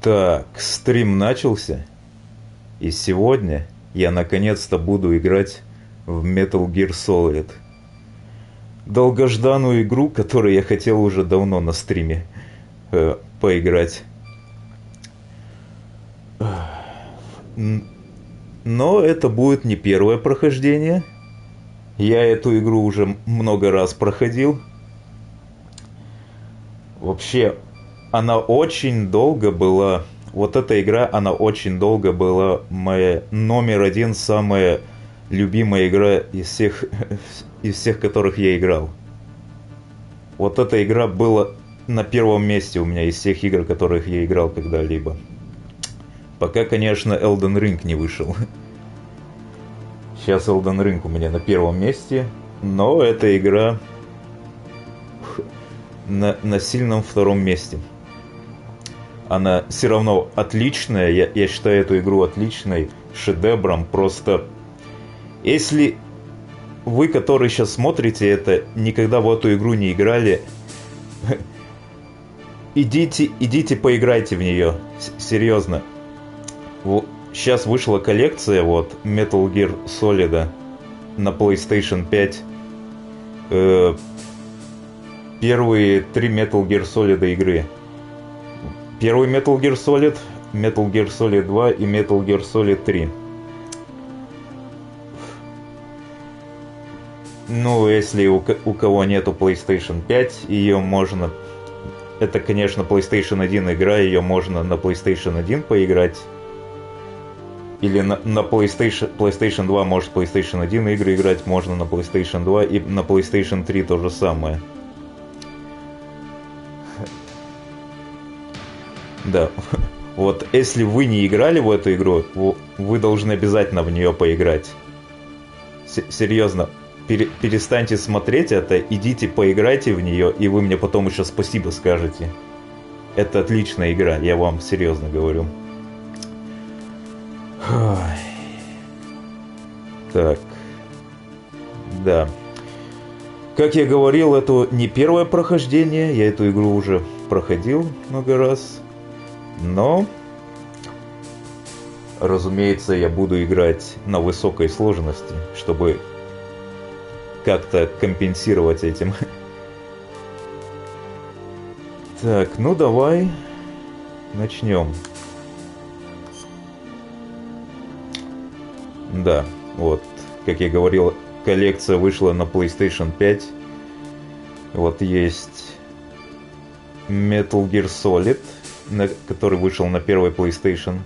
Так, стрим начался, и сегодня я наконец-то буду играть в Metal Gear Solid. Долгожданную игру, которую я хотел уже давно на стриме поиграть. Но это будет не первое прохождение. Я эту игру уже много раз проходил. Вообще, она очень долго была... Вот эта игра, она очень долго была моя номер один, самая любимая игра из всех, которых я играл. Вот эта игра была на первом месте у меня из всех игр, которых я играл когда-либо. Пока, конечно, Elden Ring не вышел. Сейчас Elden Ring у меня на первом месте, но эта игра на сильном втором месте. Она все равно отличная, я считаю эту игру отличной, шедевром, просто... Если вы, которые сейчас смотрите это, никогда в эту игру не играли, идите поиграйте в нее, серьезно. Сейчас вышла коллекция вот Metal Gear Solid на PlayStation 5. Первые три Metal Gear Solid игры. Первый Metal Gear Solid 2 и Metal Gear Solid 3. Ну, если у кого нету PlayStation 5, ее можно... Это, конечно, PlayStation 1 игра, ее можно на PlayStation 1 поиграть. Или на PlayStation 2, может, PlayStation 1 игры играть можно на PlayStation 2, и на PlayStation 3 то же самое. Да. Вот если вы не играли в эту игру, вы должны обязательно в нее поиграть. Серьезно. Перестаньте смотреть это, идите поиграйте в нее, и вы мне потом еще спасибо скажете. Это отличная игра, я вам серьезно говорю. Так. Да. Как я говорил, это не первое прохождение, я эту игру уже проходил много раз. Но, разумеется, я буду играть на высокой сложности, чтобы как-то компенсировать этим. Так, ну давай начнем. Да, вот, как я говорил, коллекция вышла на PlayStation 5. Вот есть Metal Gear Solid, который вышел на первой PlayStation.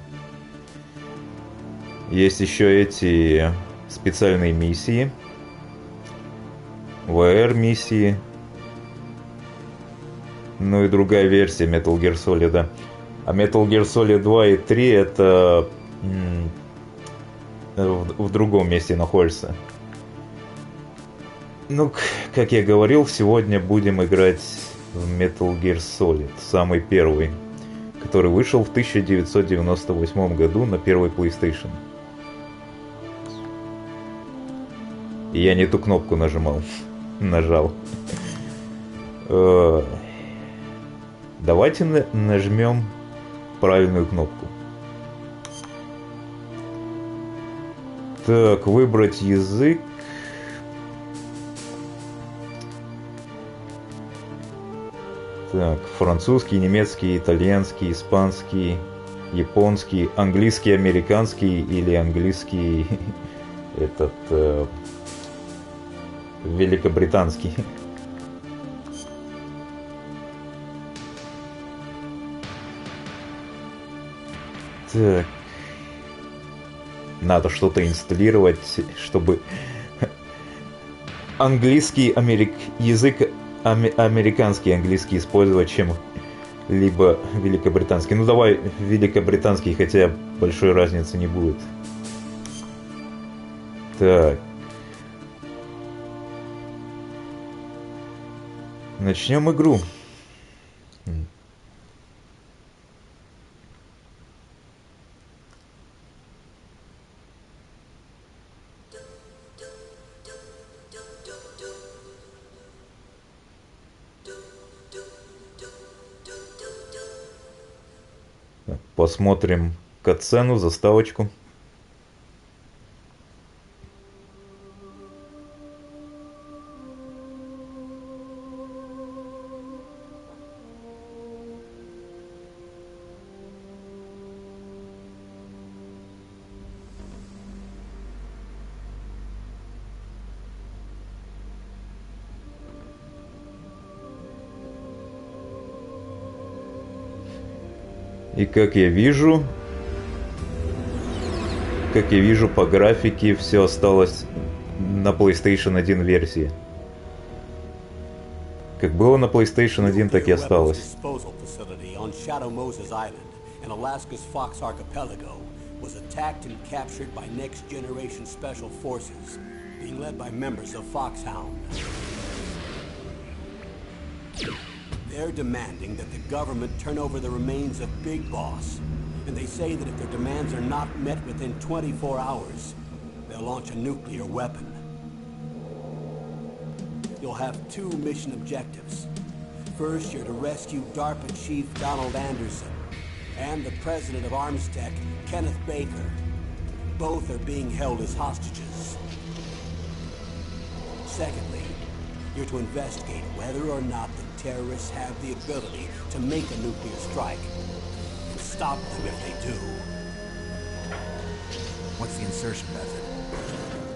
Есть еще эти специальные миссии, VR-миссии, ну и другая версия Metal Gear Solid. А Metal Gear Solid 2 и 3 это в другом месте находится. Ну, как я говорил, сегодня будем играть в Metal Gear Solid, самый первый, который вышел в 1998 году на первой PlayStation. И я не ту кнопку нажал. Давайте нажмем правильную кнопку. Так, выбрать язык. Так, французский, немецкий, итальянский, испанский, японский, английский, американский или английский великобританский. Так. Надо что-то инсталлировать, чтобы английский, язык американский английский использовать, чем либо великобританский. Ну давай великобританский, хотя большой разницы не будет. Так. Начнем игру. Посмотрим катсцену, заставочку. И как я вижу по графике, все осталось на PlayStation 1 версии. Как было на PlayStation 1, так и осталось. Was attacked and captured by Next Generation Special Forces, being led by members of Foxhound. They're demanding that the government turn over the remains of Big Boss, and they say that if their demands are not met within 24 hours, they'll launch a nuclear weapon. You'll have two mission objectives. First, you're to rescue DARPA Chief Donald Anderson and the president of Armstech, Kenneth Baker. Both are being held as hostages. Secondly, you're to investigate whether or not the terrorists have the ability to make a nuclear strike, and stop them if they do. What's the insertion method?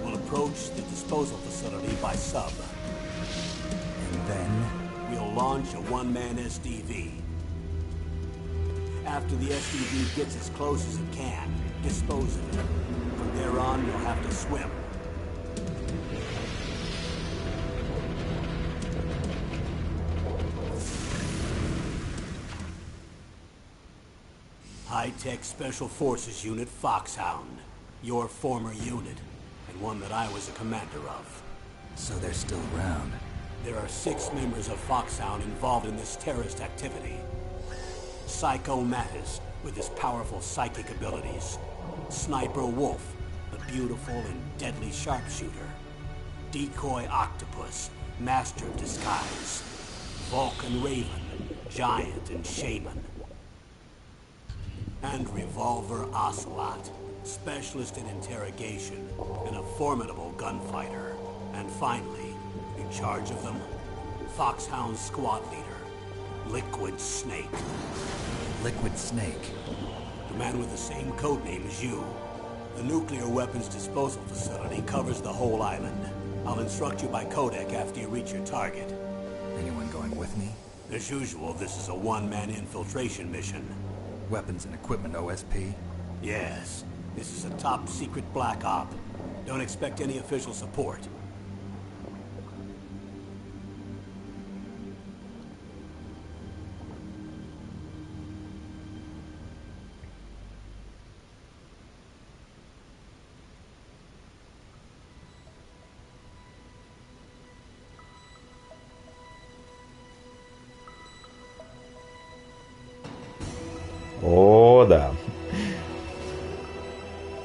We'll approach the disposal facility by sub. And then? We'll launch a one-man SDV. After the SDV gets as close as it can, dispose of it. From there on, you'll have to swim. High-Tech Special Forces Unit Foxhound. Your former unit, and one that I was a commander of. So they're still around. There are 6 members of Foxhound involved in this terrorist activity. Psycho Mattis, with his powerful psychic abilities. Sniper Wolf, the beautiful and deadly sharpshooter. Decoy Octopus, master of disguise. Vulcan Raven, giant and shaman. And Revolver Ocelot, specialist in interrogation and a formidable gunfighter. And finally, in charge of them, Foxhound squad leader, Liquid Snake. Liquid Snake? The man with the same codename as you. The nuclear weapons disposal facility covers the whole island. I'll instruct you by codec after you reach your target. Anyone going with me? As usual, this is a one-man infiltration mission. Weapons and equipment OSP? Yes. This is a top-secret black op. Don't expect any official support. О, да.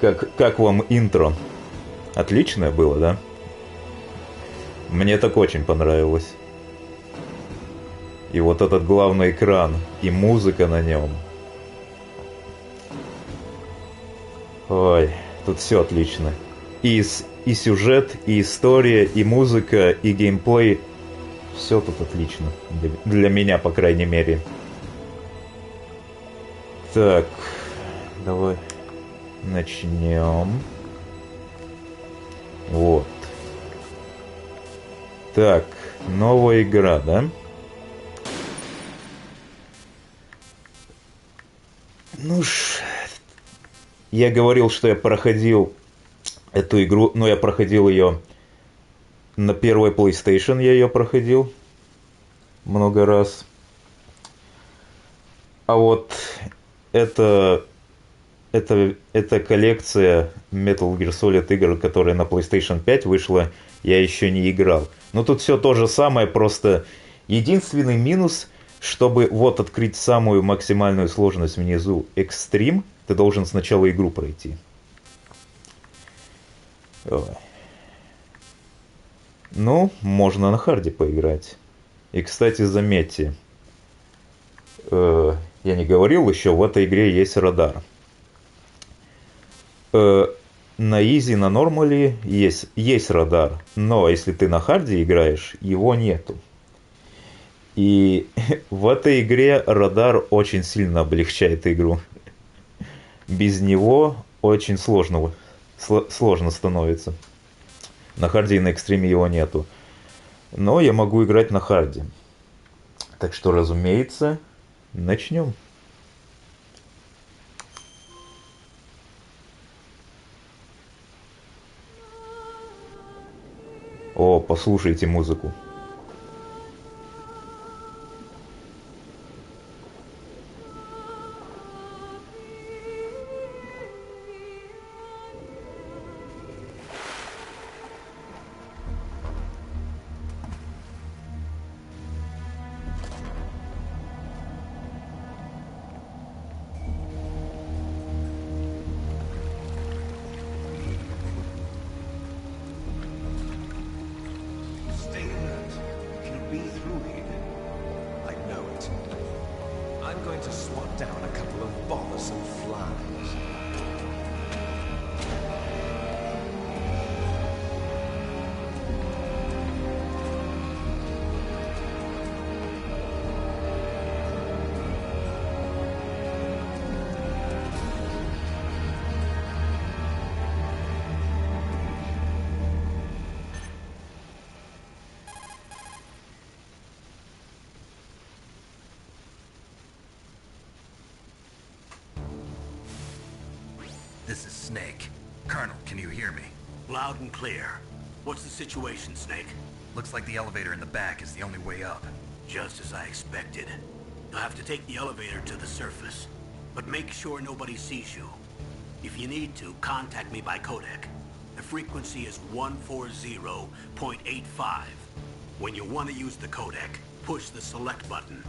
Как вам интро? Отличное было, да? Мне так очень понравилось. И вот этот главный экран, и музыка на нем. Ой, тут все отлично. И сюжет, и история, и музыка, и геймплей. Все тут отлично. Для меня, по крайней мере. Так, давай начнем. Вот. Так, новая игра, да? Ну ж, я говорил, что я проходил эту игру, но я проходил ее на первой PlayStation, я ее проходил много раз. А вот это коллекция Metal Gear Solid игр, которая на PlayStation 5 вышла, я еще не играл. Но тут все то же самое, просто единственный минус, чтобы вот открыть самую максимальную сложность внизу, Extreme, ты должен сначала игру пройти. Ой. Ну, можно на харде поиграть. И, кстати, заметьте, я не говорил еще, в этой игре есть радар. На изи, на нормале есть радар, но если ты на харде играешь, его нету. И в этой игре радар очень сильно облегчает игру. Без него очень сложно становится. На харде и на экстриме его нету. Но я могу играть на харде. Так что, разумеется, начнем. О, послушайте музыку. Stay alert. He'll be through here. I know it. I'm going to swat down a couple of bothersome flies. This is Snake. Colonel, can you hear me? Loud and clear. What's the situation, Snake? Looks like the elevator in the back is the only way up. Just as I expected. You'll have to take the elevator to the surface. But make sure nobody sees you. If you need to, contact me by codec. The frequency is 140.85. When you want to use the codec, push the select button.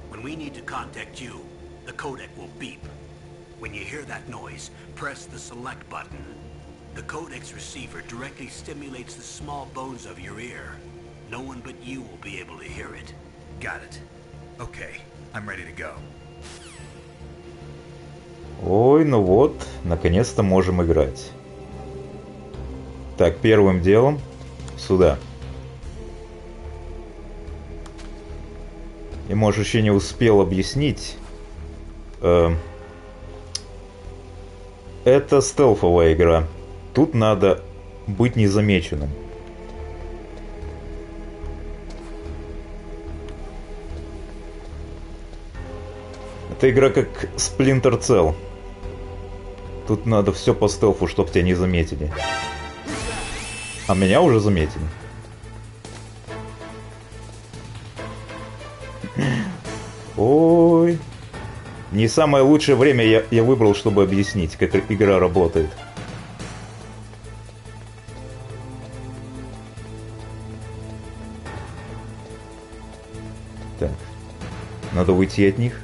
When we need to contact you, the codec will beep. When you hear that noise, press the select button. The codec's receiver directly stimulates the small bones of your ear. No one but you will be able to hear it. Got it. Okay, I'm ready to go. Ой, ну вот, наконец-то можем играть. Так, первым делом сюда. И, может, еще не успел объяснить. Это стелфовая игра. Тут надо быть незамеченным. Это игра как Splinter Cell. Тут надо все по стелфу, чтоб тебя не заметили. А меня уже заметили. Ой. Не самое лучшее время я выбрал, чтобы объяснить, как игра работает. Так. Надо уйти от них.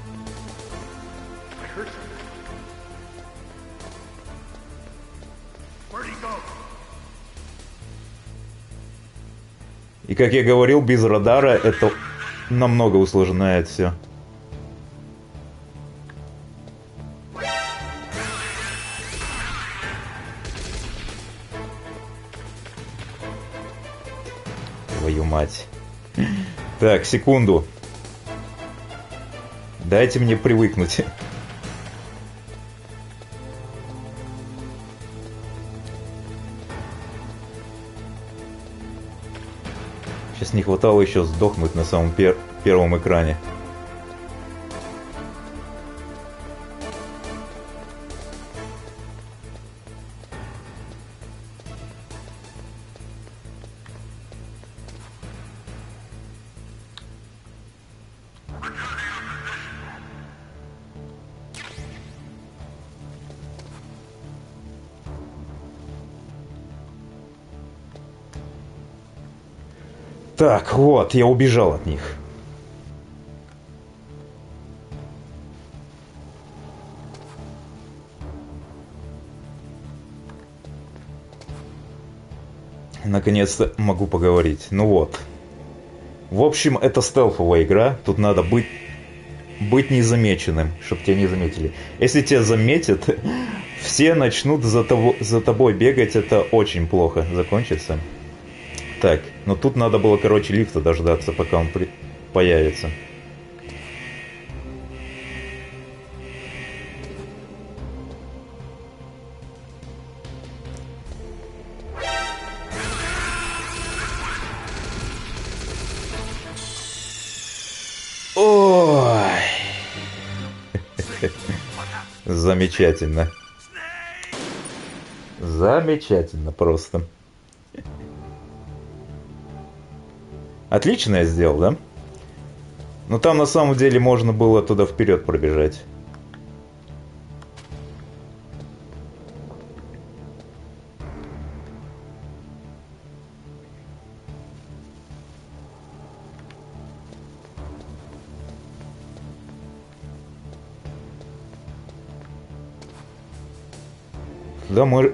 И как я говорил, без радара это намного усложняет все. Твою мать. Так, секунду. Дайте мне привыкнуть. Сейчас не хватало еще сдохнуть на самом первом экране. Так, вот, я убежал от них. Наконец-то могу поговорить. Ну вот. В общем, это стелфовая игра. Тут надо быть быть незамеченным, чтобы тебя не заметили. Если тебя заметят, все начнут за тобой бегать, это очень плохо закончится. Так, но тут надо было, короче, лифта дождаться, пока он появится. Ой. Замечательно. Замечательно просто. Отлично я сделал, да? Но там на самом деле можно было туда вперед пробежать.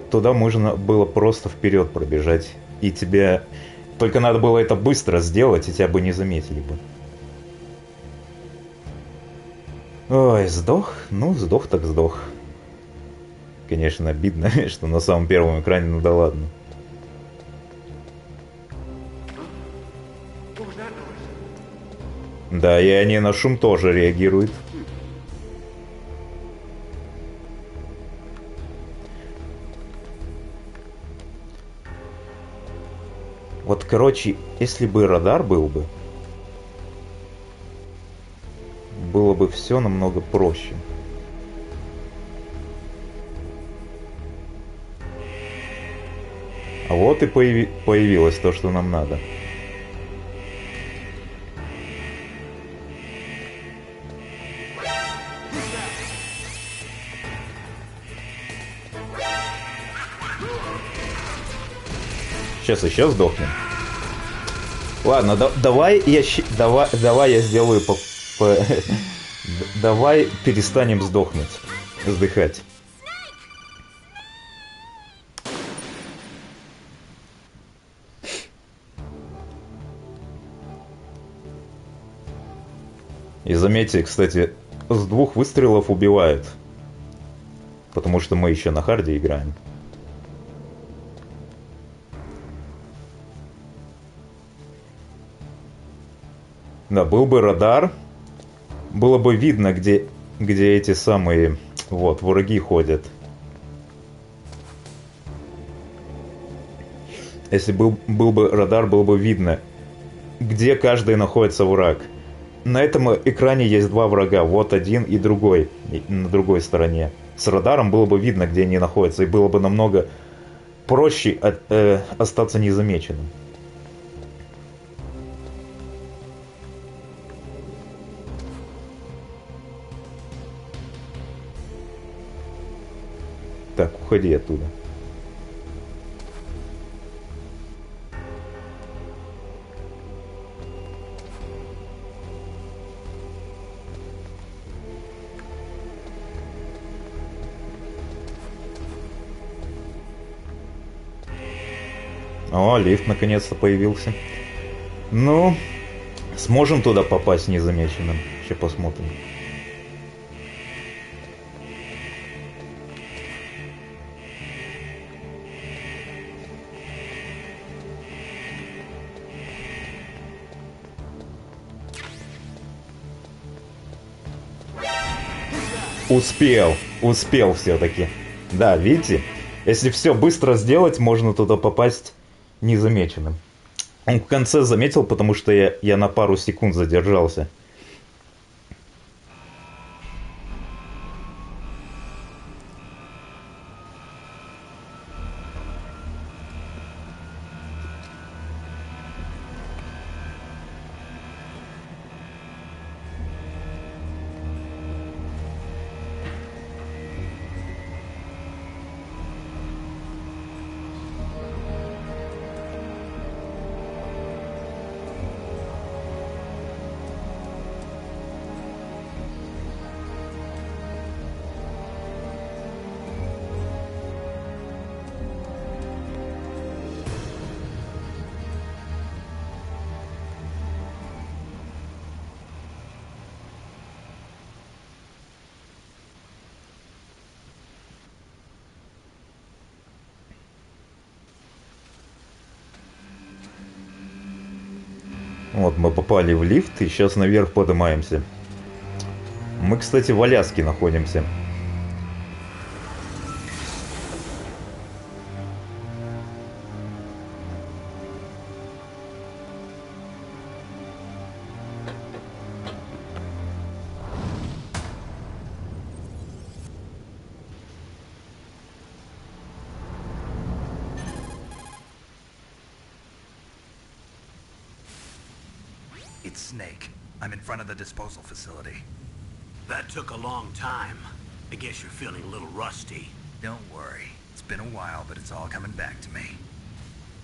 Туда можно было просто вперед пробежать. И тебя... Только надо было это быстро сделать, и тебя бы не заметили бы. Ой, сдох? Ну, сдох так сдох. Конечно, обидно, что на самом первом экране, ну да ладно. Да, и они на шум тоже реагируют. Вот, короче, если бы радар был бы, было бы все намного проще. А вот и появилось то, что нам надо. Сейчас еще сдохнем. Ладно, давай я сделаю давай перестанем сдыхать. И заметьте, кстати, с 2 выстрелов убивают. Потому что мы еще на харде играем. Да, был бы радар, было бы видно, где эти самые вот враги ходят. Если был бы радар, было бы видно, где каждый находится враг. На этом экране есть 2 врага, вот один и другой, на другой стороне. С радаром было бы видно, где они находятся, и было бы намного проще остаться незамеченным. Так, уходи оттуда. О, лифт наконец-то появился. Ну, сможем туда попасть незамеченным. Сейчас посмотрим. Успел все-таки. Да, видите? Если все быстро сделать, можно туда попасть незамеченным. Он в конце заметил, потому что я на пару секунд задержался. Вот, мы попали в лифт и сейчас наверх поднимаемся. Мы, кстати, в Аляске находимся. It's Snake. I'm in front of the disposal facility. That took a long time. I guess you're feeling a little rusty. Don't worry. It's been a while, but it's all coming back to me.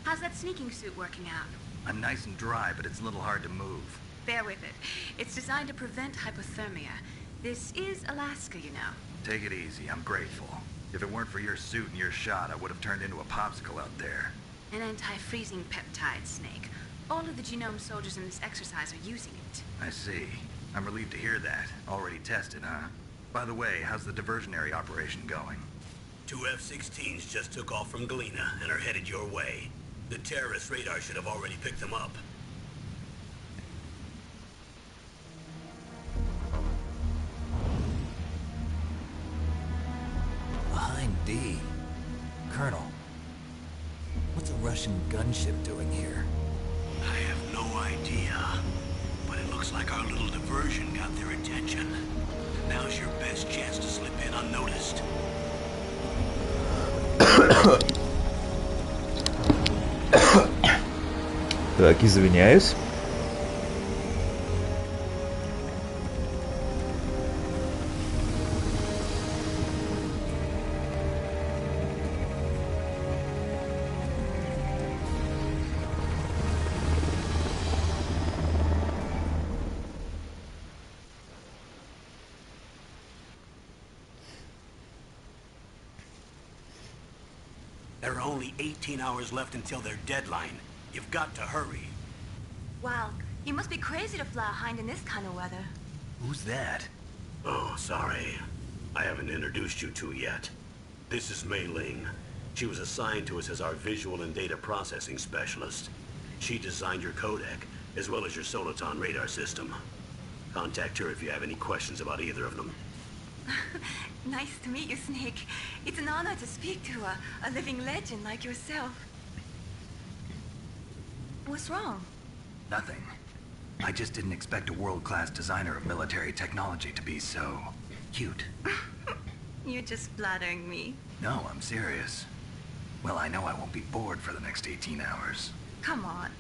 How's that sneaking suit working out? I'm nice and dry, but it's a little hard to move. Bear with it. It's designed to prevent hypothermia. This is Alaska, you know. Take it easy. I'm grateful. If it weren't for your suit and your shot, I would have turned into a popsicle out there. An anti-freezing peptide, Snake. All of the genome soldiers in this exercise are using it. I see. I'm relieved to hear that. Already tested, huh? By the way, how's the diversionary operation going? 2 F-16s just took off from Galena and are headed your way. The terrorist radar should have already picked them up. Behind D. Colonel, what's a Russian gunship doing here? I have no idea, but it looks like our little diversion got their attention. Now's your best chance to slip in unnoticed. Так, извиняюсь. There are only 18 hours left until their deadline. You've got to hurry. Wow, you must be crazy to fly a hind in this kind of weather. Who's that? Oh, sorry. I haven't introduced you to yet. This is Mei Ling. She was assigned to us as our visual and data processing specialist. She designed your codec, as well as your Soliton radar system. Contact her if you have any questions about either of them. Nice to meet you, Snake. It's an honor to speak to a living legend like yourself. What's wrong? Nothing. I just didn't expect a world-class designer of military technology to be so cute. You're just flattering me. No, I'm serious. Well, I know I won't be bored for the next 18 hours. Come on.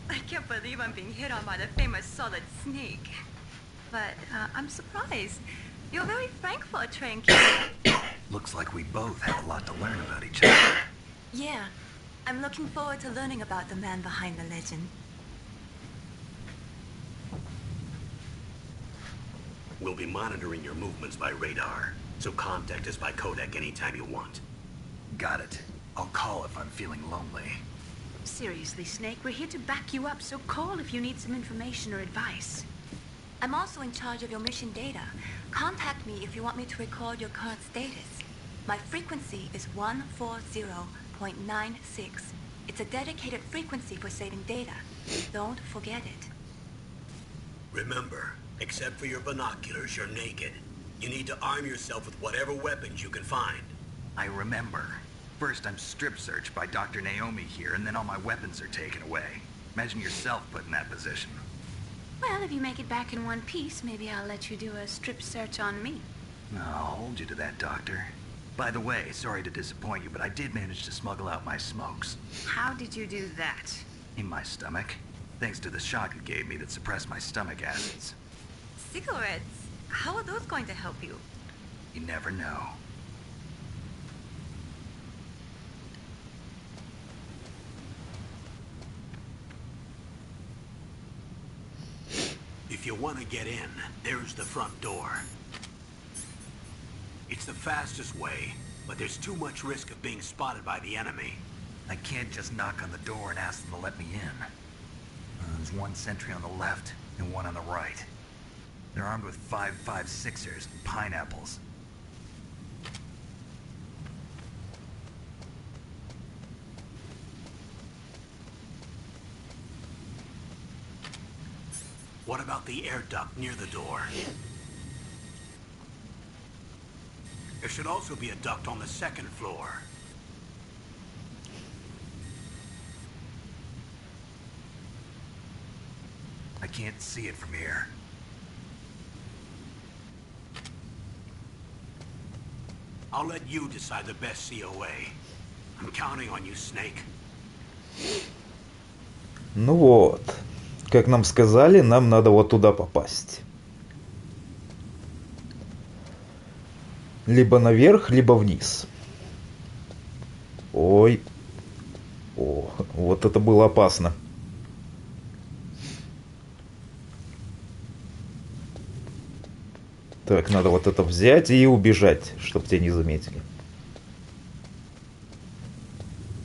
I can't believe I'm being hit on by the famous Solid Snake. But I'm surprised. You're very frank for a trained kid. Looks like we both have a lot to learn about each other. Yeah, I'm looking forward to learning about the man behind the legend. We'll be monitoring your movements by radar, so contact us by codec anytime you want. Got it. I'll call if I'm feeling lonely. Seriously, Snake, we're here to back you up, so call if you need some information or advice. I'm also in charge of your mission data. Contact me if you want me to record your current status. My frequency is 140.96. It's a dedicated frequency for saving data. Don't forget it. Remember, except for your binoculars, you're naked. You need to arm yourself with whatever weapons you can find. I remember. First, I'm strip searched by Dr. Naomi here, and then all my weapons are taken away. Imagine yourself put in that position. Well, if you make it back in one piece, maybe I'll let you do a strip search on me. I'll hold you to that, Doctor. By the way, sorry to disappoint you, but I did manage to smuggle out my smokes. How did you do that? In my stomach. Thanks to the shot you gave me that suppressed my stomach acids. Cigarettes? How are those going to help you? You never know. If you want to get in, there's the front door. It's the fastest way, but there's too much risk of being spotted by the enemy. I can't just knock on the door and ask them to let me in. There's one sentry on the left and one on the right. They're armed with 5.56ers and pineapples. What about the air duct near the door? There should also be a duct on the second floor. I can't see it from here. I'll let you decide the best COA. I'm counting on you, Snake. Ну вот. Как нам сказали, нам надо вот туда попасть. Либо наверх, либо вниз. Ой. О, вот это было опасно. Так, надо вот это взять и убежать, чтобы тебя не заметили.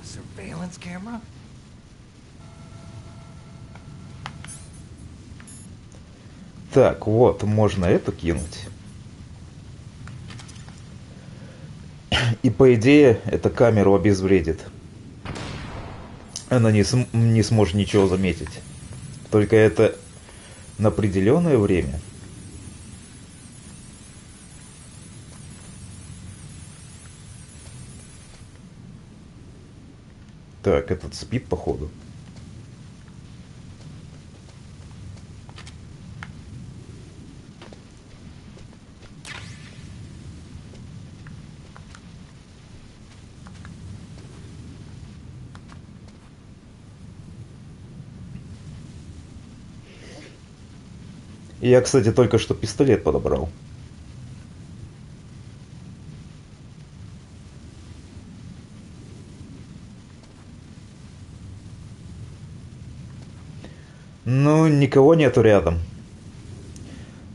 Surveillance camera? Так, вот, можно это кинуть. И по идее, эта камеру обезвредит. Она не сможет ничего заметить. Только это на определенное время. Так, этот спит, походу. Я, кстати, только что пистолет подобрал. Ну, никого нету рядом.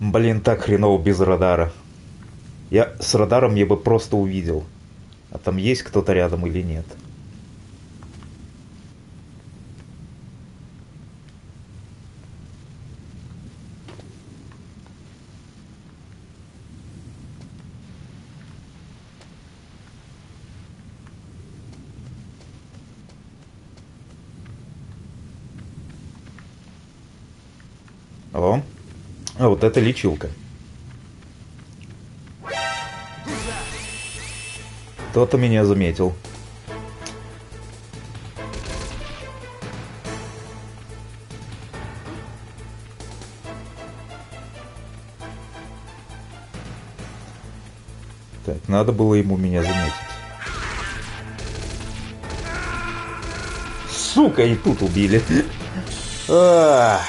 Блин, так хреново без радара. С радаром я бы просто увидел. А там есть кто-то рядом или нет. О, а вот это лечилка. Кто-то меня заметил. Так, надо было ему меня заметить. Сука, и тут убили. Ах.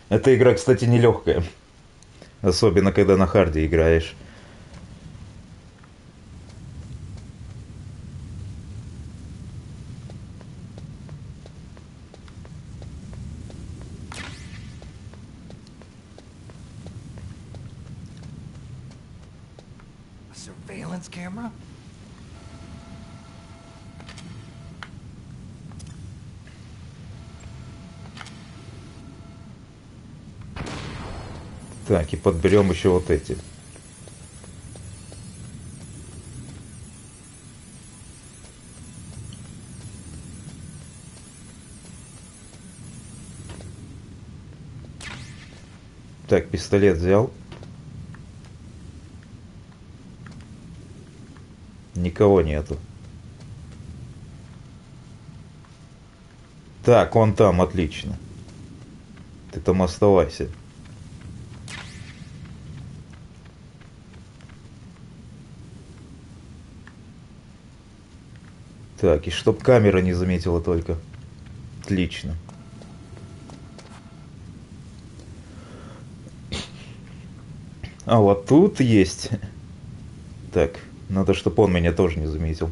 Эта игра, кстати, нелегкая. Особенно, когда на харде играешь. Surveillance camera? Так, и подберем еще вот эти. Так, пистолет взял. Никого нету. Так, он там, отлично. Ты там оставайся. Так, и чтоб камера не заметила только. Отлично. А вот тут есть. Так, надо, чтобы он меня тоже не заметил.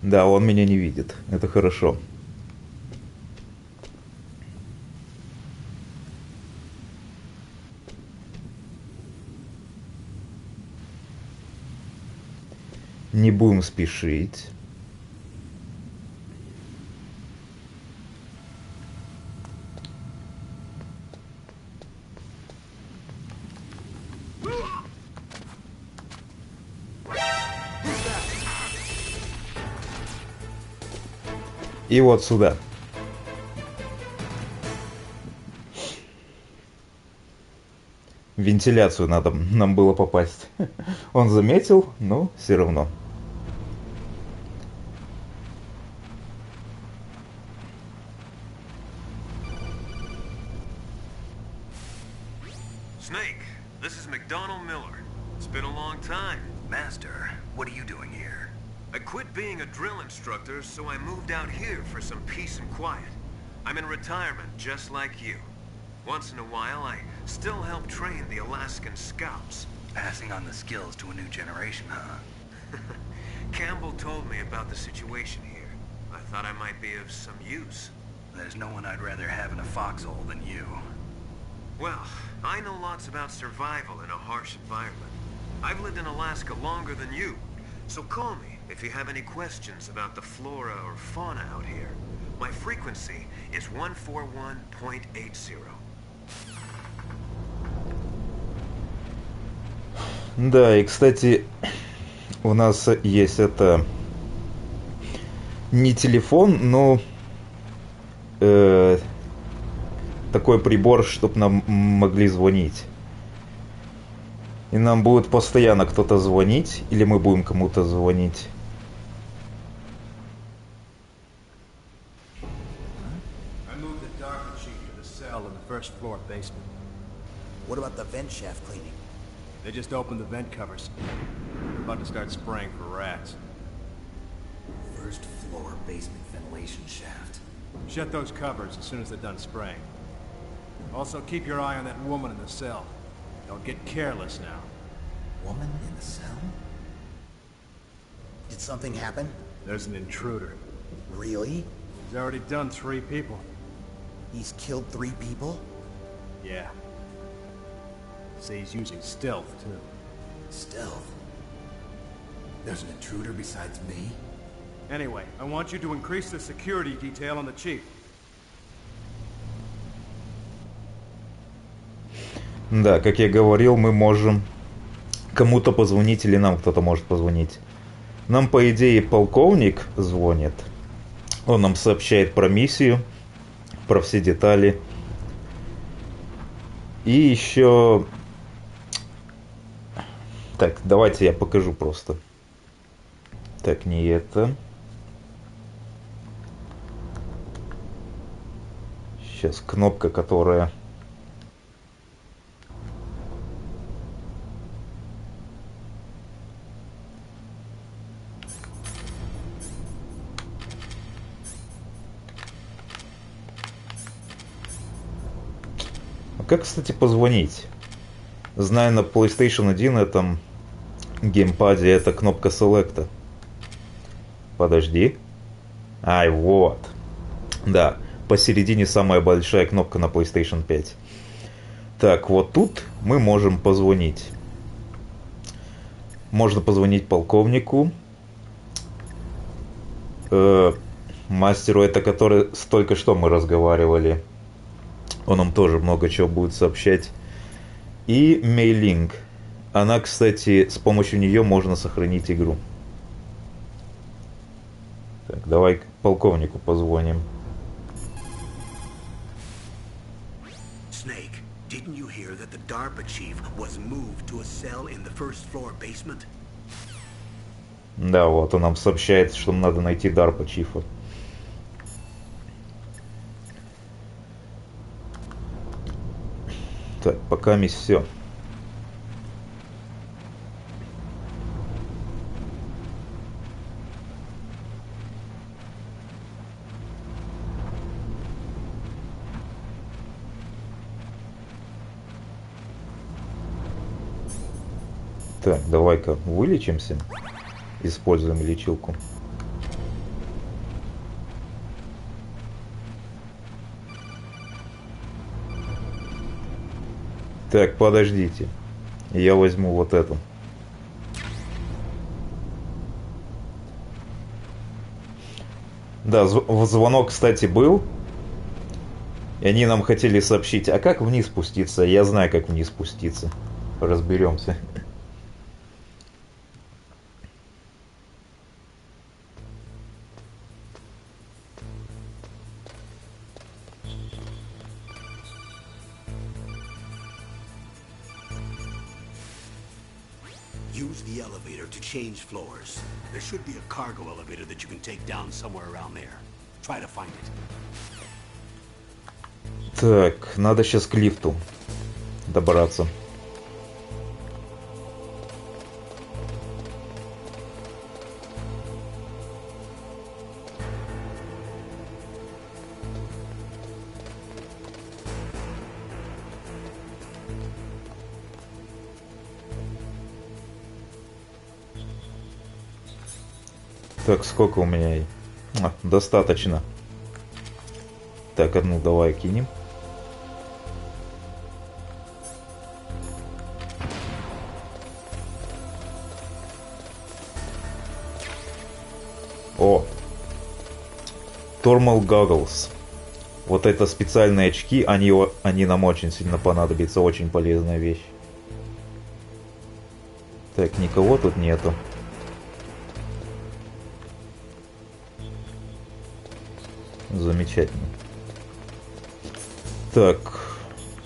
Да, он меня не видит. Это хорошо. Не будем спешить. И вот сюда. В вентиляцию надо нам было попасть. Он заметил, но все равно. Snake, this is McDonald Miller. It's been a long time. Master, what are you doing here? I quit being a drill instructor, so I moved out here for some peace and quiet. I'm in retirement, just like you. Once in a while, I still help train the Alaskan Scouts. Passing on the skills to a new generation, huh? Campbell told me about the situation here. I thought I might be of some use. There's no one I'd rather have in a foxhole than you. Well, I know lots about survival in a harsh environment. I've lived in Alaska longer than you, so call me if you have any questions about the flora or fauna out here. My frequency is 141.80. Да, и, кстати, у нас есть это... Не телефон, но... такой прибор, чтобы нам могли звонить. И нам будет постоянно кто-то звонить, или мы будем кому-то звонить. I moved the DARPA chief to the cell in the first floor basement. What about the vent shaft cleaning? They just opened the vent covers. They're about to start spraying for rats. First floor basement ventilation shaft. Shut those cupboards as soon as they're done spraying. Also, keep your eye on that woman in the cell. Don't get careless now. Woman in the cell? Did something happen? There's an intruder. Really? He's already done 3 people. He's killed 3 people? Yeah. Say he's using stealth, too. Stealth? There's an intruder besides me? Anyway, I want you to increase the security detail on the chief. Да, как я говорил, мы можем кому-то позвонить или нам кто-то может позвонить. Нам, по идее, полковник звонит. Он нам сообщает про миссию, про все детали. И еще... Так, давайте я покажу просто. Так, не это. Сейчас кнопка, которая... А как, кстати, позвонить? Знаю, на PlayStation 1 этом геймпаде это кнопка селекта. Подожди. Ай, вот. Да, посередине самая большая кнопка на PlayStation 5. Так, вот тут мы можем позвонить. Можно позвонить полковнику. Мастеру, это который только что мы разговаривали. Он нам тоже много чего будет сообщать. И Мейлинг. Она, кстати, с помощью нее можно сохранить игру. Так, давай полковнику позвоним. Snake, didn't you hear that the DARPA chief was moved to a cell in the first floor basement? Да, вот он нам сообщает, что нам надо найти DARPA чифа. Так, пока мисс все. Так, давай-ка вылечимся. Используем лечилку. Так, подождите. Я возьму вот эту. Да, звонок, кстати, был. И они нам хотели сообщить, а как вниз спуститься? Я знаю, как вниз спуститься. Разберемся. Use the elevator to change floors. There should be a cargo elevator that you can take down somewhere around there. Try to find it. Так, надо сейчас к лифту добраться. Так, сколько у меня? Достаточно. Так, одну давай кинем. О! Thermal Goggles. Вот это специальные очки, они нам очень сильно понадобятся. Очень полезная вещь. Так, никого тут нету. Замечательно. Так,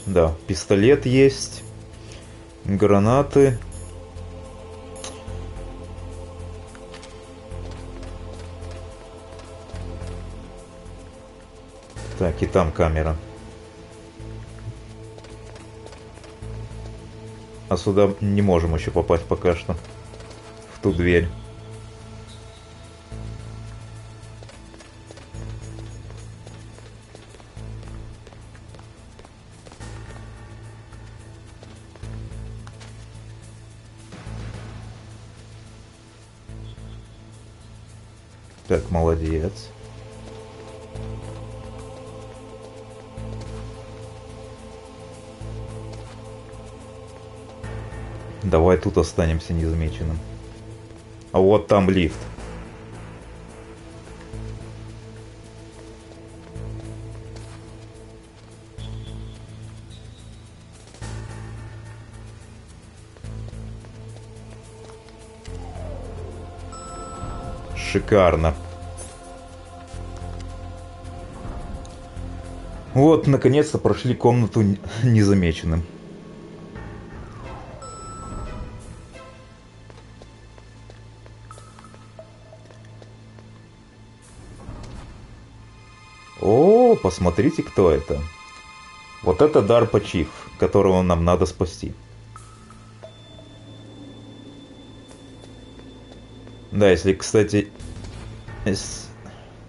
да, пистолет есть, гранаты. Так, и там камера. А сюда не можем еще попасть пока что. В ту дверь. Так, молодец. Давай тут останемся незамеченным. А вот там лифт. Шикарно. Вот, наконец-то прошли комнату незамеченным. О, посмотрите, кто это. Вот это Дарпа Чиф, которого нам надо спасти. Да, если, кстати...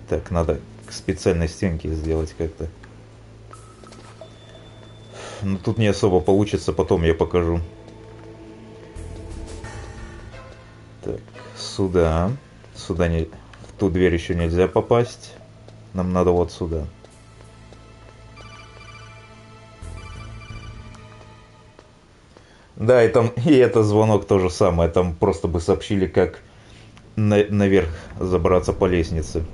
Так, надо к специальной стенке сделать как-то. Но тут не особо получится, потом я покажу. Так, сюда. Сюда не... В ту дверь еще нельзя попасть. Нам надо вот сюда. Да, и это звонок то же самое. Там просто бы сообщили, как наверх забраться по лестнице.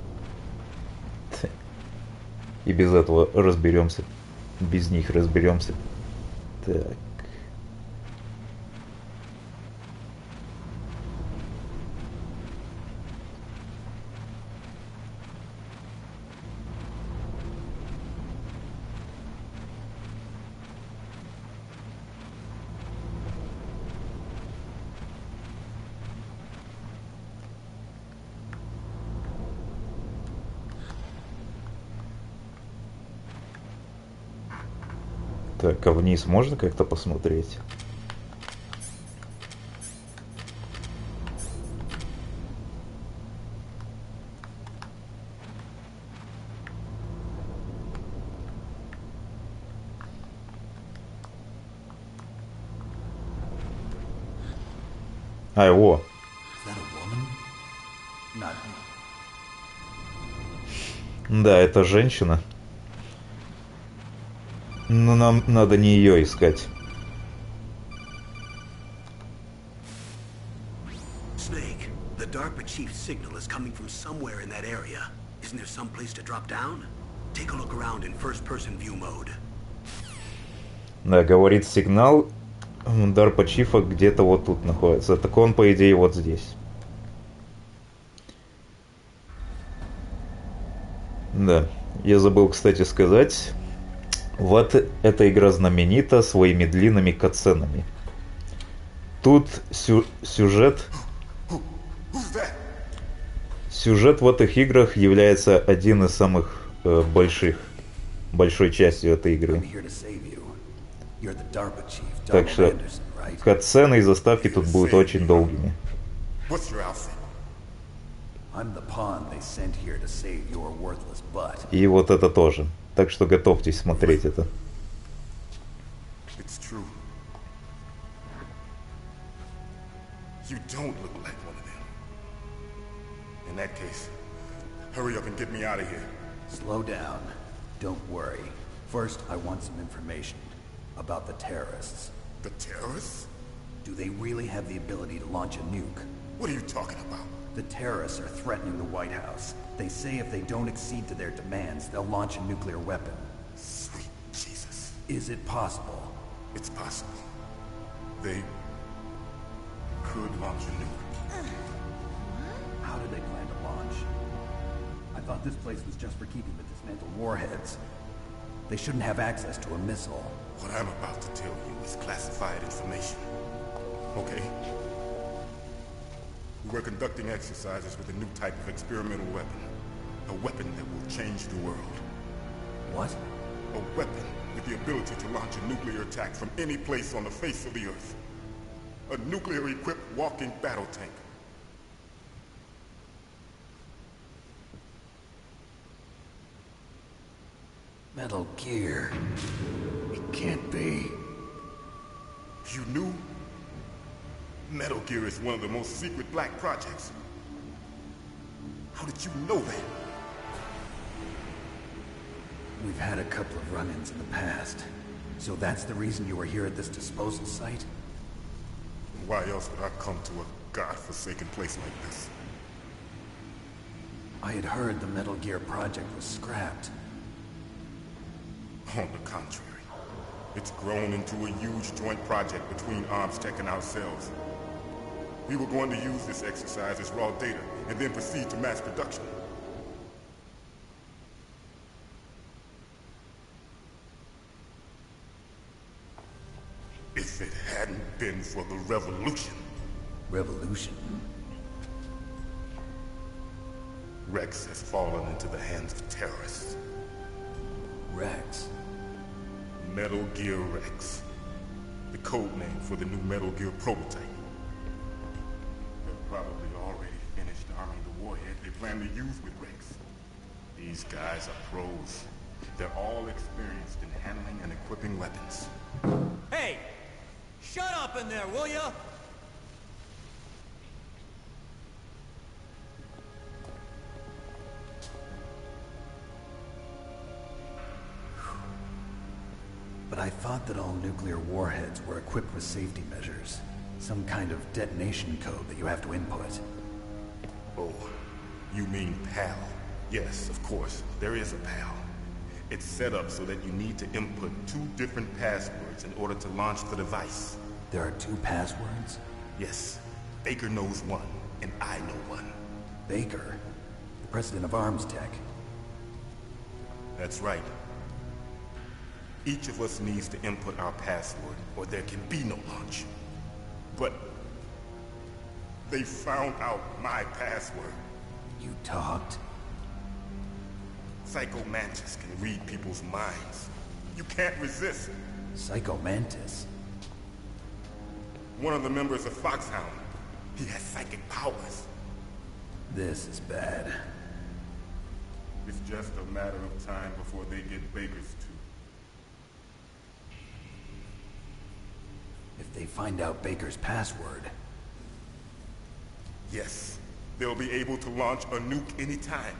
И без этого разберемся. Без них разберемся. Так. Так, а вниз можно как-то посмотреть? А, его. Да, это женщина. Но нам надо не ее искать. Snake, the DARPA chief's signal is coming from somewhere in that area. Isn't there some place to drop down? Take a look around in first-person view mode. Да, говорит сигнал. DARPA чифа где-то вот тут находится. Так он, по идее, вот здесь. Да, я забыл, кстати, сказать. Вот эта игра знаменита своими длинными катсценами. Тут сюжет в этих играх является один из самых большой частью этой игры. Так что катсцены и заставки тут будут очень долгими. И вот это тоже. Так что готовьтесь смотреть это. You don't look like one of them. In that case, hurry up and get me out of here. Slow down. Don't worry. First, I want some information about the terrorists. The terrorists? Do they really have the ability to launch a nuke? What are you talking about? The terrorists are threatening the White House. They say if they don't accede to their demands, they'll launch a nuclear weapon. Sweet Jesus. Is it possible? It's possible. They could launch a nuke. How do they plan to launch? I thought this place was just for keeping the dismantled warheads. They shouldn't have access to a missile. What I'm about to tell you is classified information. Okay? We're conducting exercises with a new type of experimental weapon. A weapon that will change the world. What? A weapon with the ability to launch a nuclear attack from any place on the face of the Earth. A nuclear-equipped walking battle tank. Metal Gear. It can't be. You knew? Metal Gear is one of the most secret black projects. How did you know that? We've had a couple of run-ins in the past. So that's the reason you were here at this disposal site? Why else would I come to a godforsaken place like this? I had heard the Metal Gear project was scrapped. On the contrary, it's grown into a huge joint project between ArmsTech and ourselves. We were going to use this exercise as raw data, and then proceed to mass production. If it hadn't been for the revolution... Revolution? Rex has fallen into the hands of terrorists. Rex? Metal Gear Rex. The code name for the new Metal Gear prototype. They're probably already finished arming the warhead they plan to use with Rex. These guys are pros. They're all experienced in handling and equipping weapons. Hey! Shut up in there, will ya? But I thought that all nuclear warheads were equipped with safety measures. Some kind of detonation code that you have to input. Oh, you mean PAL? Yes, of course, there is a PAL. It's set up so that you need to input 2 different passwords in order to launch the device. There are 2 passwords? Yes. Baker knows one, and I know one. Baker? The president of ArmsTech? That's right. Each of us needs to input our password, or there can be no launch. But they found out my password. You talked? Psycho Mantis can read people's minds. You can't resist. Psycho Mantis? One of the members of Foxhound. He has psychic powers. This is bad. It's just a matter of time before they get Baker's too. If they find out Baker's password... Yes, they'll be able to launch a nuke anytime.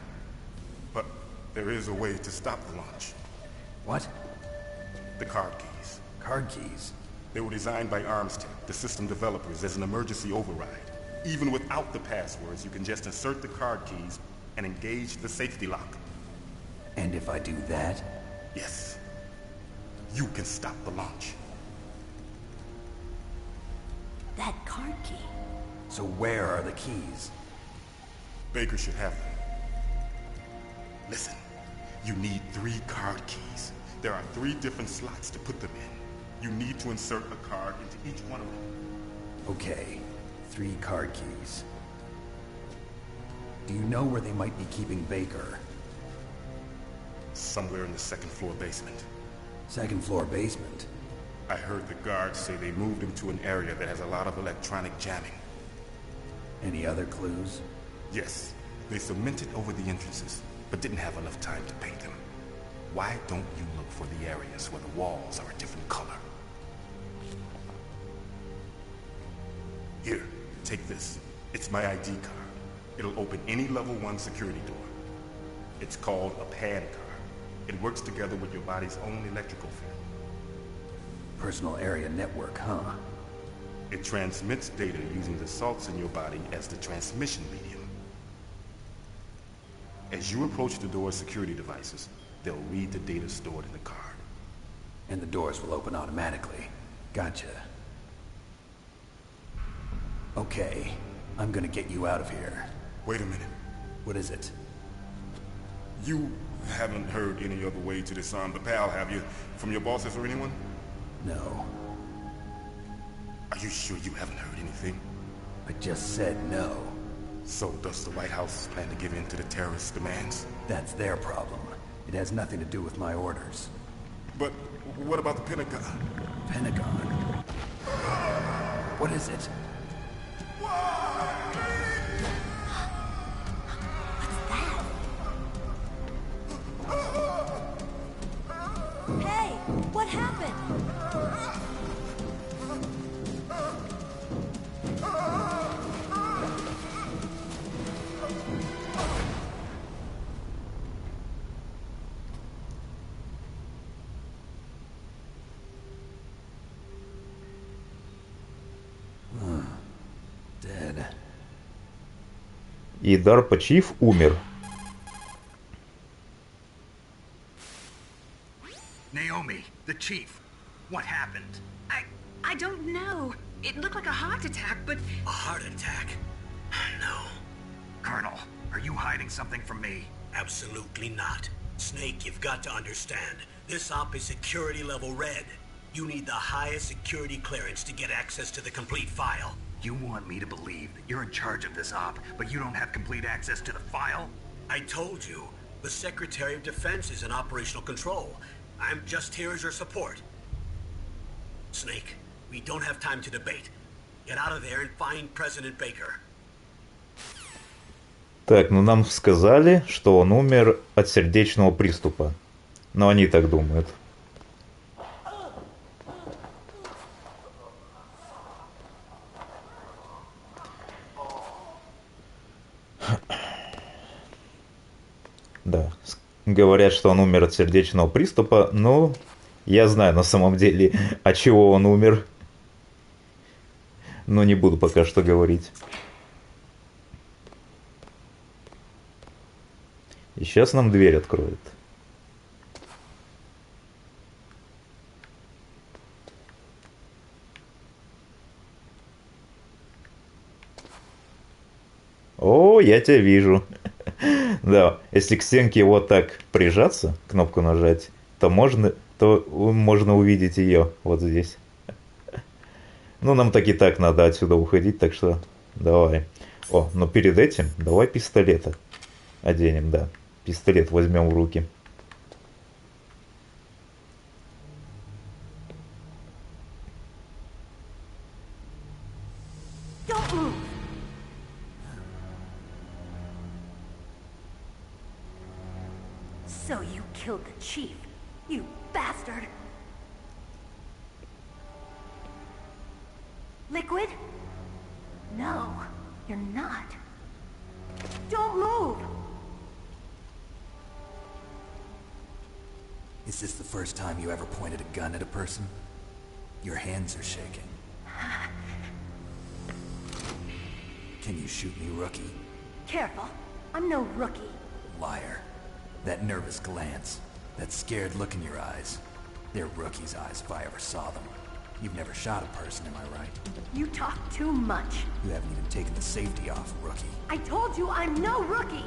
But there is a way to stop the launch. What? The card keys. Card keys? They were designed by ArmsTech, the system developers, as an emergency override. Even without the passwords, you can just insert the card keys and engage the safety lock. And if I do that? Yes. You can stop the launch. That card key. So where are the keys? Baker should have them. Listen, you need 3 card keys. There are 3 different slots to put them in. You need to insert a card into each one of them. Okay, 3 card keys. Do you know where they might be keeping Baker? Somewhere in the second floor basement. Second floor basement? I heard the guards say they moved him to an area that has a lot of electronic jamming. Any other clues? Yes, they cemented over the entrances, but didn't have enough time to paint them. Why don't you look for the areas where the walls are a different color? Here, take this. It's my ID card. It'll open any level 1 security door. It's called a PAN card. It works together with your body's own electrical field. Personal area network, huh? It transmits data using the salts in your body as the transmission medium. As you approach the door's security devices, they'll read the data stored in the card. And the doors will open automatically. Gotcha. Okay, I'm gonna get you out of here. Wait a minute. What is it? You haven't heard any other way to disarm the PAL, have you? From your bosses or anyone? No. Are you sure you haven't heard anything? I just said no. So does the White House plan to give in to the terrorists' demands? That's their problem. It has nothing to do with my orders. But what about the Pentagon? Pentagon? What is it? Hey, what happened? Dead. И Дарпа Чиф умер. Naomi, the chief. What happened? I don't know. It looked like a heart attack, but... A heart attack? No, Colonel, are you hiding something from me? absolutely not. Snake, you've got to understand. This op is security level red. You need the highest security clearance to get access to the complete file. You want me to believe that you're in charge of this op, but you don't have complete access to the file? I told you, the Secretary of Defense is in operational control. I'm just here as your support. Snake, we don't have time to debate. Get out of there and find President Baker. Так, ну нам сказали, что он умер от сердечного приступа. Но они так думают. Да, говорят, что он умер от сердечного приступа, но я знаю на самом деле, от чего он умер. Но не буду пока что говорить. И сейчас нам дверь откроет. О, я тебя вижу. Да, если к стенке вот так прижаться, кнопку нажать, то можно увидеть ее вот здесь. Ну, нам так и так надо отсюда уходить, так что давай. О, но перед этим давай пистолета оденем, да. Пистолет возьмем в руки. Don't move! So you killed the chief, you bastard! Liquid? No, you're not. Don't move! Is this the first time you ever pointed a gun at a person? Your hands are shaking. Can you shoot me, rookie? Careful, I'm no rookie. Liar. That nervous glance, that scared look in your eyes. They're rookie's eyes if I ever saw them. You've never shot a person, am I right? You talk too much. You haven't even taken the safety off, rookie. I told you I'm no rookie!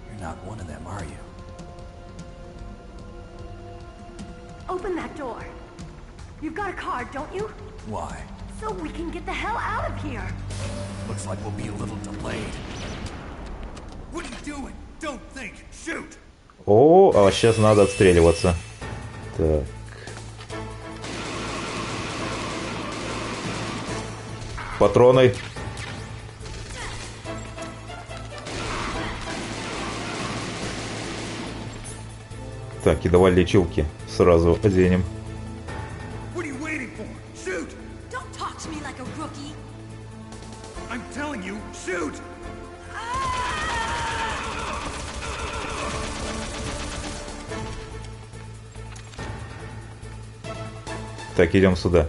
You're not one of them, are you? Open that door. You've got a card, don't you? Why? So we can get the hell out of here. Looks like we'll be a little delayed. What are you doing? Don't think. Shoot! О, а сейчас надо отстреливаться. Так. Патроны. Так, и давай лечилки сразу оденем. What are you waiting for? Shoot! Don't talk to me like a rookie. I'm telling you, shoot! Так, идем сюда.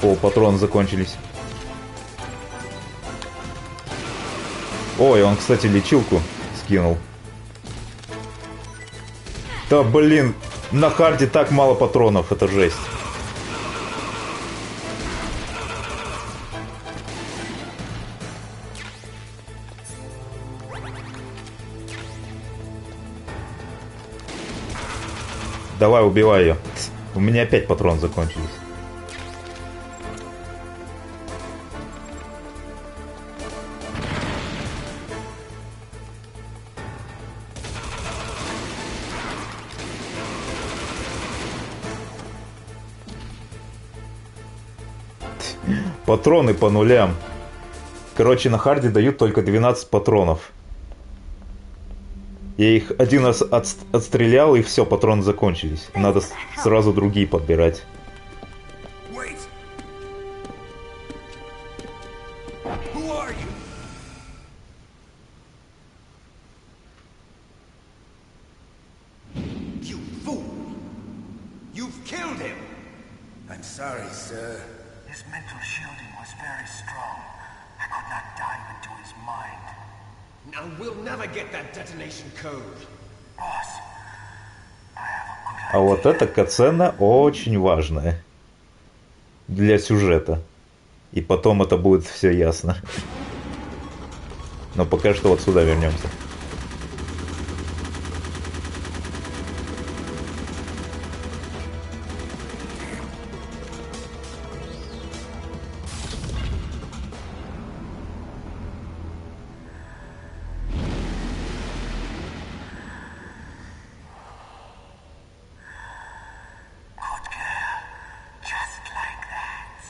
О, патроны закончились. Ой, он, кстати, лечилку скинул. Да, блин, на харде так мало патронов, это жесть. Давай, убивай ее. У меня опять патроны закончились. Патроны по нулям. Короче, на харде дают только 12 патронов. Я их один раз отстрелял, и все, патроны закончились. Надо сразу другие подбирать. Wait! Who are you? You fool! You've killed him! I'm sorry, sir. His mental shielding was very strong. I could not dive into his mind. Now we'll never get that detonation code. Boss, I have a good А вот эта катсцена очень важная для сюжета. И потом это будет все ясно. Но пока что вот сюда вернемся. just like that.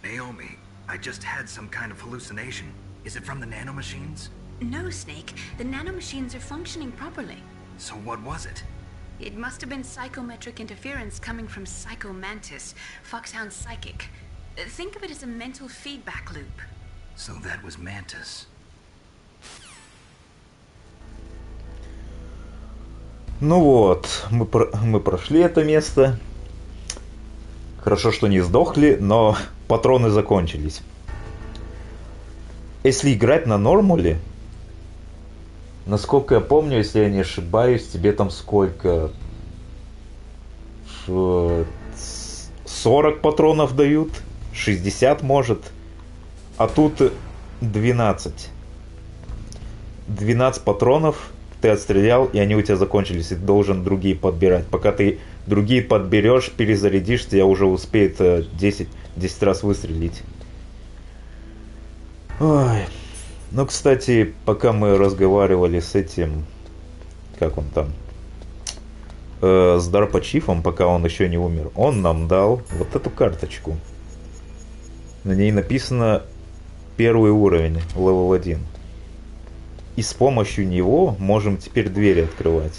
Naomi, I just had some kind of hallucination. Is it from the nanomachines? No, Snake. The nanomachines are functioning properly. So what was it? It must have been psychometric interference coming from Psycho Mantis, Foxhound's psychic. Think of it as a mental feedback loop. So that was Mantis. Ну вот, мы прошли это место. Хорошо, что не сдохли, но патроны закончились. Если играть на нормале, насколько я помню, если я не ошибаюсь, тебе там сколько? 40 патронов дают, 60 может, а тут 12. 12 патронов ты отстрелял, и они у тебя закончились, и ты должен другие подбирать. Пока ты другие подберешь, перезарядишь, тебя уже успеет 10 раз выстрелить. Ой. Ну, кстати, пока мы разговаривали с этим, как он там, с Дарпа Чифом, пока он еще не умер, он нам дал вот эту карточку. На ней написано первый уровень, левел 1. И с помощью него можем теперь двери открывать.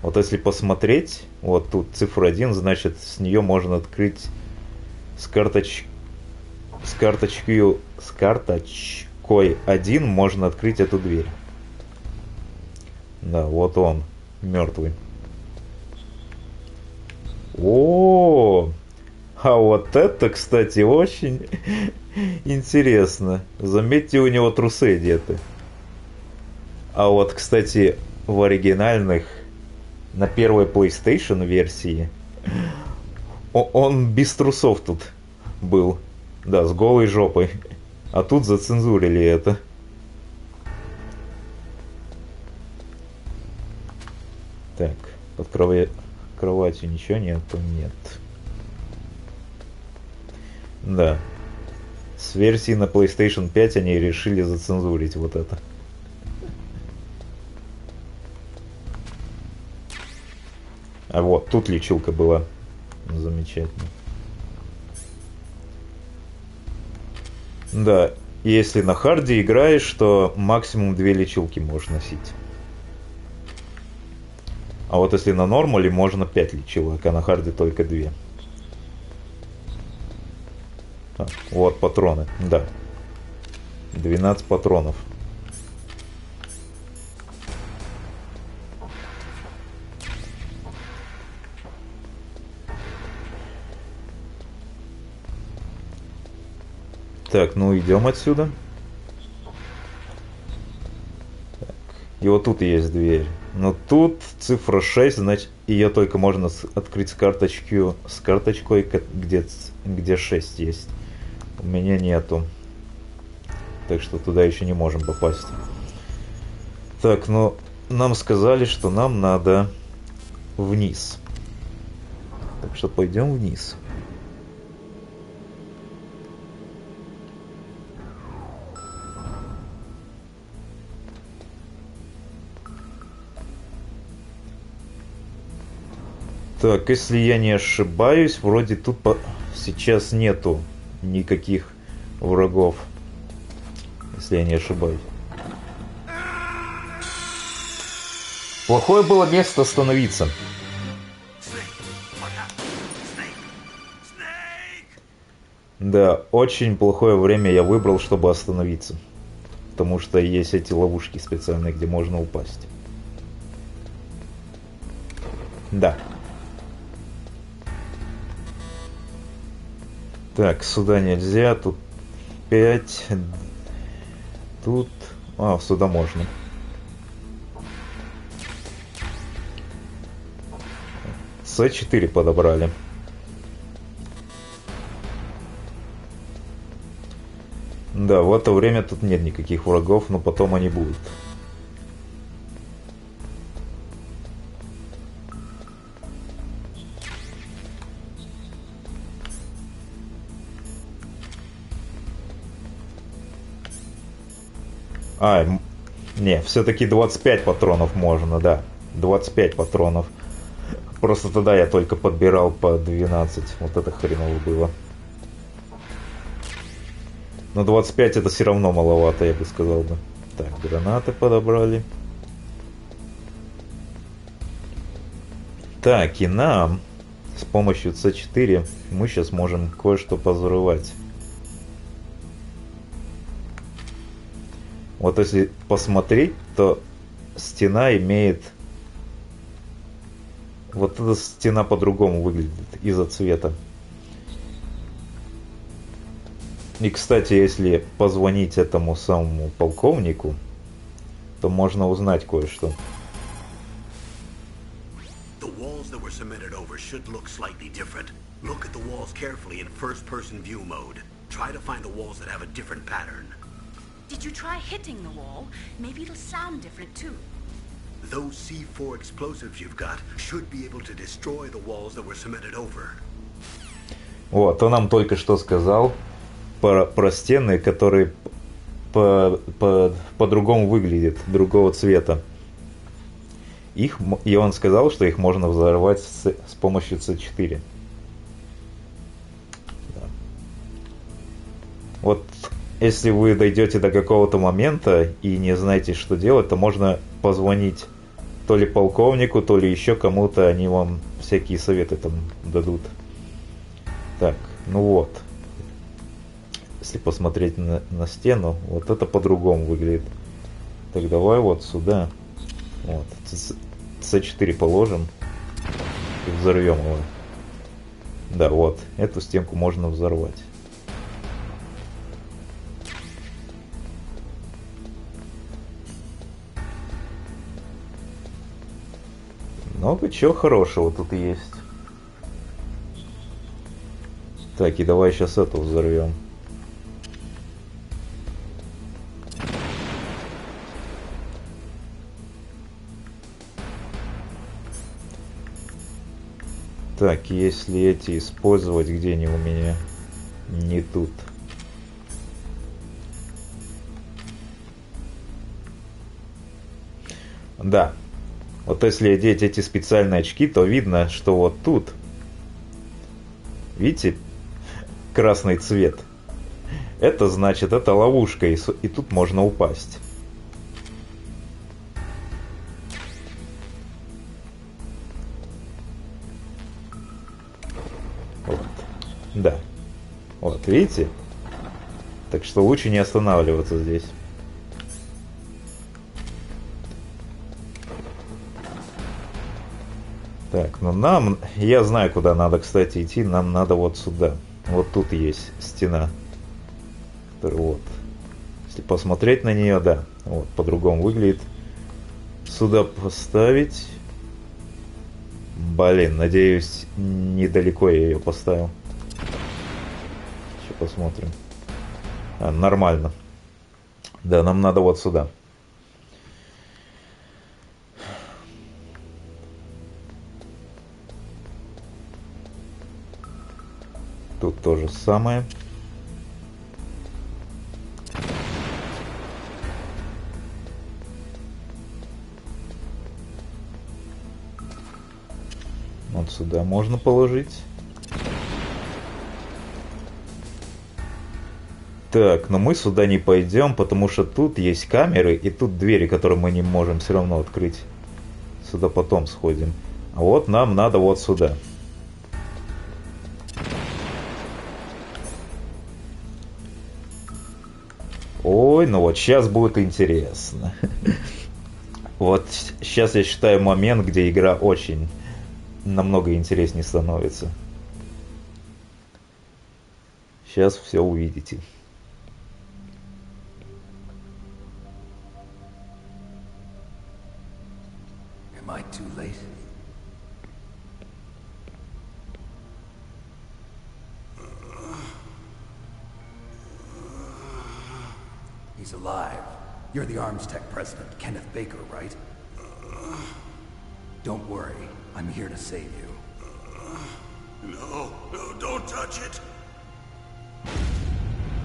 Вот если посмотреть, вот тут цифра 1, значит с нее можно открыть с карточкой 1 можно открыть эту дверь. Да, вот он, мертвый. О, а вот это, кстати, очень интересно. Заметьте, у него трусы одеты. А вот, кстати, в оригинальных на первой PlayStation версии он без трусов тут был. Да, с голой жопой. А тут зацензурили это. Так, под кроватью ничего нету? Нет. Да. С версии на PlayStation 5 они решили зацензурить вот это. А вот, тут лечилка была. Замечательно. Да, если на харде играешь, то максимум 2 лечилки можешь носить. А вот если на нормале, можно 5 лечилок, а на харде только 2. А, вот патроны, да. 12 патронов. Так, ну идем отсюда. Так. И вот тут есть дверь. Но тут цифра 6, значит, ее только можно открыть с карточкой, где 6 есть. У меня нету. Так что туда еще не можем попасть. Так, ну нам сказали, что нам надо вниз. Так что пойдем вниз. Так, если я не ошибаюсь, вроде тут сейчас нету никаких врагов. Если я не ошибаюсь. Плохое было место остановиться. Да, очень плохое время я выбрал, чтобы остановиться. Потому что есть эти ловушки специальные, где можно упасть. Да. Так, сюда нельзя, тут 5. Тут... А, сюда можно. С4 подобрали. Да, в это время тут нет никаких врагов, но потом они будут. Не, все-таки 25 патронов можно, да. 25 патронов. Просто тогда я только подбирал по 12. Вот это хреново было. Но 25 это все равно маловато, я бы сказал бы. Так, гранаты подобрали. Так, и нам с помощью С4 мы сейчас можем кое-что позарывать. Вот если посмотреть, то стена имеет... Вот эта стена по-другому выглядит из-за цвета. И, кстати, если позвонить этому самому полковнику, то можно узнать кое-что. The walls that were cemented over should look slightly different. Look at the walls carefully in first-person view mode. Try to find the walls that have a different pattern. Did you try hitting the wall? Maybe it'll sound different too. Those C4 explosives you've got should be able to destroy the walls that were cemented over. Вот, он нам только что сказал про стены, которые по-другому выглядят, другого цвета. И он сказал, что их можно взорвать с помощью С4. Да. Вот если вы дойдете до какого-то момента и не знаете, что делать, то можно позвонить то ли полковнику, то ли еще кому-то, они вам всякие советы там дадут. Так, ну вот. Если посмотреть на стену, вот это по-другому выглядит. Так, давай вот сюда. Вот. С4 положим и взорвем его. Да, вот. Эту стенку можно взорвать. Много чего хорошего тут есть. Так, и давай сейчас это взорвем. Так, если эти использовать, где они у меня? Не тут. Да. Вот если одеть эти специальные очки, то видно, что вот тут, видите, красный цвет. Это значит, это ловушка, и тут можно упасть. Вот. Да. Вот, видите? Так что лучше не останавливаться здесь. Так, ну нам... Я знаю, куда надо, кстати, идти. Нам надо вот сюда. Вот тут есть стена. Вот. Если посмотреть на нее, да. Вот, по-другому выглядит. Сюда поставить. Блин, надеюсь, недалеко я ее поставил. Еще посмотрим. Нормально. Да, нам надо вот сюда. Тут то же самое. Вот сюда можно положить. Так, но мы сюда не пойдем, потому что тут есть камеры, и тут двери, которые мы не можем все равно открыть. Сюда потом сходим. А вот нам надо вот сюда. Ой, ну вот сейчас будет интересно. Вот сейчас я считаю момент, где игра очень намного интереснее становится. Сейчас все увидите. Am I too late? He's alive. You're the Arms Tech president, Kenneth Baker, right? Don't worry. I'm here to save you. No, no, don't touch it.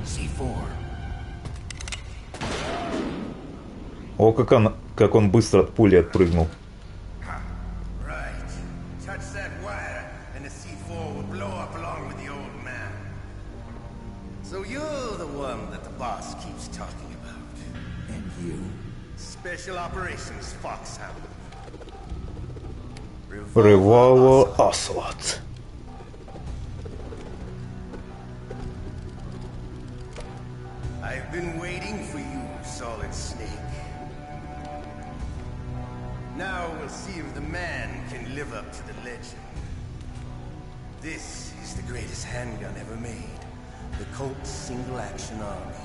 C4. О, как он быстро от пули отпрыгнул. Right. Touch that wire, and the C4 will blow up along with the old man. So you're the one that the boss keeps talking about. And you. Special Operations Foxhound. Revolver Ocelot. I've been waiting for you, Solid Snake. Now we'll see if the man can live up to the legend. This is the greatest handgun ever made. The Colt Single Action Army.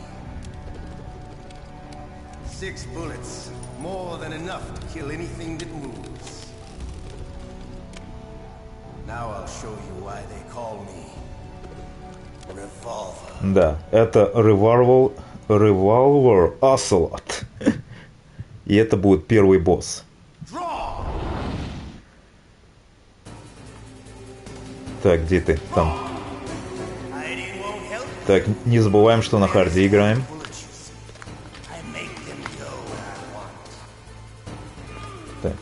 6 bullets, more than enough to kill anything that moves. Now I'll show you why they call me Revolver. Да, это Revolver Ocelot. И это будет первый босс. Так, где ты? Там. Так, не забываем, что на харде играем. Так.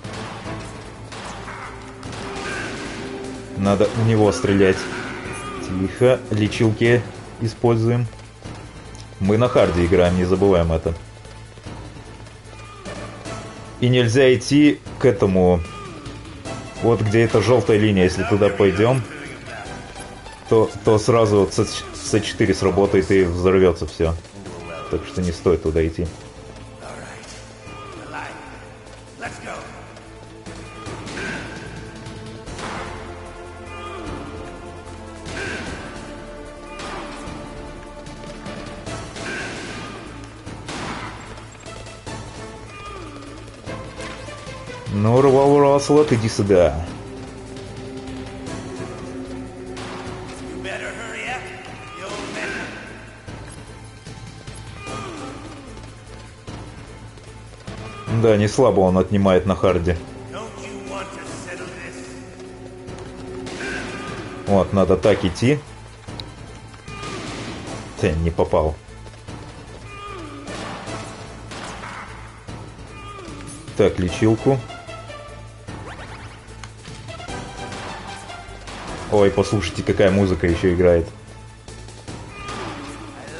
Надо в него стрелять. Тихо, лечилки используем. Мы на харде играем, не забываем это. И нельзя идти к этому... Вот где эта желтая линия, если туда пойдем, то сразу С4 сработает и взорвется все. Так что не стоит туда идти. Ну, рвал Раслот, иди сюда. You better hurry up, you old man. Да, не слабо он отнимает на харде. Don't you want to settle this? Вот, надо так идти. Ты не попал. Так, лечилку. Ой, послушайте, какая музыка еще играет. I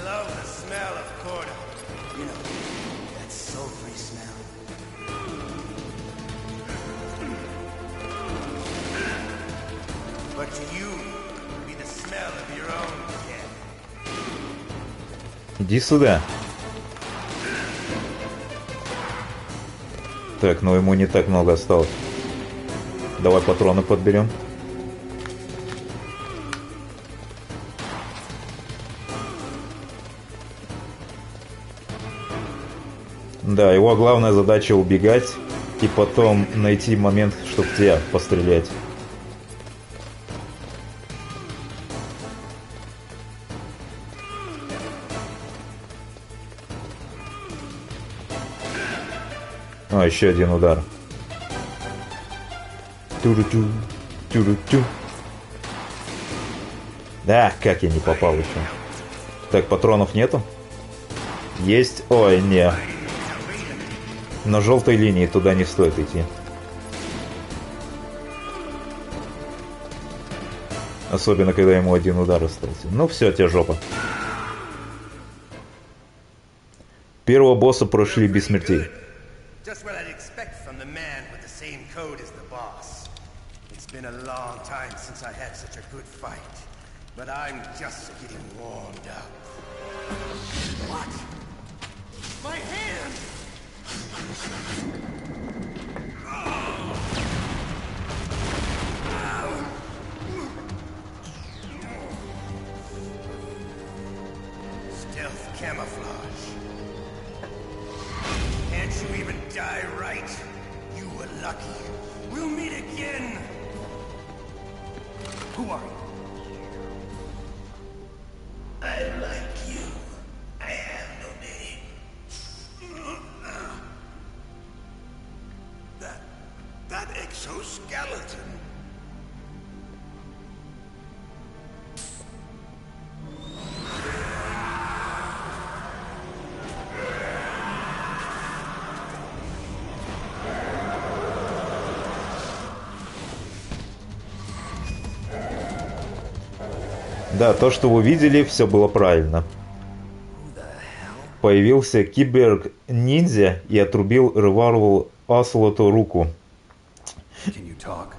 love the smell of corda. You know, that sulfury smell. But to you, it'll be the smell of your own death. Иди сюда. Так, но ему не так много осталось. Давай патроны подберем. Да, его главная задача убегать и потом найти момент, чтобы тебя пострелять. А, еще один удар. Тюру-тю, тюру-тю. Да, как я не попал еще. Так, патронов нету? Есть? Ой, не. На желтой линии туда не стоит идти. Особенно, когда ему один удар остался. Ну все, тебе жопа. Первого босса прошли без смертей. Just what I'd expect from the man with the same code as the boss. It's been a long time since I had such a good fight, but I'm just getting warmed up. What? My hand! Stealth camouflage. Can't you even die right? You were lucky. We'll meet again! Who are you? I like you. I have no name. That exoskeleton. Да, то, что вы видели, все было правильно. Появился киберг-ниндзя и отрубил Реварвал Аслоту руку. Can you talk?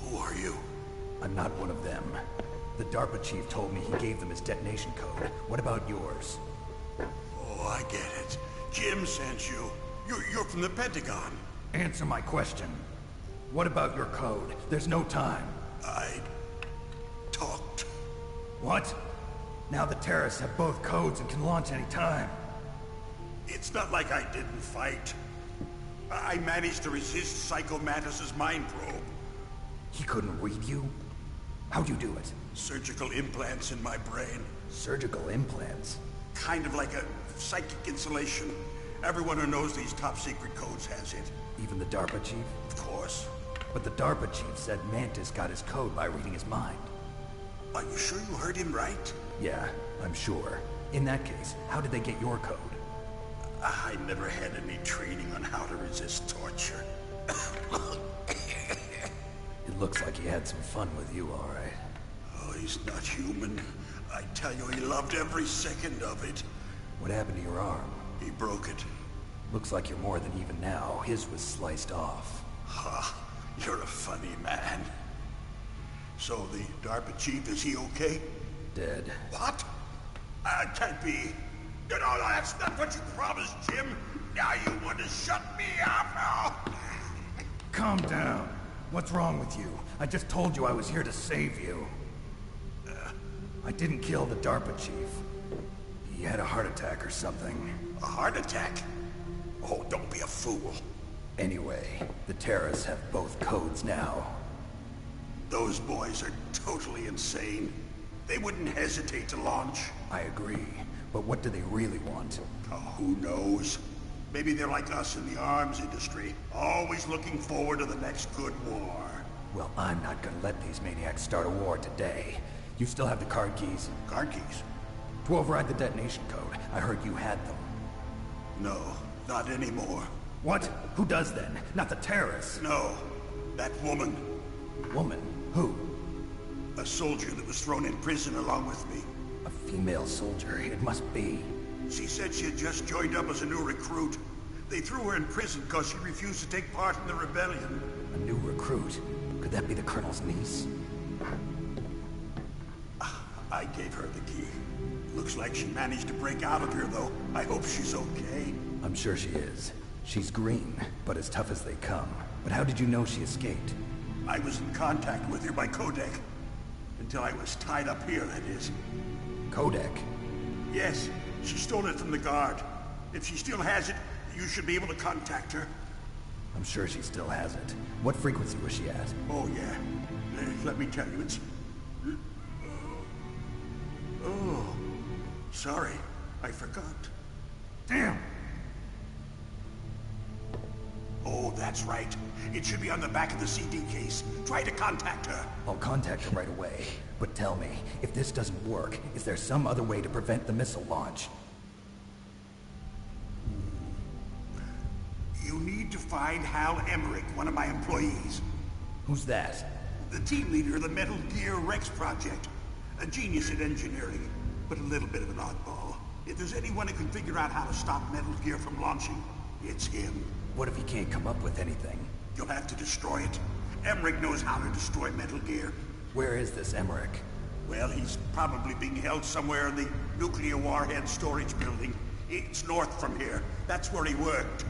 Who are you? I'm not one of them. The DARPA chief told me he gave them his detonation code. What about yours? Oh, I get it. Jim sent you. You're from the Pentagon. Answer my question. What about your code? There's no time. I talked. What? Now the terrorists have both codes and can launch any time. It's not like I didn't fight. I managed to resist Psycho Mantis's mind probe. He couldn't read you? How'd you do it? Surgical implants in my brain. Surgical implants? Kind of like a psychic insulation. Everyone who knows these top secret codes has it. Even the DARPA chief? Of course. But the DARPA chief said Mantis got his code by reading his mind. Are you sure you heard him right? Yeah, I'm sure. In that case, how did they get your code? I never had any training on how to resist torture. It looks like he had some fun with you, all right. Oh, he's not human. I tell you, he loved every second of it. What happened to your arm? He broke it. Looks like you're more than even now. His was sliced off. Ha, you're a funny man. So the DARPA chief, is he okay? Dead. What? Can't be. You know, that's not what you promised, Jim. Now you want to shut me up? Oh. Calm down. What's wrong with you? I just told you I was here to save you. I didn't kill the DARPA chief. He had a heart attack or something. A heart attack? Oh, don't be a fool. Anyway, the terrorists have both codes now. Those boys are totally insane. They wouldn't hesitate to launch. I agree, but what do they really want? Oh, who knows? Maybe they're like us in the arms industry, always looking forward to the next good war. Well, I'm not gonna let these maniacs start a war today. You still have the card keys? Card keys? To override the detonation code. I heard you had them. No, not anymore. What? Who does then? Not the terrorists. No, that woman. Woman? Who? A soldier that was thrown in prison along with me. A female soldier. It must be. She said she had just joined up as a new recruit. They threw her in prison because she refused to take part in the rebellion. A new recruit? Could that be the Colonel's niece? I gave her the key. Looks like she managed to break out of here, though. I hope she's okay. I'm sure she is. She's green, but as tough as they come. But how did you know she escaped? I was in contact with her by codec. Until I was tied up here, that is. Codec? Yes, she stole it from the guard. If she still has it, you should be able to contact her. I'm sure she still has it. What frequency was she at? Oh, yeah. Let me tell you, it's... Oh, sorry. I forgot. Damn! Oh, that's right. It should be on the back of the CD case. Try to contact her. I'll contact her right away. But tell me, if this doesn't work, is there some other way to prevent the missile launch? You need to find Hal Emmerich, one of my employees. Who's that? The team leader of the Metal Gear Rex project. A genius at engineering, but a little bit of an oddball. If there's anyone who can figure out how to stop Metal Gear from launching, it's him. What if he can't come up with anything? You'll have to destroy it. Emmerich knows how to destroy Metal Gear. Where is this Emmerich? Well, he's probably being held somewhere in the nuclear warhead storage building. It's north from here. That's where he worked.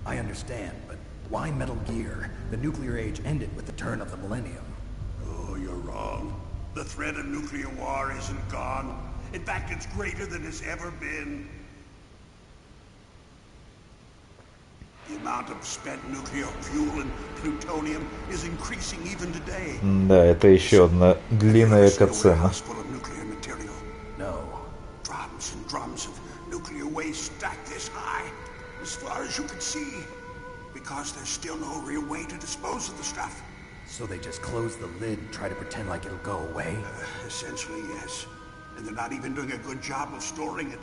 I understand, but why Metal Gear? The nuclear age ended with the turn of the millennium. Oh, you're wrong. The threat of nuclear war isn't gone. In fact, it's greater than it's ever been. The amount of spent nuclear fuel and plutonium is increasing even today. Да, это еще одна длинная катсцена. No. Drums and drums of nuclear waste stacked this high, as far as you can see, because there's still no real way to dispose of the stuff. So they just close the lid and try to pretend like it'll go away? Essentially, yes. And they're not even doing a good job of storing it.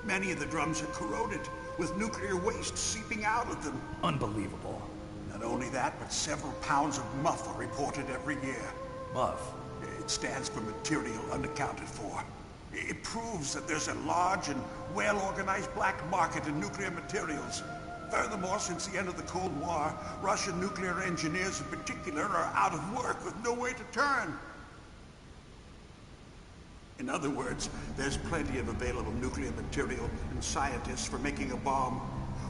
Many of the drums are corroded, with nuclear waste seeping out of them. Unbelievable. Not only that, but several pounds of MUF are reported every year. MUF? It stands for material unaccounted for. It proves that there's a large and well-organized black market in nuclear materials. Furthermore, since the end of the Cold War, Russian nuclear engineers in particular are out of work with no way to turn. In other words, there's plenty of available nuclear material and scientists for making a bomb.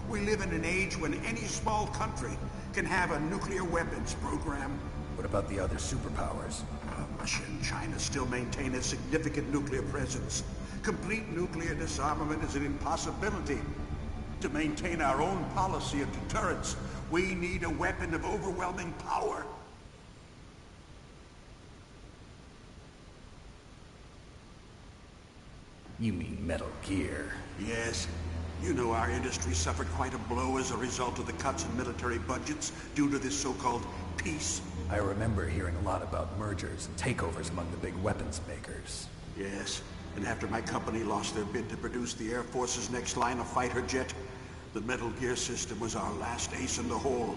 We live in an age when any small country can have a nuclear weapons program. What about the other superpowers? Russia and China still maintain a significant nuclear presence. Complete nuclear disarmament is an impossibility. To maintain our own policy of deterrence, we need a weapon of overwhelming power. You mean Metal Gear? Yes. You know our industry suffered quite a blow as a result of the cuts in military budgets due to this so-called peace. I remember hearing a lot about mergers and takeovers among the big weapons makers. Yes, and after my company lost their bid to produce the Air Force's next line of fighter jet, the Metal Gear system was our last ace in the hole.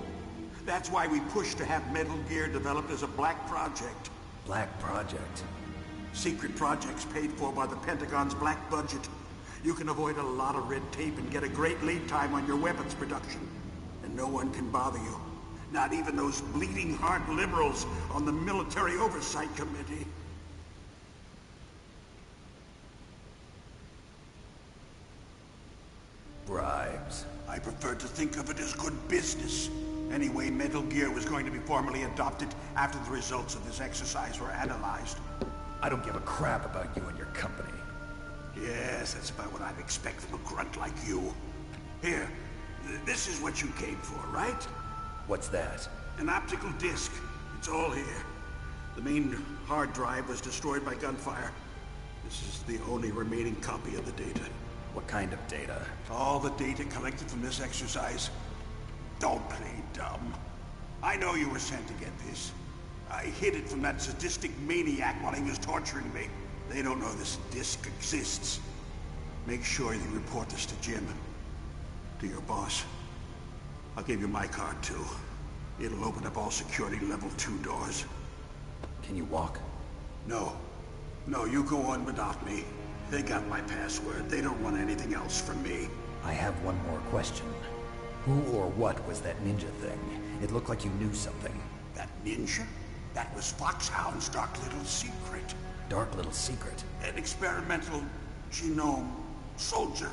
That's why we pushed to have Metal Gear developed as a black project. Black project? Secret projects paid for by the Pentagon's black budget. You can avoid a lot of red tape and get a great lead time on your weapons production. And no one can bother you. Not even those bleeding heart liberals on the Military Oversight Committee. Bribes. I prefer to think of it as good business. Anyway, Metal Gear was going to be formally adopted after the results of this exercise were analyzed. I don't give a crap about you and your company. Yes, that's about what I'd expect from a grunt like you. Here, this is what you came for, right? What's that? An optical disc. It's all here. The main hard drive was destroyed by gunfire. This is the only remaining copy of the data. What kind of data? All the data collected from this exercise. Don't play dumb. I know you were sent to get this. I hid it from that sadistic maniac while he was torturing me. They don't know this disc exists. Make sure you report this to Jim. To your boss. I'll give you my card too. It'll open up all security level 2 doors. Can you walk? No. No, you go on without me. They got my password. They don't want anything else from me. I have one more question. Who or what was that ninja thing? It looked like you knew something. That ninja? That was Foxhound's dark little secret. Dark little secret? An experimental genome soldier.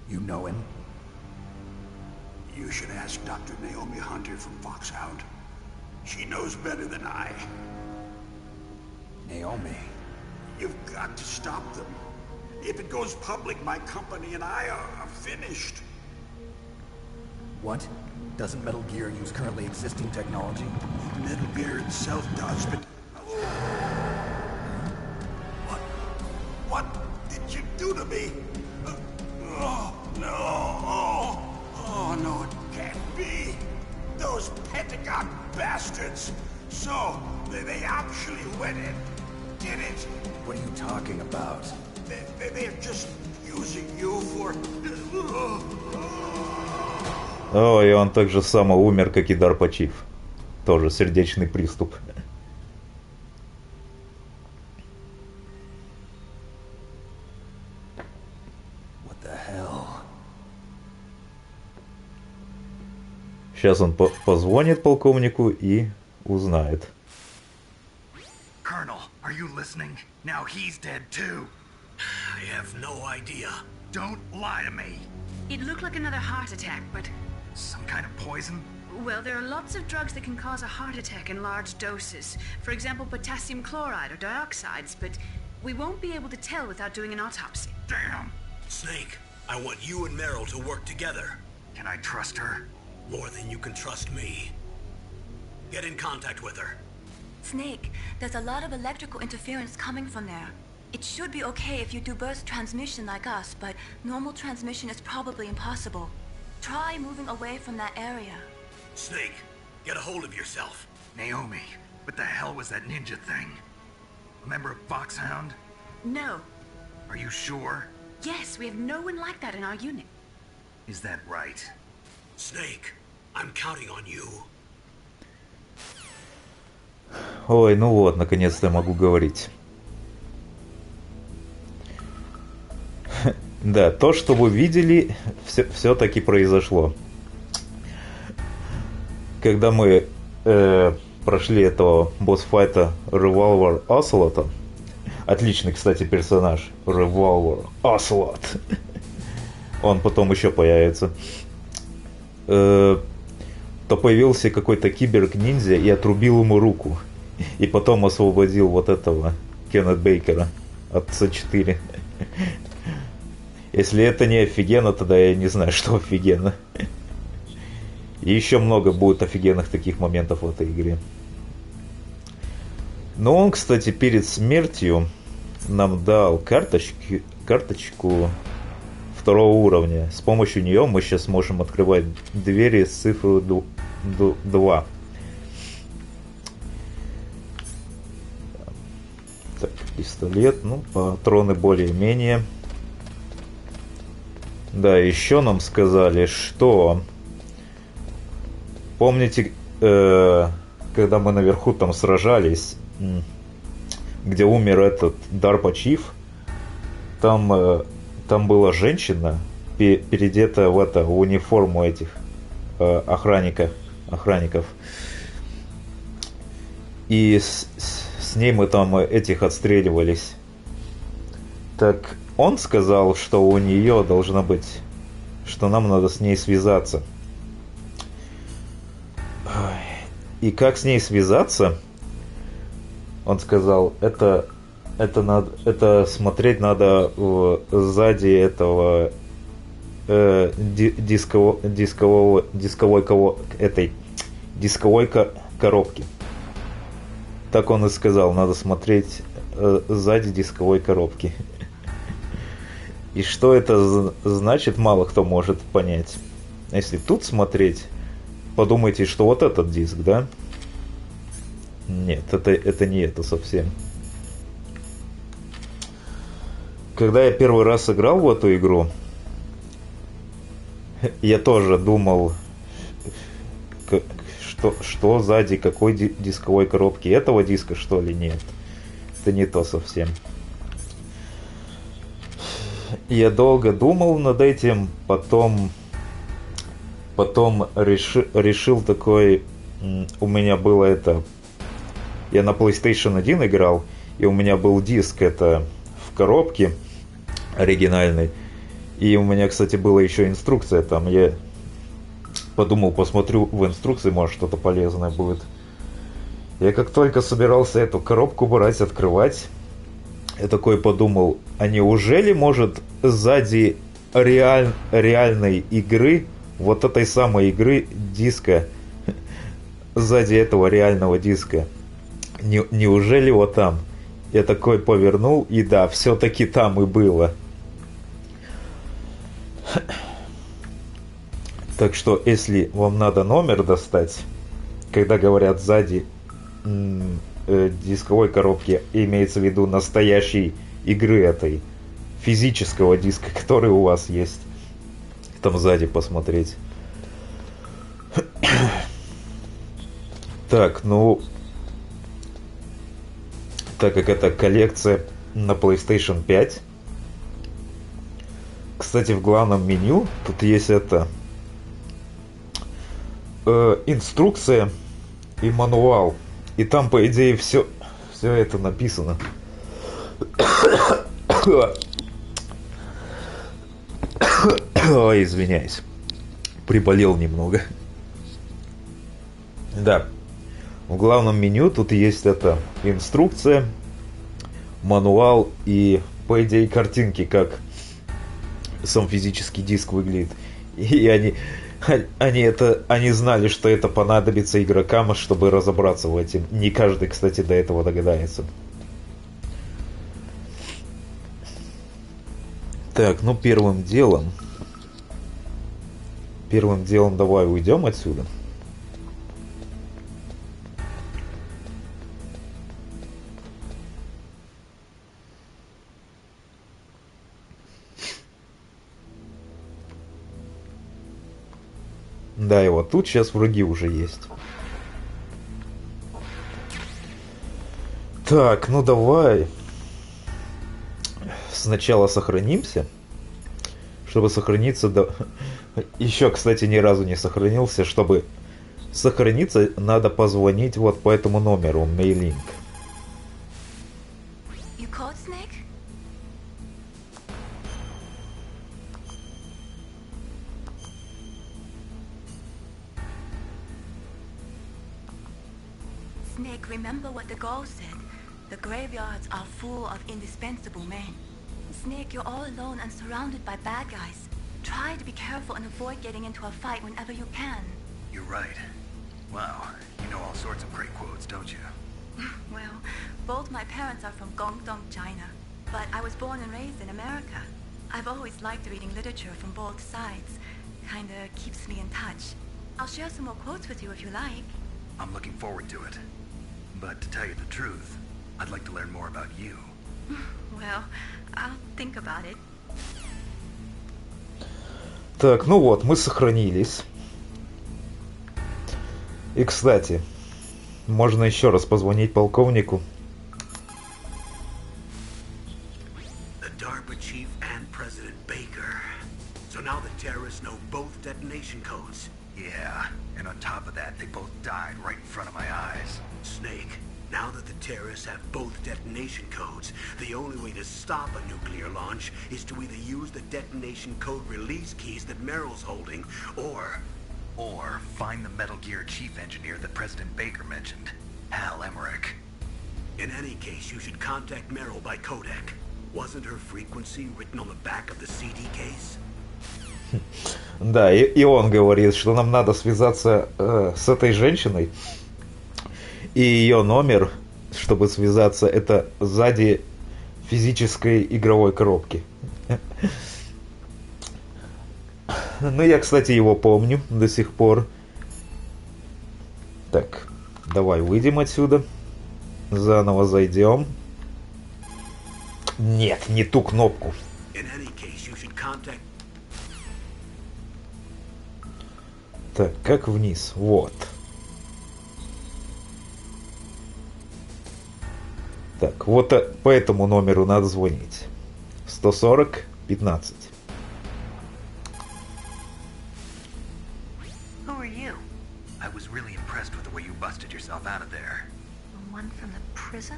You know him? You should ask Dr. Naomi Hunter from Foxhound. She knows better than I. Naomi? You've got to stop them. If it goes public, my company and I are finished. What? Doesn't Metal Gear use currently existing technology? Metal Gear itself does, but... What did you do to me? Oh, no. Oh, no, it can't be. Those Pentagon bastards. So, they actually went in. Did it? What are you talking about? They're just using you for... О, и он так же само умер, как и Дарпачив. Тоже сердечный приступ. What the hell? Сейчас он позвонит полковнику и узнает. Colonel, are you listening? Now he's dead too. I have no idea. Don't lie to me. It looked like another heart attack, but... Some kind of poison? Well, there are lots of drugs that can cause a heart attack in large doses. For example, potassium chloride or dioxides, but we won't be able to tell without doing an autopsy. Damn! Snake, I want you and Meryl to work together. Can I trust her? More than you can trust me. Get in contact with her. Snake, there's a lot of electrical interference coming from there. It should be okay if you do burst transmission like us, but normal transmission is probably impossible. Try moving away from that area. Snake, get a hold of yourself. Naomi, what the hell was that ninja thing? A member of Foxhound? No. Are you sure? Yes, we have no one like that in our unit. Is that right? Snake, I'm counting on you. Ой, ну вот, наконец-то я могу говорить. Да, то, что вы видели, все-таки произошло. Когда мы прошли этого босс-файта Revolver Ocelot, отличный, кстати, персонаж, Revolver Ocelot, он потом еще появится, то появился какой-то киберг-ниндзя и отрубил ему руку. И потом освободил вот этого Кеннет Бейкера от С4. Если это не офигенно, тогда я не знаю, что офигенно. И еще много будет офигенных таких моментов в этой игре. Но он, кстати, перед смертью нам дал карточку второго уровня. С помощью нее мы сейчас можем открывать двери с цифрой 2. Так, пистолет, ну, патроны более-менее. Да, еще нам сказали, что... Помните, когда мы наверху там сражались, где умер этот Дарпачив, там была женщина, переодета в униформу этих охранников. И с ней мы там этих отстреливались. Так он сказал, что у нее должно быть, что нам надо с ней связаться. И как с ней связаться? Он сказал, это смотреть надо сзади этого дисковой коробки. Так он и сказал, надо смотреть сзади дисковой коробки. И что это значит, мало кто может понять. Если тут смотреть, подумайте, что вот этот диск, да? Нет, это не это совсем. Когда я первый раз играл в эту игру, я тоже думал, что сзади какой дисковой коробки, этого диска, что ли? Нет, это не то совсем. Я долго думал над этим, потом решил такой, у меня было это, я на PlayStation 1 играл, и у меня был диск это в коробке оригинальной, и у меня, кстати, была еще инструкция там, я подумал, посмотрю в инструкции, может что-то полезное будет. Я как только собирался эту коробку брать, открывать, я такой подумал, а неужели может сзади реальной игры, вот этой самой игры, диска, сзади этого реального диска, неужели вот там? Я такой повернул, и да, все-таки там и было. Так что, если вам надо номер достать, когда говорят сзади дисковой коробки, имеется в виду настоящей игры этой, физического диска, который у вас есть, там сзади посмотреть. Так, ну, так как это коллекция на PlayStation 5, кстати, в главном меню тут есть это инструкция и мануал, и там, по идее, все это написано. Ой, извиняюсь, приболел немного. Да, в главном меню тут есть это инструкция, мануал и, по идее, картинки, как сам физический диск выглядит. И они знали, что это понадобится игрокам, чтобы разобраться в этом. Не каждый, кстати, до этого догадается. Так, ну первым делом давай уйдем отсюда. Да, и вот тут сейчас враги уже есть. Так, ну давай. Сначала сохранимся. Чтобы сохраниться... Еще, кстати, ни разу не сохранился. Чтобы сохраниться, надо позвонить вот по этому номеру. Мейлинг. Snake, remember what the girl said. The graveyards are full of indispensable men. Snake, you're all alone and surrounded by bad guys. Try to be careful and avoid getting into a fight whenever you can. You're right. Wow, you know all sorts of great quotes, don't you? Well, both my parents are from Guangdong, China. But I was born and raised in America. I've always liked reading literature from both sides. Kinda keeps me in touch. I'll share some more quotes with you if you like. I'm looking forward to it. But to tell you the truth, I'd like to learn more about you. Well, I'll think about it. Так, ну вот, мы сохранились. И, кстати, можно еще раз позвонить полковнику. The DARPA chief and President Baker. So now the terrorists know both detonation codes. Yeah, and on top of that, they both died right in front of my eyes. Snake, now that the terrorists have both detonation codes, the only way to stop a nuclear launch is to either use the detonation code release keys that Meryl's holding, or find the Metal Gear chief engineer that President Baker mentioned, Hal Emmerich. In any case, you should contact Meryl by codec. Wasn't her frequency written on the back of the CD case? Да, и он говорит, что нам надо связаться с этой женщиной. И ее номер, чтобы связаться, это сзади физической игровой коробки. Ну, я, кстати, его помню до сих пор. Так, давай выйдем отсюда. Заново зайдем. Нет, не ту кнопку. Так, как вниз? Вот. Так, вот по этому номеру надо звонить. 140-15. Who are you? I was really impressed with the way you busted yourself out of there. The one from the prison?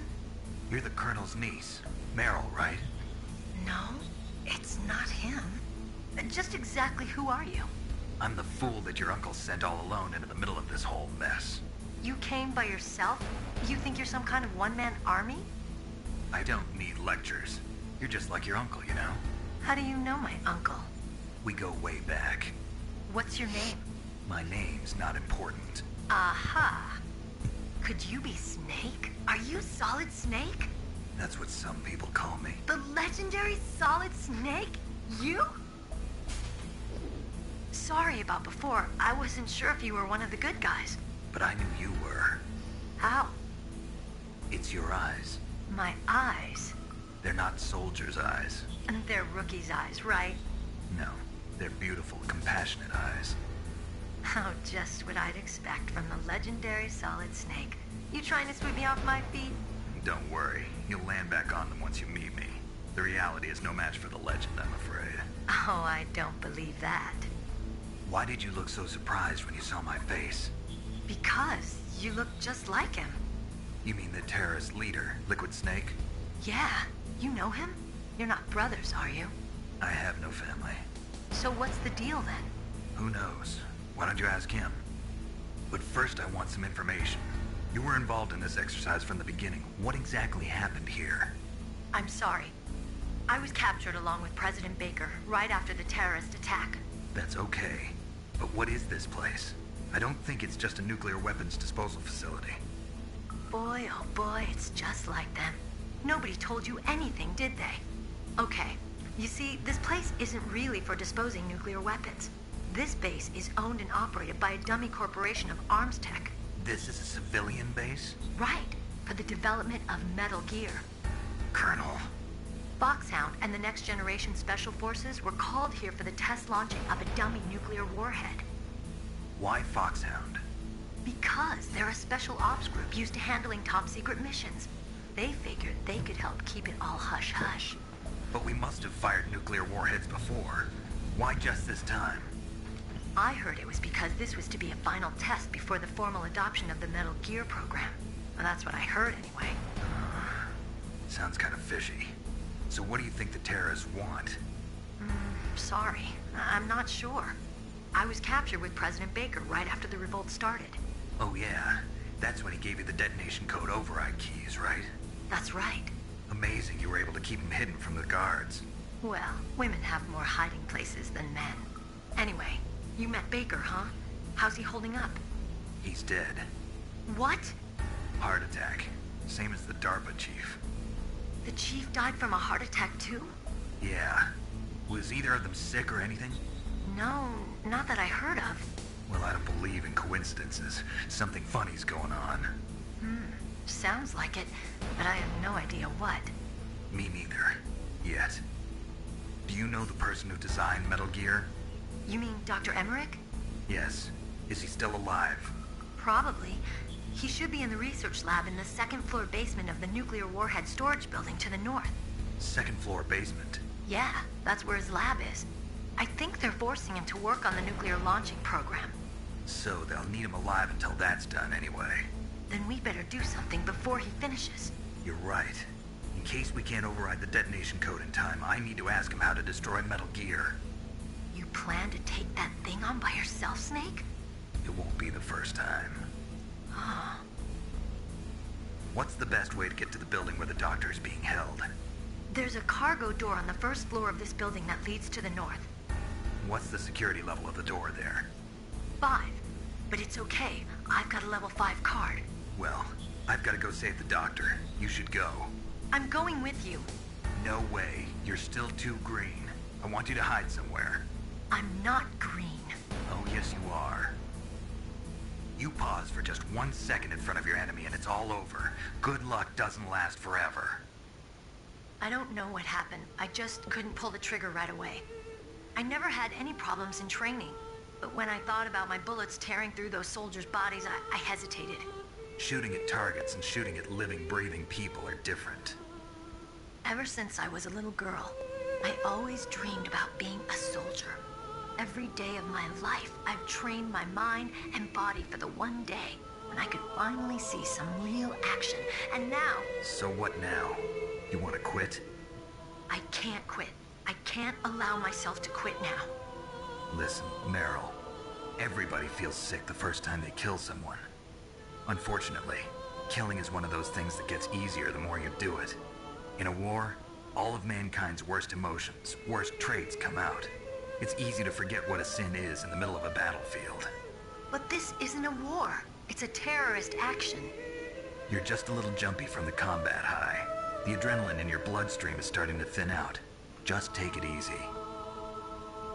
You're the Colonel's niece, Meryl, right? No, it's not him. Just exactly who are you? I'm the fool that your uncle sent all alone into the middle of this whole mess. You came by yourself? You think you're some kind of one-man army? I don't need lectures. You're just like your uncle, you know? How do you know my uncle? We go way back. What's your name? My name's not important. Aha. Could you be Snake? Are you Solid Snake? That's what some people call me. The legendary Solid Snake? You? Sorry about before. I wasn't sure if you were one of the good guys. But I knew you were. How? It's your eyes. My eyes? They're not soldiers' eyes. And they're rookies' eyes, right? No, they're beautiful, compassionate eyes. Oh, just what I'd expect from the legendary Solid Snake. You trying to sweep me off my feet? Don't worry, you'll land back on them once you meet me. The reality is no match for the legend, I'm afraid. Oh, I don't believe that. Why did you look so surprised when you saw my face? Because you look just like him. You mean the terrorist leader, Liquid Snake? Yeah, you know him? You're not brothers, are you? I have no family. So what's the deal then? Who knows? Why don't you ask him? But first I want some information. You were involved in this exercise from the beginning. What exactly happened here? I'm sorry. I was captured along with President Baker right after the terrorist attack. That's okay. But what is this place? I don't think it's just a nuclear weapons disposal facility. Boy, oh boy, it's just like them. Nobody told you anything, did they? Okay, you see, this place isn't really for disposing nuclear weapons. This base is owned and operated by a dummy corporation of arms tech. This is a civilian base? Right, for the development of Metal Gear. Colonel. Foxhound and the Next Generation Special Forces were called here for the test launching of a dummy nuclear warhead. Why Foxhound? Because they're a special ops group used to handling top-secret missions. They figured they could help keep it all hush-hush. But we must have fired nuclear warheads before. Why just this time? I heard it was because this was to be a final test before the formal adoption of the Metal Gear program. Well, that's what I heard anyway. Sounds kind of fishy. So what do you think the terrorists want? Sorry, I'm not sure. I was captured with President Baker right after the revolt started. Oh yeah, that's when he gave you the detonation code override keys, right? That's right. Amazing you were able to keep him hidden from the guards. Well, women have more hiding places than men. Anyway, you met Baker, huh? How's he holding up? He's dead. What? Heart attack. Same as the DARPA chief. The chief died from a heart attack too? Yeah. Was either of them sick or anything? No, not that I heard of. Well, I don't believe in coincidences. Something funny's going on. Sounds like it, but I have no idea what. Me neither. Yet. Do you know the person who designed Metal Gear? You mean Dr. Emmerich? Yes. Is he still alive? Probably. He should be in the research lab in the second floor basement of the nuclear warhead storage building to the north. Second floor basement? Yeah, that's where his lab is. I think they're forcing him to work on the nuclear launching program. So they'll need him alive until that's done anyway. Then we better do something before he finishes. You're right. In case we can't override the detonation code in time, I need to ask him how to destroy Metal Gear. You plan to take that thing on by yourself, Snake? It won't be the first time. What's the best way to get to the building where the doctor is being held? There's a cargo door on the first floor of this building that leads to the north. What's the security level of the door there? 5. But it's okay. I've got a level 5 card. Well, I've got to go save the doctor. You should go. I'm going with you. No way. You're still too green. I want you to hide somewhere. I'm not green. Oh, yes you are. You pause for just 1 second in front of your enemy and it's all over. Good luck doesn't last forever. I don't know what happened. I just couldn't pull the trigger right away. I never had any problems in training. But when I thought about my bullets tearing through those soldiers' bodies, I hesitated. Shooting at targets and shooting at living, breathing people are different. Ever since I was a little girl, I always dreamed about being a soldier. Every day of my life, I've trained my mind and body for the one day when I could finally see some real action. And now... So what now? You want to quit? I can't quit. I can't allow myself to quit now. Listen, Meryl. Everybody feels sick the first time they kill someone. Unfortunately, killing is one of those things that gets easier the more you do it. In a war, all of mankind's worst emotions, worst traits come out. It's easy to forget what a sin is in the middle of a battlefield. But this isn't a war. It's a terrorist action. You're just a little jumpy from the combat high. The adrenaline in your bloodstream is starting to thin out. Just take it easy.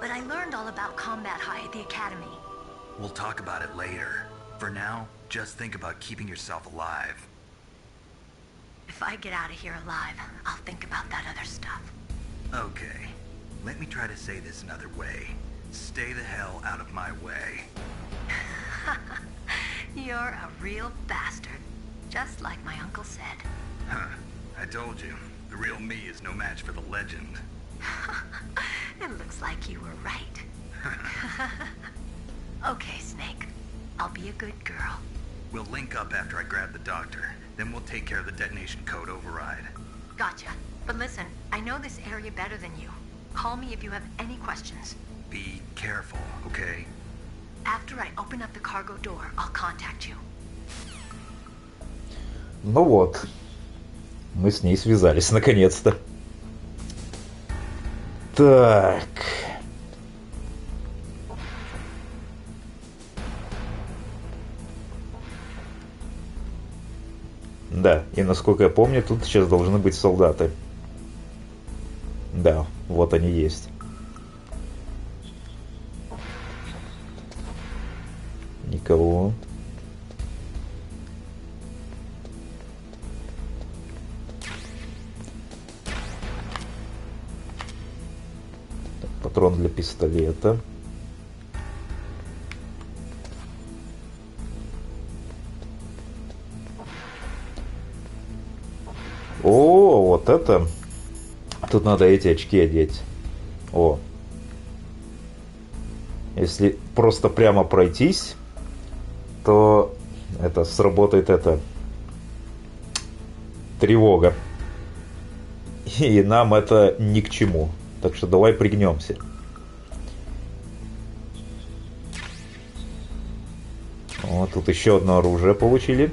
But I learned all about combat high at the academy. We'll talk about it later. For now, just think about keeping yourself alive. If I get out of here alive, I'll think about that other stuff. Okay. Let me try to say this another way. Stay the hell out of my way. You're a real bastard. Just like my uncle said. Huh. I told you. The real me is no match for the legend. It looks like you were right. Okay, Snake. I'll be a good girl. We'll link up after I grab the doctor. Then we'll take care of the detonation code override. Gotcha. But listen, I know this area better than you. Call me if you have any questions. Be careful, okay? After I open up the cargo door, I'll contact you. Ну вот. Мы с ней связались наконец-то. Так. Да, и насколько я помню, тут сейчас должны быть солдаты. Да, вот они есть. Никого. Так, патрон для пистолета. О, вот это. Тут надо эти очки одеть. О. Если просто прямо пройтись, то это сработает это тревога. И нам это ни к чему. Так что давай пригнемся. Вот тут еще одно оружие получили.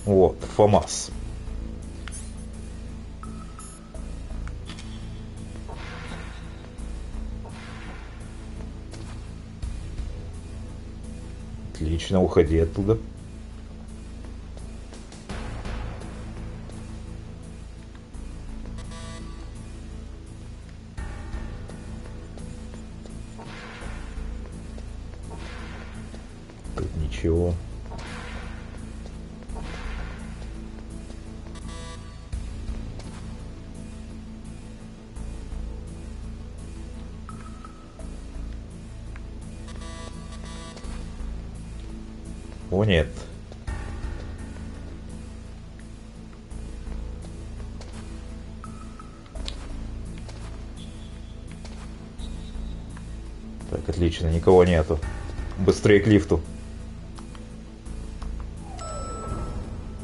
Вот, ФАМАС. Отлично, уходи оттуда. Тут ничего. О, нет. Так, отлично, никого нету. Быстрее к лифту.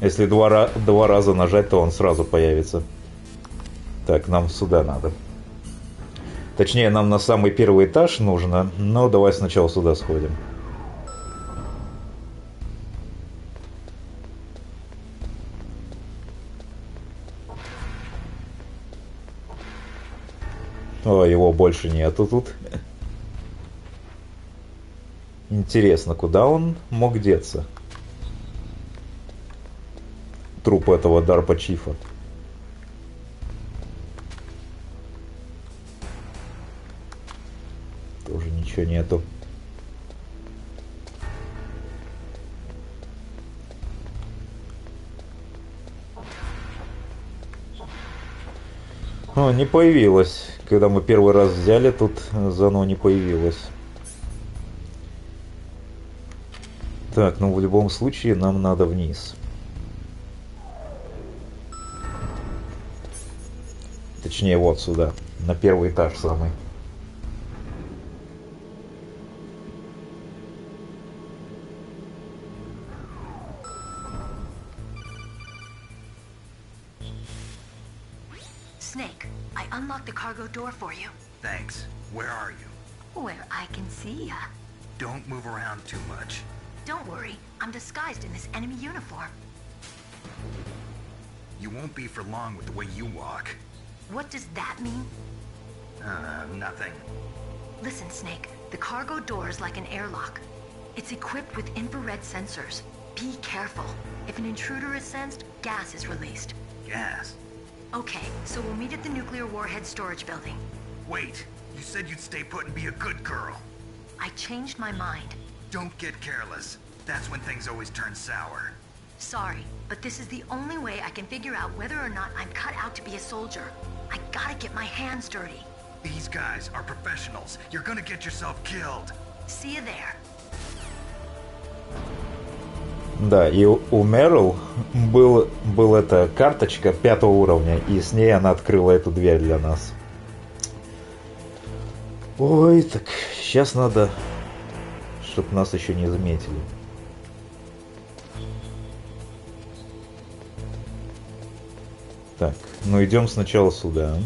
Если два раза нажать, то он сразу появится. Так, нам сюда надо. Точнее, нам на самый первый этаж нужно, но давай сначала сюда сходим. О, его больше нету тут. Интересно, куда он мог деться? Труп этого Дарпа Чифа. Тоже ничего нету. О, не появилось. Когда мы первый раз взяли, тут зано не появилось. Так, ну в любом случае нам надо вниз. Точнее, вот сюда. На первый этаж самый. Snake, I unlocked the cargo door for you. Thanks. Where are you? Where I can see ya. Don't move around too much. Don't worry, I'm disguised in this enemy uniform. You won't be for long with the way you walk. What does that mean? Nothing. Listen, Snake, the cargo door is like an airlock. It's equipped with infrared sensors. Be careful. If an intruder is sensed, gas is released. Gas? Okay, so we'll meet at the nuclear warhead storage building. Wait, you said you'd stay put and be a good girl. I changed my mind. Don't get careless. That's when things always turn sour. Sorry, but this is the only way I can figure out whether or not I'm cut out to be a soldier. I gotta get my hands dirty. These guys are professionals. You're gonna get yourself killed. See you there. Да, и у Мэрил был эта карточка 5-го уровня, и с ней она открыла эту дверь для нас. Ой, так, сейчас надо, чтобы нас еще не заметили. Так, ну идем сначала сюда.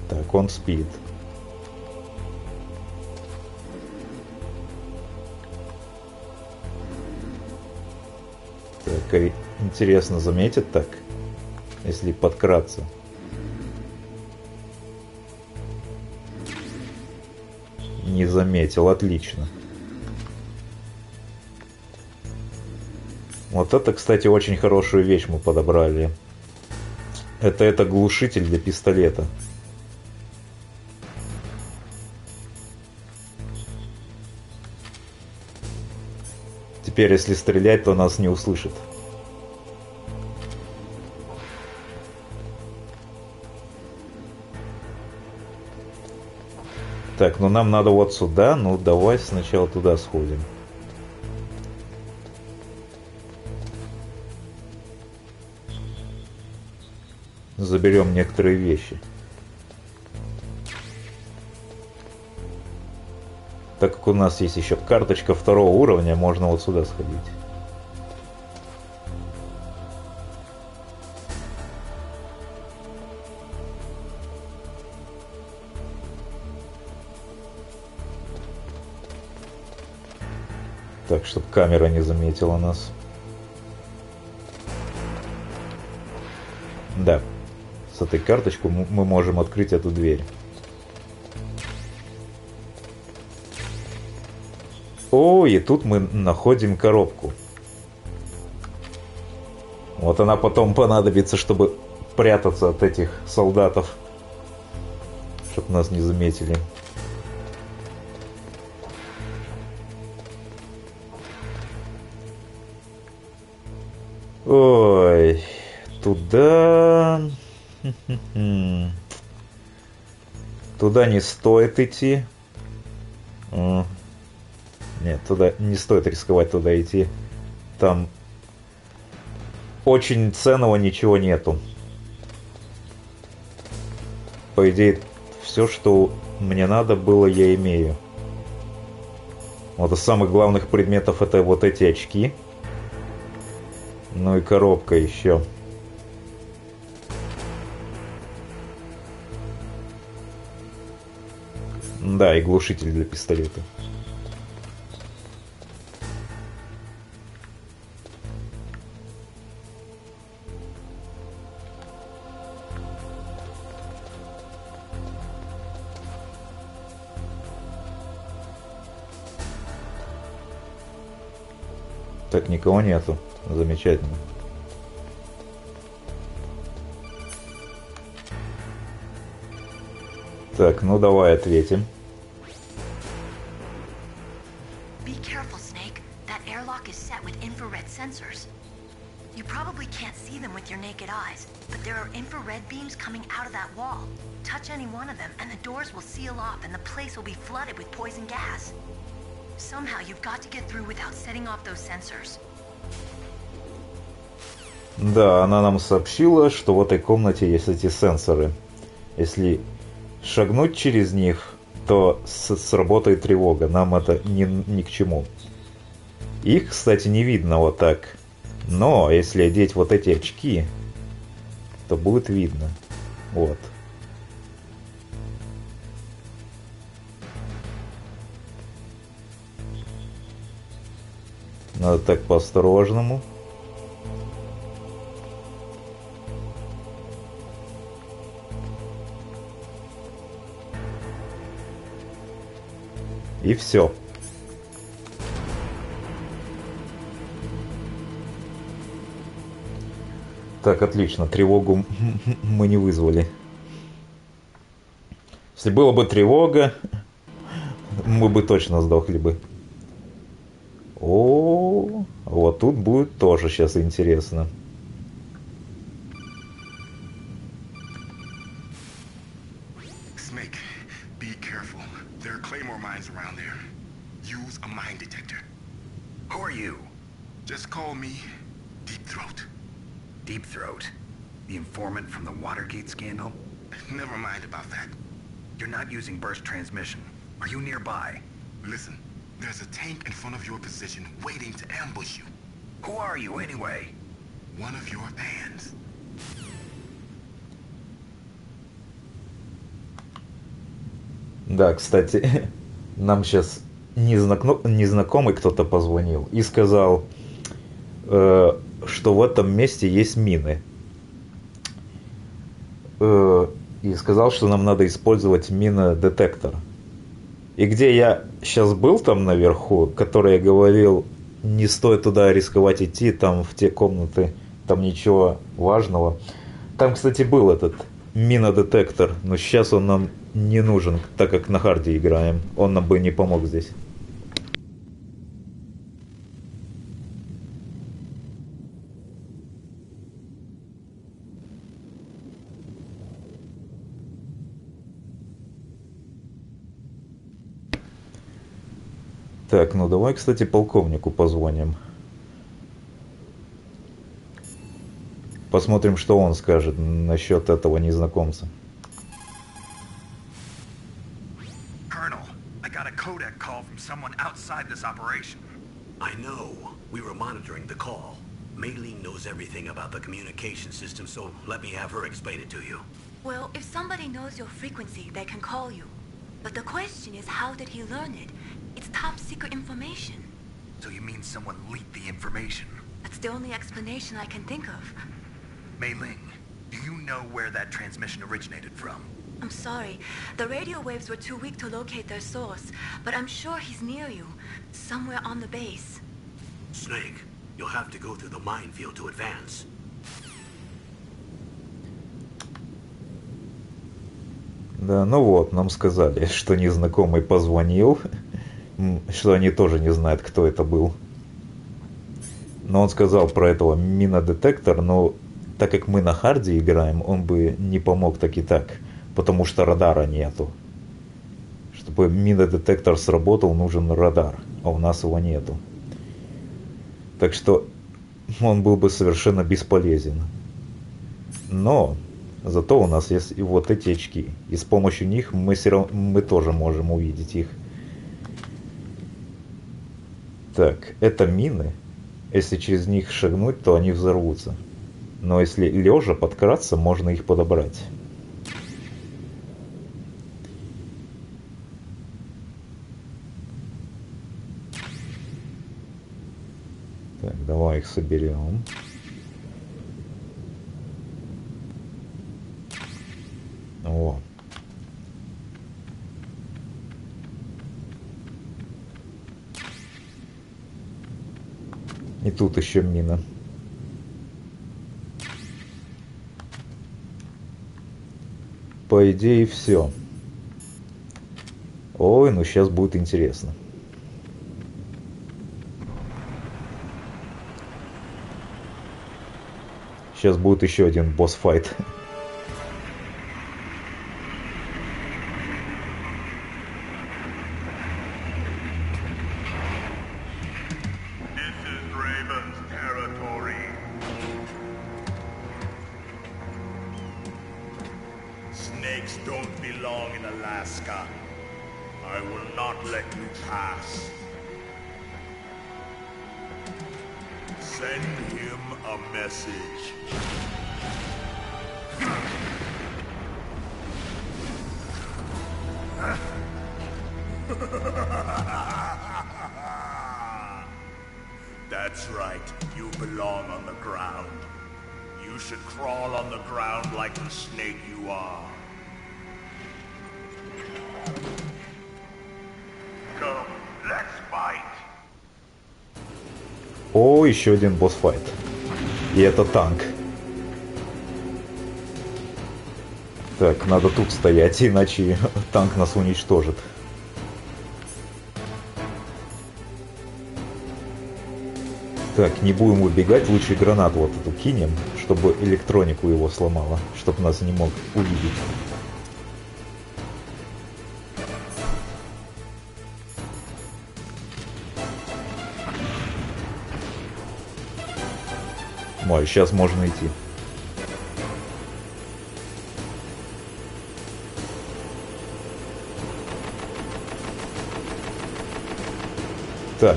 Так, он спит. Так, и интересно, заметит так, если подкраться. Не заметил, отлично. Вот это, кстати, очень хорошую вещь мы подобрали. Это глушитель для пистолета. Теперь, если стрелять, то нас не услышит. Так, ну нам надо вот сюда. Ну, давай сначала туда сходим. Заберем некоторые вещи. Так как у нас есть еще карточка 2-го уровня, можно вот сюда сходить. Так, чтобы камера не заметила нас. Да, с этой карточкой мы можем открыть эту дверь. О, и тут мы находим коробку. Вот она потом понадобится, чтобы прятаться от этих солдатов. Чтобы нас не заметили. Ой, туда... Туда не стоит идти. Нет, туда не стоит рисковать туда идти. Там очень ценного ничего нету. По идее, все, что мне надо было, я имею. Вот из самых главных предметов это вот эти очки. Ну и коробка еще. Да, и глушитель для пистолета. Так, никого нету. Замечательно. Так, ну давай ответим. Be careful, Snake. That airlock is set with infrared sensors. You probably can't see them with your naked eyes, but there are infrared beams coming out of that wall. Touch any one of them, and the doors will seal off, and the place will be flooded with poison gas. Somehow you've got to get through without setting off those sensors. Да, она нам сообщила, что в этой комнате есть эти сенсоры. Если шагнуть через них, то сработает тревога. Нам это ни к чему. Их, кстати, не видно вот так. Но если одеть вот эти очки, то будет видно. Вот. Надо так по-осторожному. И все. Так, отлично. Тревогу мы не вызвали. Если была бы тревога, мы бы точно сдохли бы. О, вот тут будет тоже сейчас интересно. Snake, be careful. There are claymore mines around there. Use a mine detector. Who are you? Just call me Deep Throat. Deep Throat? The informant from the Watergate scandal? Never mind about that. You're not using burst transmission. Are you nearby? Listen, there's a tank in front of your position waiting to ambush you. Who are you, anyway? One of your fans. Да, кстати, нам сейчас незнакомый кто-то позвонил и сказал, что в этом месте есть мины. И сказал, что нам надо использовать минодетектор. И где я сейчас был там наверху, который я говорил, не стоит туда рисковать идти, там в те комнаты, там ничего важного. Там, кстати, был этот минодетектор, но сейчас он нам не нужен, так как на харде играем. Он нам бы не помог здесь. Так, ну давай, кстати, полковнику позвоним. Посмотрим, что он скажет насчет этого незнакомца. Colonel, I got a codec call from someone outside this operation. I know. We were monitoring the call. Mei-Ling knows everything about the communication system, so let me have her explain it to you. Well, if somebody knows your frequency, they can call you. But the question is, how did he learn it? It's top secret information. So you mean someone leaked the information? That's the only explanation I can think of. Mei-Ling, do you know where that transmission originated from? I'm sorry. The radio waves were too weak to locate their source, but I'm sure he's near you, somewhere on the base. Snake, you'll have to go through the minefield to advance. Да, ну вот, нам сказали, что незнакомый позвонил, что они тоже не знают, кто это был. Но он сказал про этого минодетектор, но так как мы на харде играем, он бы не помог так и так, потому что радара нету. Чтобы минодетектор сработал, нужен радар, а у нас его нету. Так что он был бы совершенно бесполезен. Но зато у нас есть и вот эти очки, и с помощью них мы тоже можем увидеть их. Так, это мины. Если через них шагнуть, то они взорвутся. Но если лежа подкраться, можно их подобрать. Так, давай их соберем. О. И тут еще мина. По идее, все. Ой, ну сейчас будет интересно. Сейчас будет еще один босс-файт. Snakes don't belong in Alaska. I will not let you pass. Send him a message. That's right. You belong on the ground. You should crawl on the ground like the snake you are. Come, let's fight. О, еще один босс-файт. И это танк. Так, надо тут стоять, иначе танк нас уничтожит. Так, не будем убегать, лучше гранату вот эту кинем, чтобы электронику его сломала, чтобы нас не мог увидеть. Ой, сейчас можно идти. Так,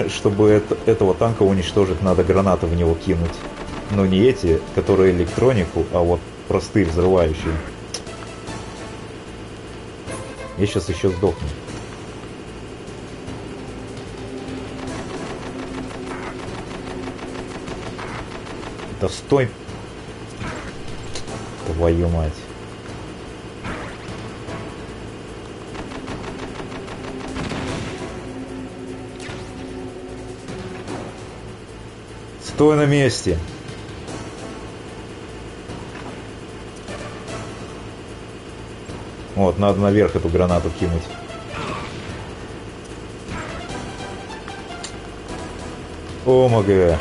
чтобы этого танка уничтожить, надо гранаты в него кинуть. Но не эти, которые электронику, а вот простые взрывающие. Я сейчас еще сдохну. Да стой! Твою мать. Стой на месте! Вот, надо наверх эту гранату кинуть. Омага!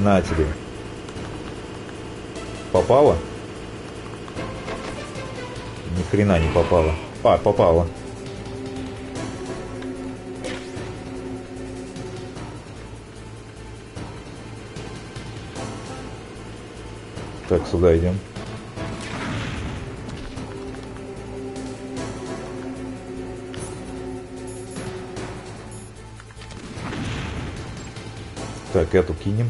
На тебе. Попало? Ни хрена не попало. А, попало. Так, сюда идем. Так, эту кинем.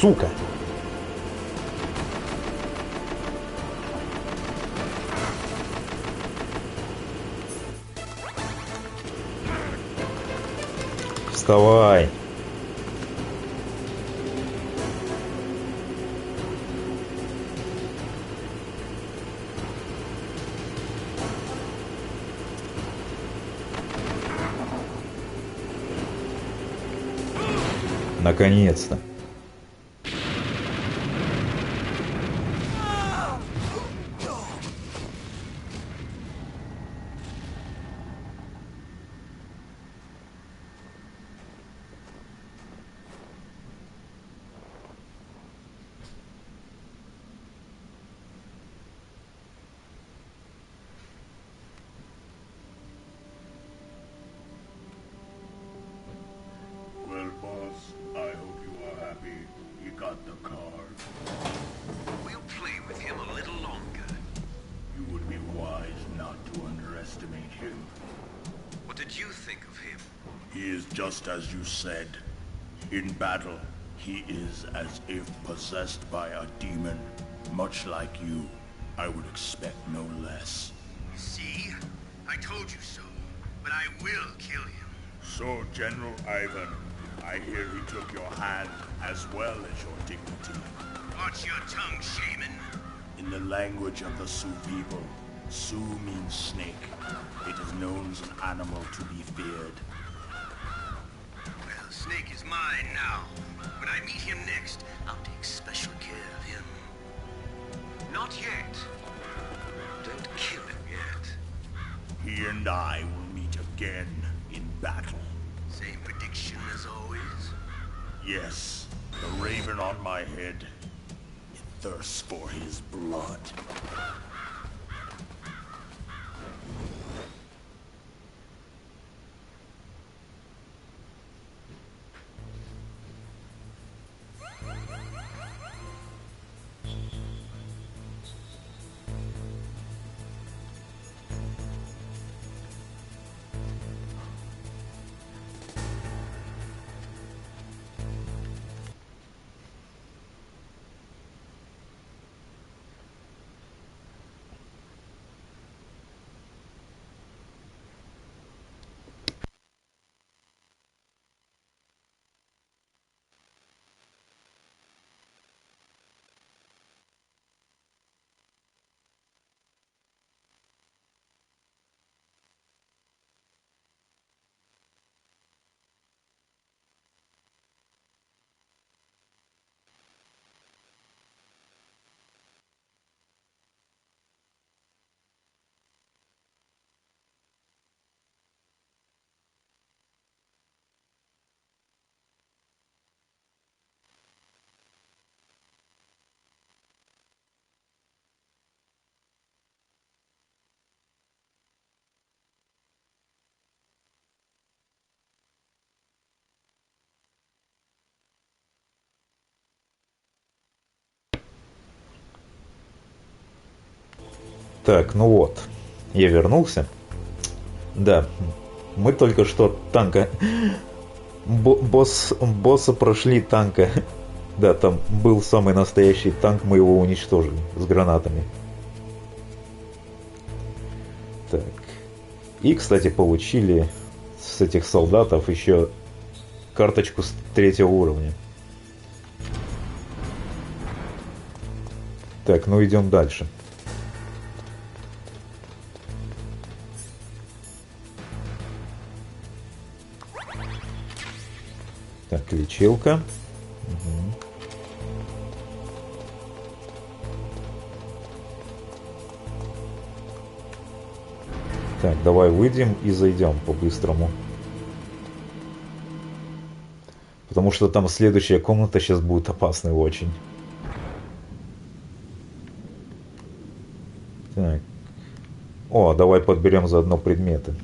Сука! Вставай! Наконец-то! Well, boss, I hope you are happy. Just as you said, in battle, he is as if possessed by a demon. Much like you, I would expect no less. See? I told you so. But I will kill him. So, General Ivan, I hear he took your hand as well as your dignity. Watch your tongue, shaman. In the language of the Sioux people, Sioux means snake. It is known as an animal to be feared. Well, Snake is mine now. When I meet him next, I'll take special care of him. Not yet. Don't kill him yet. He and I will meet again in battle. Same prediction as always? Yes, the raven on my head. It thirsts for his blood. Так, ну вот, я вернулся. Да, мы только что танка... Босса прошли танка. Да, там был самый настоящий танк, мы его уничтожили с гранатами. Так. И, кстати, получили с этих солдатов еще карточку с 3-го уровня. Так, ну идем дальше. Так, лечилка. Угу. Так, давай выйдем и зайдем по-быстрому. Потому что там следующая комната сейчас будет опасной очень. Так. О, давай подберем заодно предметы.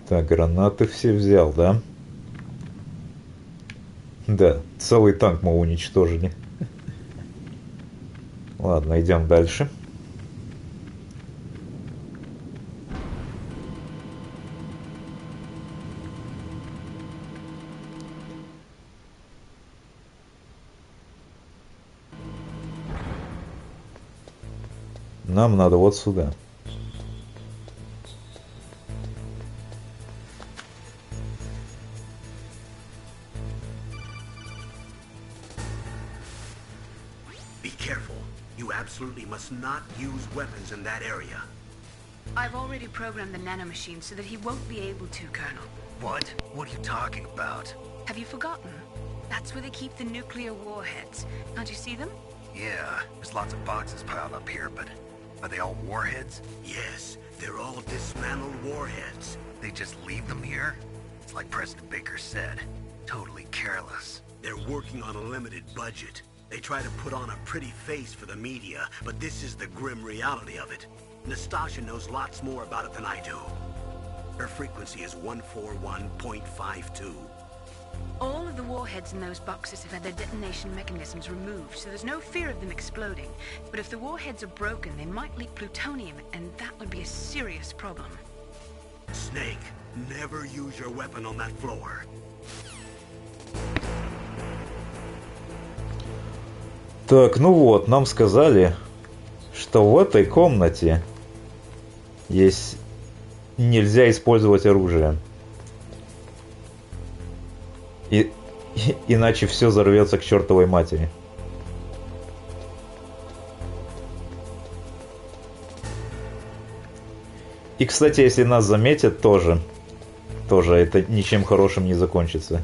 Так, гранаты все взял, да? Да, целый танк мы уничтожили. Ладно, идем дальше. Нам надо вот сюда. Absolutely must not use weapons in that area. I've already programmed the nanomachine so that he won't be able to, Colonel. What? What are you talking about? Have you forgotten? That's where they keep the nuclear warheads. Can't you see them? Yeah, there's lots of boxes piled up here, but are they all warheads? Yes, they're all dismantled warheads. They just leave them here? It's like President Baker said. Totally careless. They're working on a limited budget. They try to put on a pretty face for the media, but this is the grim reality of it. Nastasha knows lots more about it than I do. Her frequency is 141.52. All of the warheads in those boxes have had their detonation mechanisms removed, so there's no fear of them exploding. But if the warheads are broken, they might leak plutonium, and that would be a serious problem. Snake, never use your weapon on that floor. Так, ну вот, нам сказали, что в этой комнате есть... нельзя использовать оружие. Иначе все взорвется к чертовой матери. И, кстати, если нас заметят, тоже это ничем хорошим не закончится.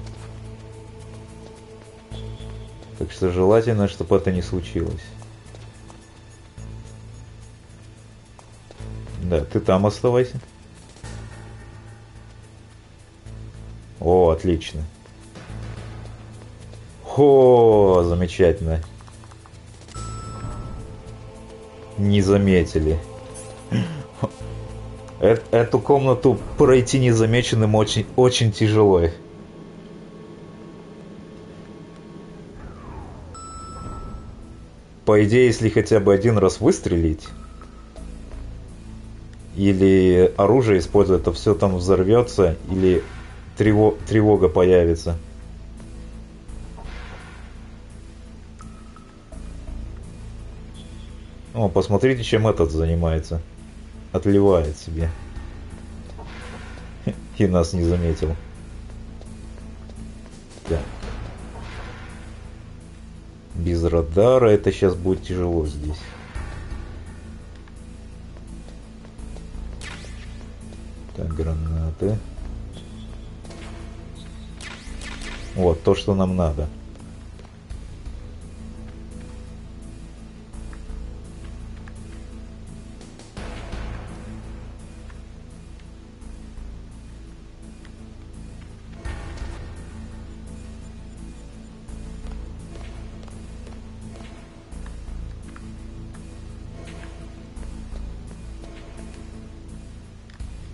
Так что желательно, чтобы это не случилось. Да, ты там оставайся. О, отлично. О, замечательно. Не заметили. Эту комнату пройти незамеченным очень тяжело. По идее, если хотя бы один раз выстрелить или оружие использовать, то все там взорвется или тревога появится. О, посмотрите, чем этот занимается. Отливает себе. И нас не заметил. Так. Без радара это сейчас будет тяжело здесь. Так, гранаты. Вот, то, что нам надо.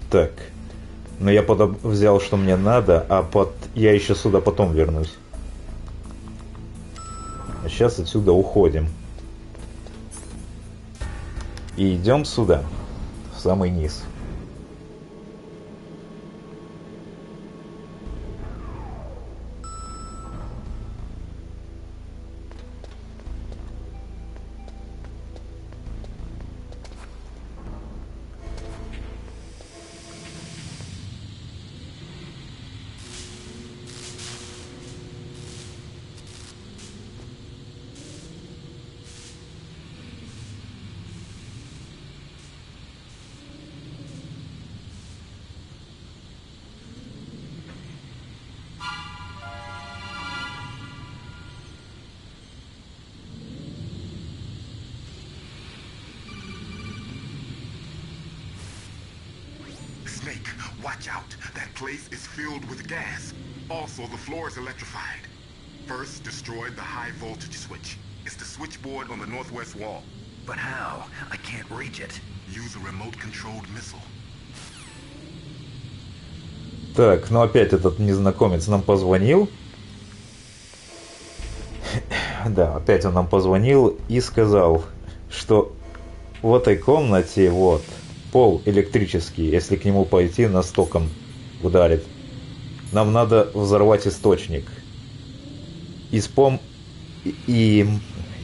Так, но я взял, что мне надо, а я еще сюда потом вернусь. А сейчас отсюда уходим. И идем сюда, в самый низ. Snake, watch out. That place is filled with gas. Also, the floor is electrified. First, destroy the high voltage switch. It's the switchboard on the northwest wall. But how? I can't reach it. Use a remote-controlled missile. Так, ну опять этот незнакомец нам позвонил. Да, опять он нам позвонил и сказал, что в этой комнате вот пол электрический, если к нему пойти, нас током ударит. Нам надо взорвать источник. И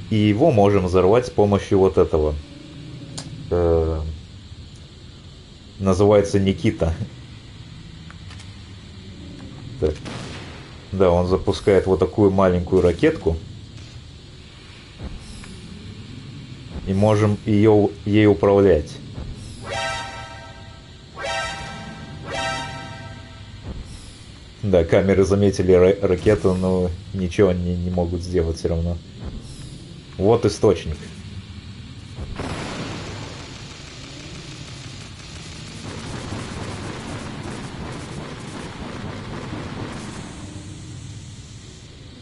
его можем взорвать с помощью вот этого. Называется Никита. Так. Да, он запускает вот такую маленькую ракетку. И можем ей управлять. Да, камеры заметили ракету, но ничего они не могут сделать все равно. Вот источник.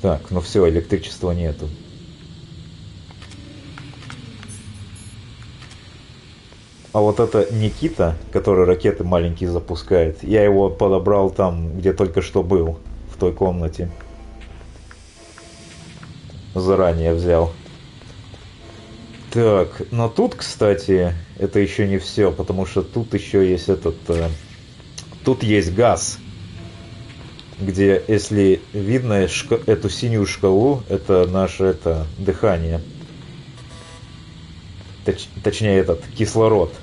Так, ну все, электричества нету. А вот это Никита, который ракеты маленькие запускает, я его подобрал там, где только что был, в той комнате. Заранее взял. Так, но тут, кстати, это еще не все, потому что тут еще есть этот... тут есть газ, где, если видно эту синюю шкалу, это наше дыхание. Точнее, этот кислород.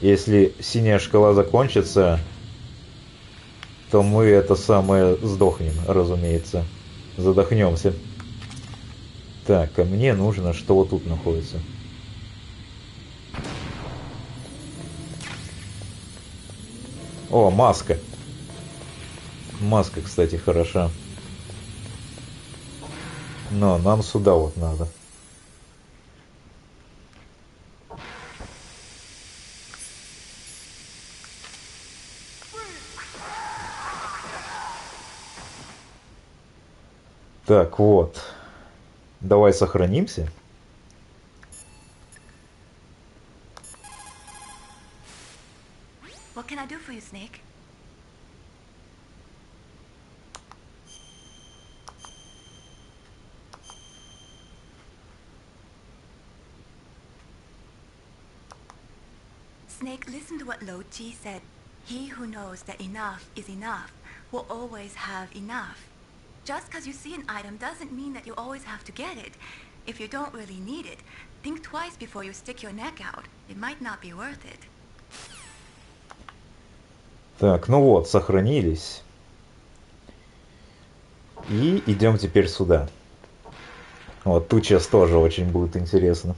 Если синяя шкала закончится, то мы это самое сдохнем, разумеется. Задохнемся. Так, а мне нужно, что вот тут находится. О, маска. Маска, кстати, хороша. Но нам сюда вот надо. Так, вот. Давай сохранимся. What can I do for you, Snake? Snake, listen to what Lo Chi said. He who knows that enough is enough will always have enough. Just because you see an item doesn't mean that you always have to get it. If you don't really need it, think twice before you stick your neck out. It might not be worth it. Так, ну вот, сохранились. И идем теперь сюда. Вот тут сейчас тоже очень будет интересно.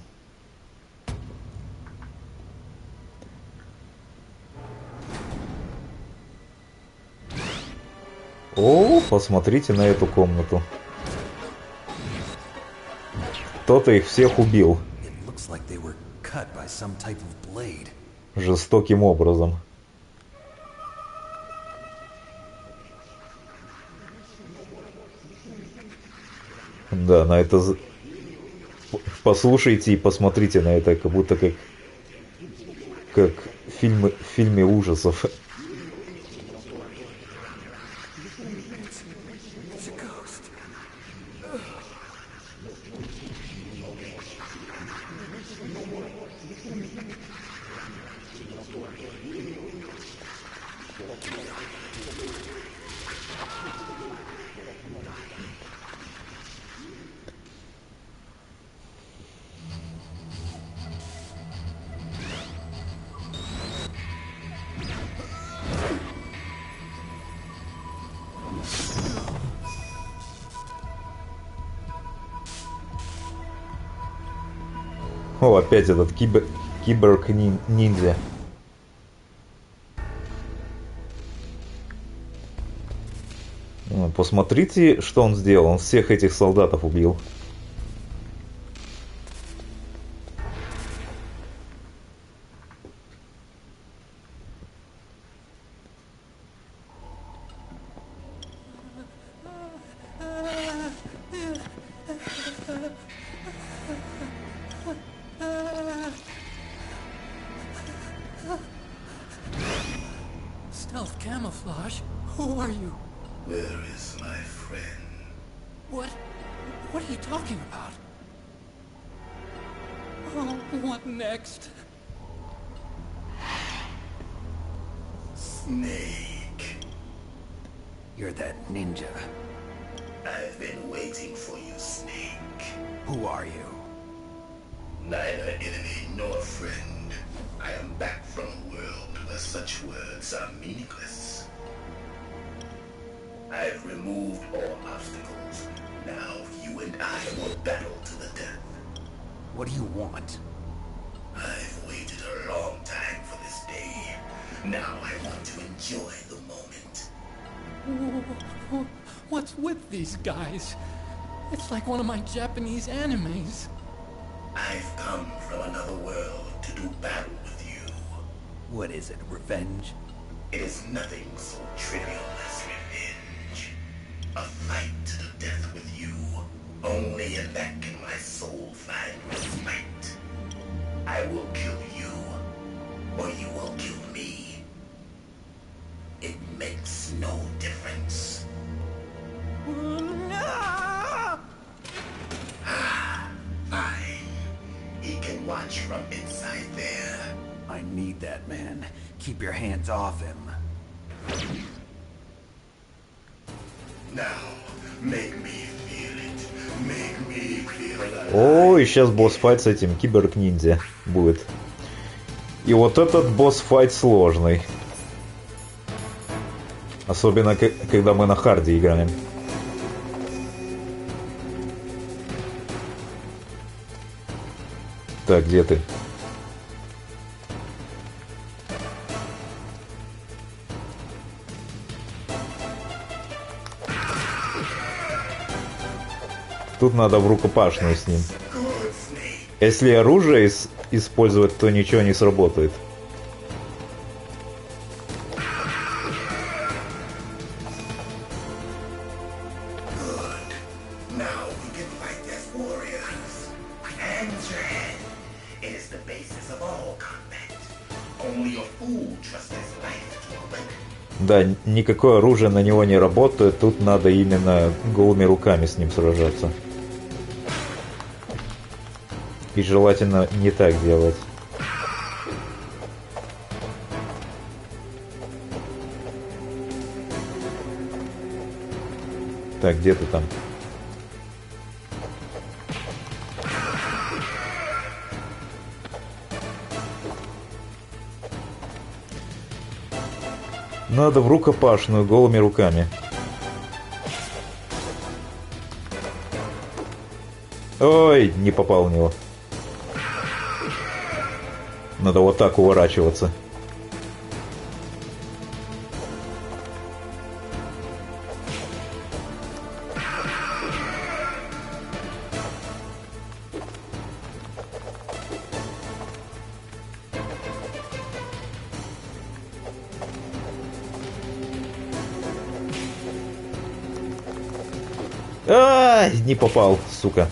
О, посмотрите на эту комнату. Кто-то их всех убил. Жестоким образом. Да, на это... Послушайте и посмотрите на это, как будто как в фильме ужасов. О, опять этот киборг-ниндзя. Посмотрите, что он сделал. Он всех этих солдатов убил. Stealth camouflage? Who are you? Where is my friend? What are you talking about? Oh, what next? Snake. You're that ninja. I've been waiting for you, Snake. Who are you? Neither enemy nor friend. I am back from a world where such words are meaningless. I've removed all obstacles. Now you and I will battle to the death. What do you want? I've waited a long time for this day. Now I want to enjoy the moment. What's with these guys? It's like one of my Japanese animes. I've come from another world to do battle with you. What is it, revenge? It is nothing so trivial as revenge. A fight to the death with you. Only in that can my soul find respite. I will kill you, don't need that man. Keep your hands off him. Now, make me feel it. Make me feel alive. О, и сейчас босс-файт с этим киберг-ниндзя будет. И вот этот босс-файт сложный. Особенно, когда мы на харде играем. Так, где ты? Тут надо в рукопашную с ним. Если оружие использовать, то ничего не сработает. Да, никакое оружие на него не работает, тут надо именно голыми руками с ним сражаться. И желательно не так делать. Так, где ты там? Надо в рукопашную голыми руками. Ой, не попал в него. Надо вот так уворачиваться. Ай, не попал, сука.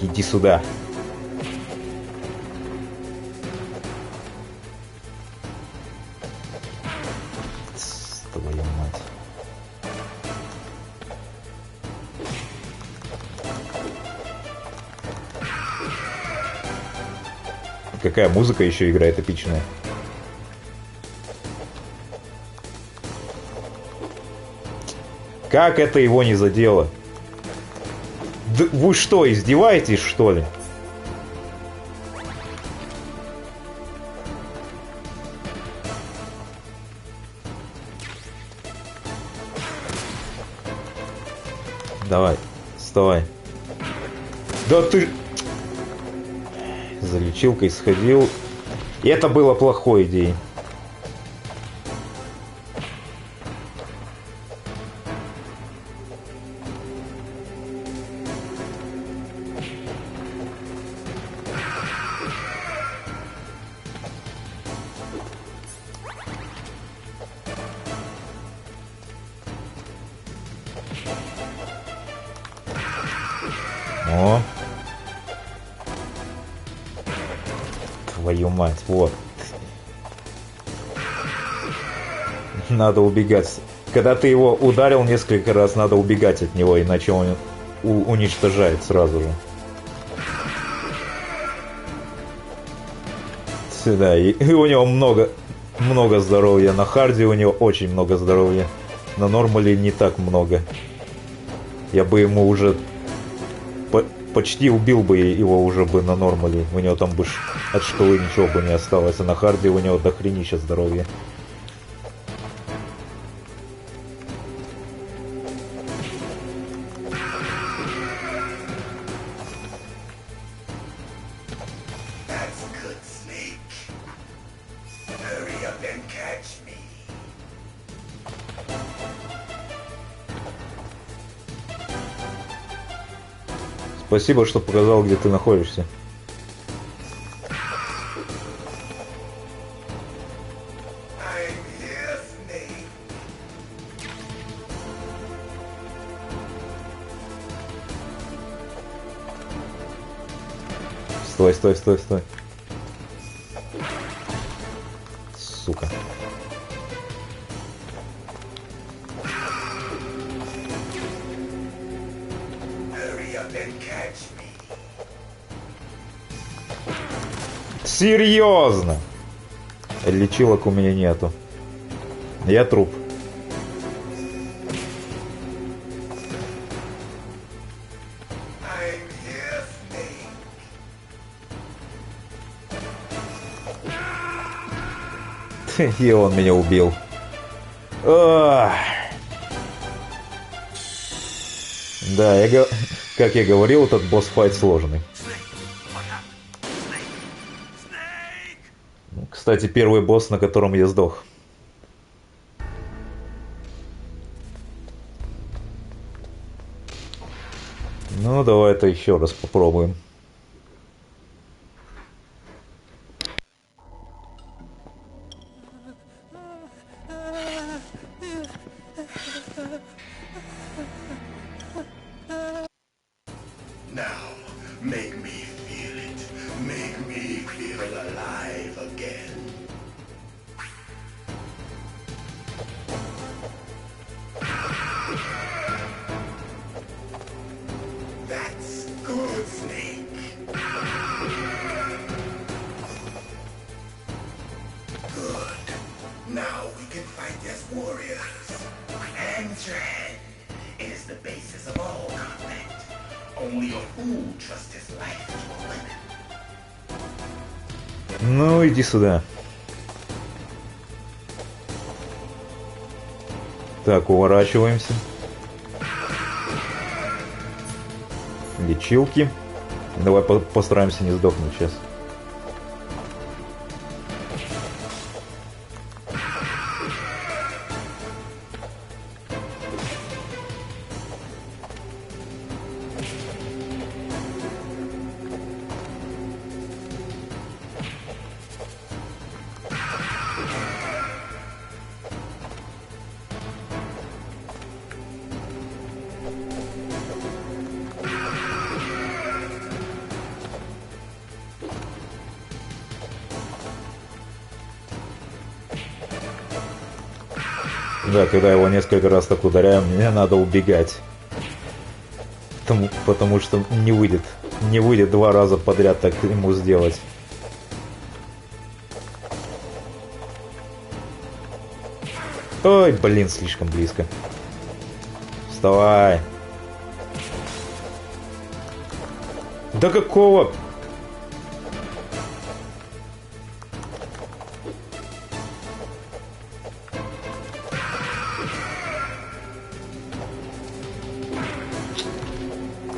Иди сюда. Твою мать. Какая музыка еще играет эпичная. Как это его не задело? Да вы что, издеваетесь, что ли? Давай, вставай. Да ты... За лечилкой сходил. И это было плохой идеей. О. Твою мать, вот. Надо убегать. Когда ты его ударил несколько раз, надо убегать от него, иначе он уничтожает сразу же. Да, и у него много здоровья. На харде у него очень много здоровья. На нормале не так много. Я бы ему уже... Почти убил бы его уже бы на нормале. У него там бы от шкалы ничего бы не осталось. А на харде у него дохренища здоровья. Спасибо, что показал, где ты находишься. Стой, стой, стой, стой. Сука. Серьезно? Лечилок у меня нету. Я труп. И он меня убил. Ах. Да, как я говорил, этот босс-файт сложный. Кстати, первый босс, на котором я сдох. Ну, давай это еще раз попробуем. Now, make me feel it. Make me feel alive again. That's good, Snake. Good. Now we can fight as warriors. Hand to hand. It is the basis of all combat. Only a fool trusts his life to a weapon. Ну, иди сюда. Так, уворачиваемся. Лечилки. Давай постараемся не сдохнуть сейчас. Да, когда его несколько раз так ударяю, мне надо убегать. Потому что не выйдет 2 раза подряд так ему сделать. Ой, блин, слишком близко. Вставай. Да какого?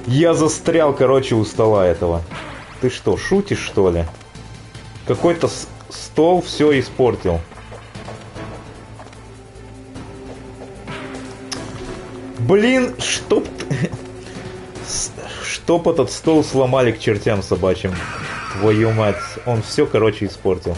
Я застрял, короче, у стола этого. Ты что, шутишь, что ли? Какой-то стол все испортил. Блин, чтоб этот стол сломали к чертям собачьим. Твою мать. Он все, короче, испортил.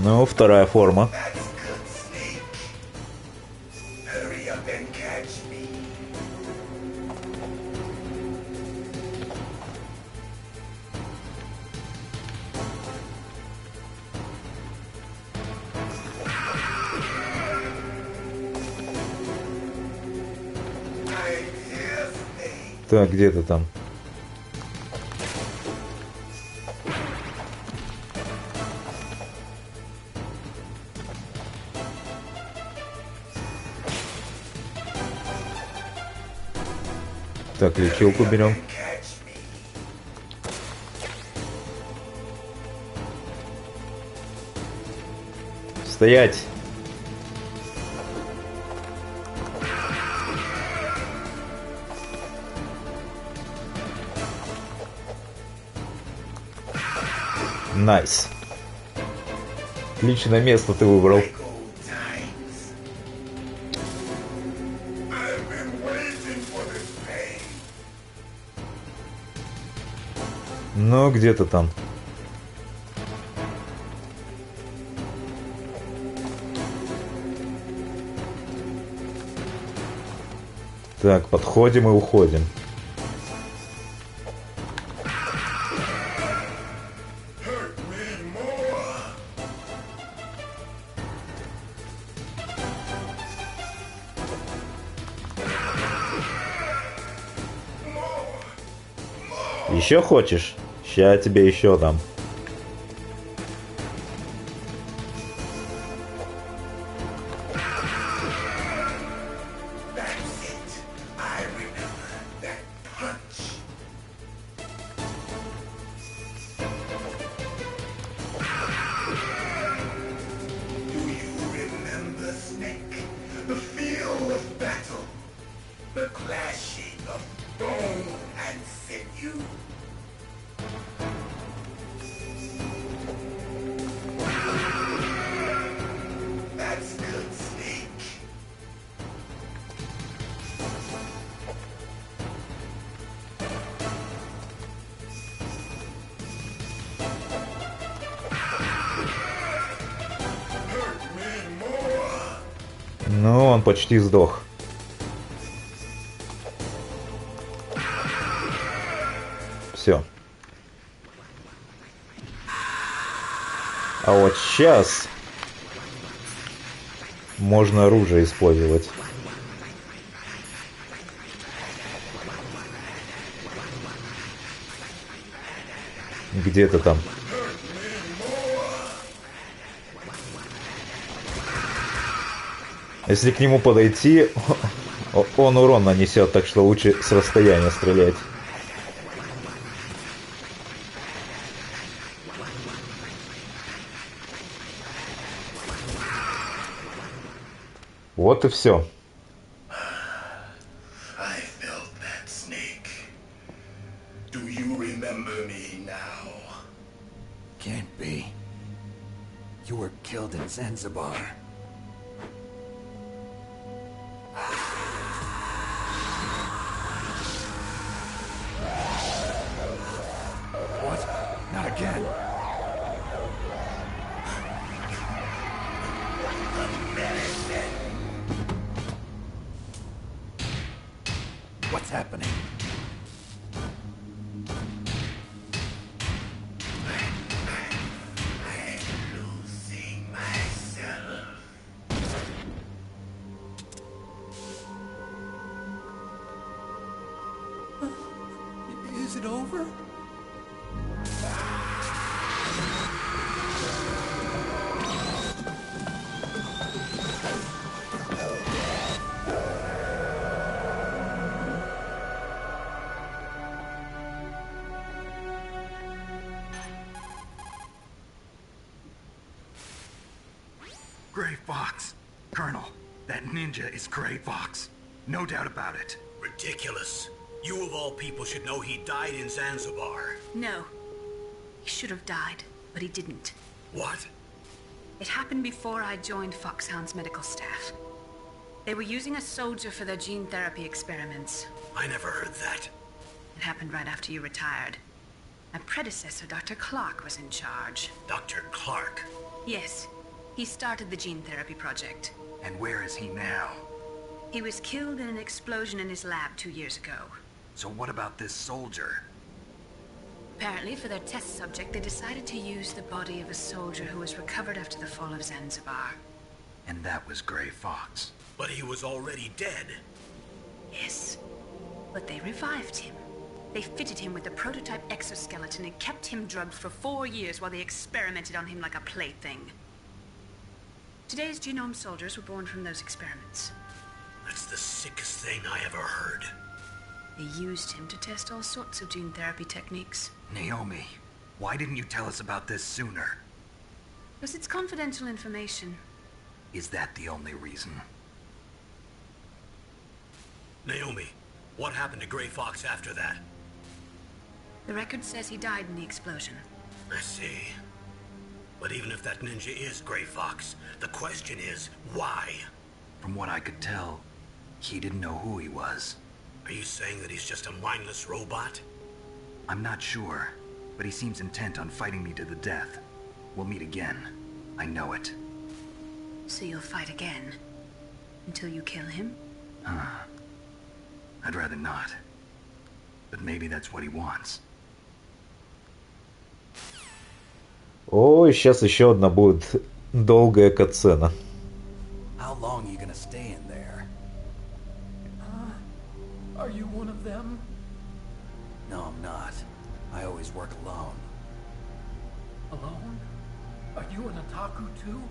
Ну, вторая форма. Так, где ты там? Так, лечилку берем. Стоять! Найс. Отличное место ты выбрал. Ну, где-то там. Так, подходим и уходим. Еще хочешь? Ща тебе еще дам. Ну, он почти сдох. Все. А вот сейчас можно оружие использовать. Где-то там. Если к нему подойти, он урон нанесет, так что лучше с расстояния стрелять. Вот и все. Can't be. You were killed in Zanzibar. What? Not again. What's happening? Is it over? Gray Fox. Colonel, that ninja is Gray Fox. No doubt about it. Ridiculous. You of all people should know he died in Zanzibar. No. He should have died, but he didn't. What? It happened before I joined Foxhound's medical staff. They were using a soldier for their gene therapy experiments. I never heard that. It happened right after you retired. My predecessor, Dr. Clark, was in charge. Dr. Clark? Yes. He started the gene therapy project. And where is he now? He was killed in an explosion in his lab 2 years ago. So what about this soldier? Apparently, for their test subject, they decided to use the body of a soldier who was recovered after the fall of Zanzibar. And that was Gray Fox. But he was already dead. Yes. But they revived him. They fitted him with a prototype exoskeleton and kept him drugged for 4 years while they experimented on him like a plaything. Today's genome soldiers were born from those experiments. That's the sickest thing I ever heard. They used him to test all sorts of gene therapy techniques. Naomi, why didn't you tell us about this sooner? Because it's confidential information. Is that the only reason? Naomi, what happened to Gray Fox after that? The record says he died in the explosion. I see. But even if that ninja is Gray Fox, the question is, why? From what I could tell, he didn't know who he was. Are you saying that he's just a mindless robot? I'm not sure, but he seems intent on fighting me to the death. We'll meet again. I know it. So you'll fight again? Until you kill him? I'd rather not. But maybe that's what he wants. Ой, сейчас еще одна будет долгая катсцена. How long are you gonna stay in there? Are you one of them? No, I'm not. I always work alone. Alone? Are you an otaku too?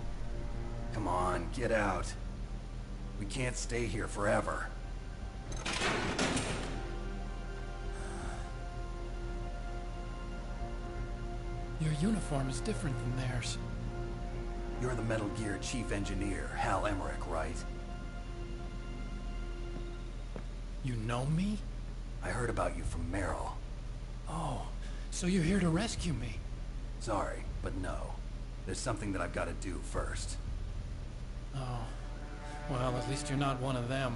Come on, get out. We can't stay here forever. Your uniform is different from theirs. You're the Metal Gear Chief Engineer, Hal Emmerich, right? You know me? I heard about you from Meryl. Oh, so you're here to rescue me? Sorry, but no. There's something that I've got to do first. Oh, well, at least you're not one of them.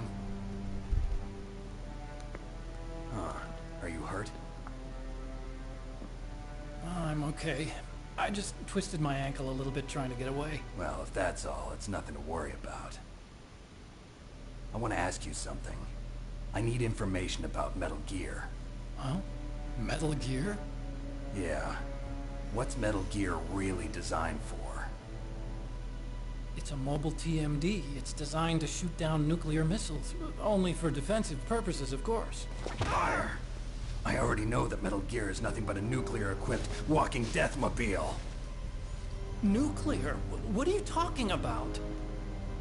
Huh. Are you hurt? Oh, I'm okay. I just twisted my ankle a little bit trying to get away. Well, if that's all, it's nothing to worry about. I want to ask you something. I need information about Metal Gear. Huh? Metal Gear? Yeah. What's Metal Gear really designed for? It's a mobile TMD. It's designed to shoot down nuclear missiles. Only for defensive purposes, of course. Fire! I already know that Metal Gear is nothing but a nuclear-equipped walking deathmobile. Nuclear? What are you talking about?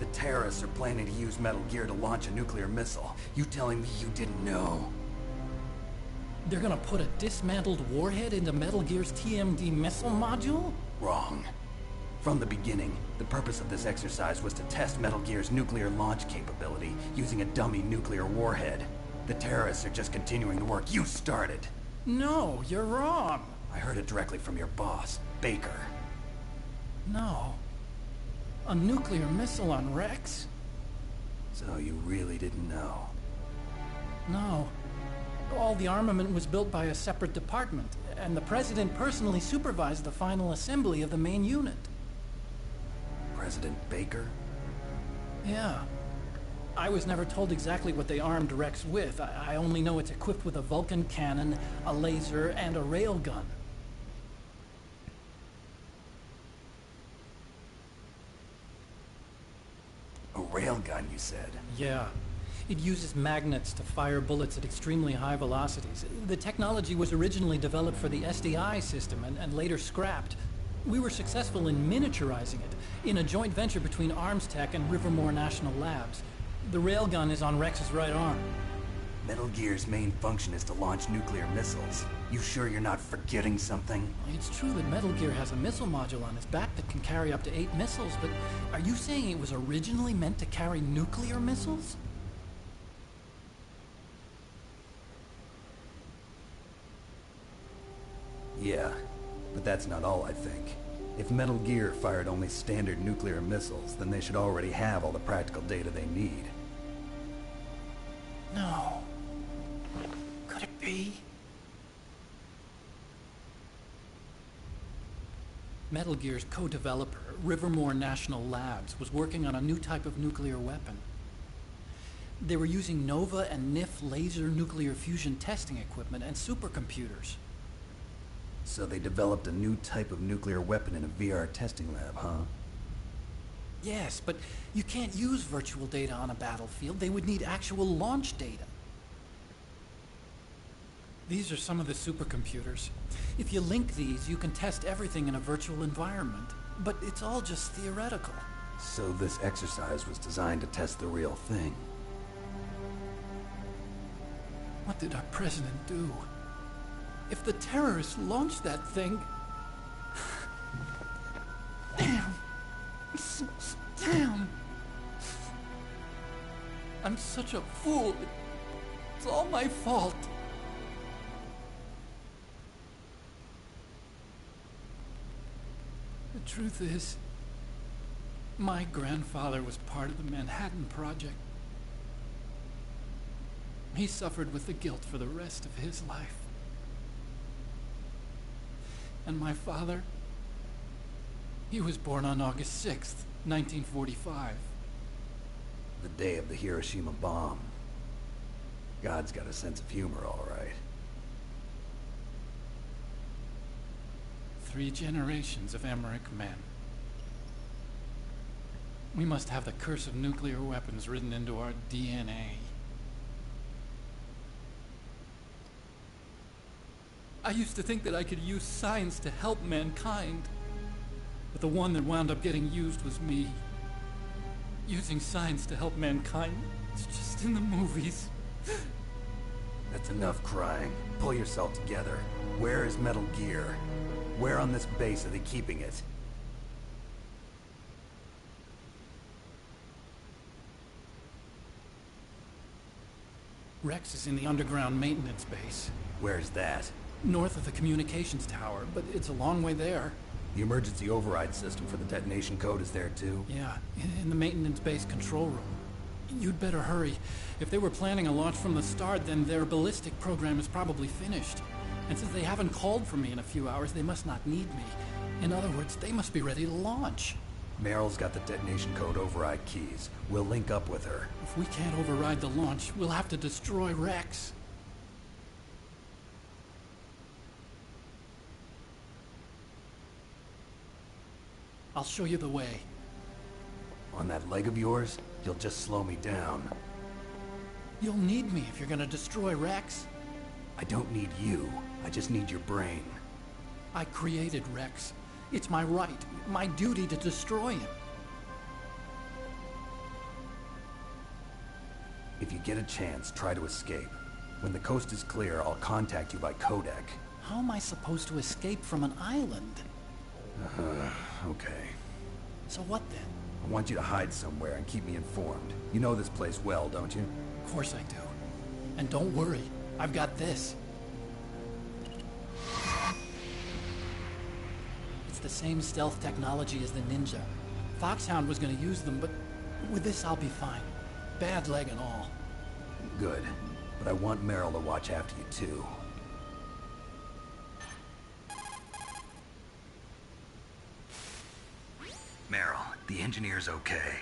The terrorists are planning to use Metal Gear to launch a nuclear missile. You telling me you didn't know? They're gonna put a dismantled warhead into Metal Gear's TMD missile module? Wrong. From the beginning, the purpose of this exercise was to test Metal Gear's nuclear launch capability using a dummy nuclear warhead. The terrorists are just continuing the work you started. No, you're wrong. I heard it directly from your boss, Baker. No. A nuclear missile on Rex? So you really didn't know? No. All the armament was built by a separate department, and the President personally supervised the final assembly of the main unit. President Baker? Yeah. I was never told exactly what they armed Rex with. I only know it's equipped with a Vulcan cannon, a laser, and a railgun. A railgun, you said? Yeah. It uses magnets to fire bullets at extremely high velocities. The technology was originally developed for the SDI system and later scrapped. We were successful in miniaturizing it in a joint venture between Arms Tech and Rivermore National Labs. The railgun is on Rex's right arm. Metal Gear's main function is to launch nuclear missiles. You sure you're not forgetting something? It's true that Metal Gear has a missile module on its back that can carry up to 8 missiles, but are you saying it was originally meant to carry nuclear missiles? Yeah, but that's not all I think. If Metal Gear fired only standard nuclear missiles, then they should already have all the practical data they need. No. Could it be? Metal Gear's co-developer, Rivermore National Labs, was working on a new type of nuclear weapon. They were using NOVA and NIF laser nuclear fusion testing equipment and supercomputers. So they developed a new type of nuclear weapon in a VR testing lab, huh? Yes, but you can't use virtual data on a battlefield. They would need actual launch data. These are some of the supercomputers. If you link these, you can test everything in a virtual environment. But it's all just theoretical. So this exercise was designed to test the real thing. What did our president do? If the terrorists launched that thing... Damn! Damn! I'm such a fool. It's all my fault. The truth is, my grandfather was part of the Manhattan Project. He suffered with the guilt for the rest of his life. And my father? He was born on August 6th, 1945. The day of the Hiroshima bomb. God's got a sense of humor, all right. 3 generations of Emmerich men. We must have the curse of nuclear weapons written into our DNA. I used to think that I could use science to help mankind. But the one that wound up getting used was me. Using science to help mankind, it's just in the movies. That's enough crying. Pull yourself together. Where is Metal Gear? Where on this base are they keeping it? Rex is in the underground maintenance base. Where's that? North of the communications tower, but it's a long way there. The emergency override system for the detonation code is there too? Yeah, in the maintenance base control room. You'd better hurry. If they were planning a launch from the start, then their ballistic program is probably finished. And since they haven't called for me in a few hours, they must not need me. In other words, they must be ready to launch. Meryl's got the detonation code override keys. We'll link up with her. If we can't override the launch, we'll have to destroy Rex. I'll show you the way. On that leg of yours, you'll just slow me down. You'll need me if you're gonna destroy Rex. I don't need you. I just need your brain. I created Rex. It's my right, my duty to destroy him. If you get a chance, try to escape. When the coast is clear, I'll contact you by codec. How am I supposed to escape from an island? Okay. So what then? I want you to hide somewhere and keep me informed. You know this place well, don't you? Of course I do. And don't worry, I've got this. It's the same stealth technology as the Ninja. Foxhound was gonna use them, but with this I'll be fine. Bad leg and all. Good. But I want Meryl to watch after you too. Meryl, the engineer's okay.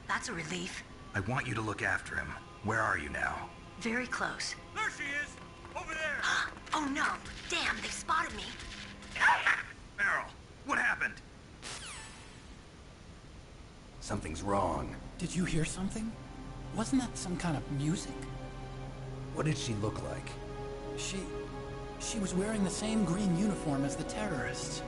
That's a relief. I want you to look after him. Where are you now? Very close. There she is! Over there! Oh no! Damn, they've spotted me. Meryl, what happened? Something's wrong. Did you hear something? Wasn't that some kind of music? What did she look like? She was wearing the same green uniform as the terrorists.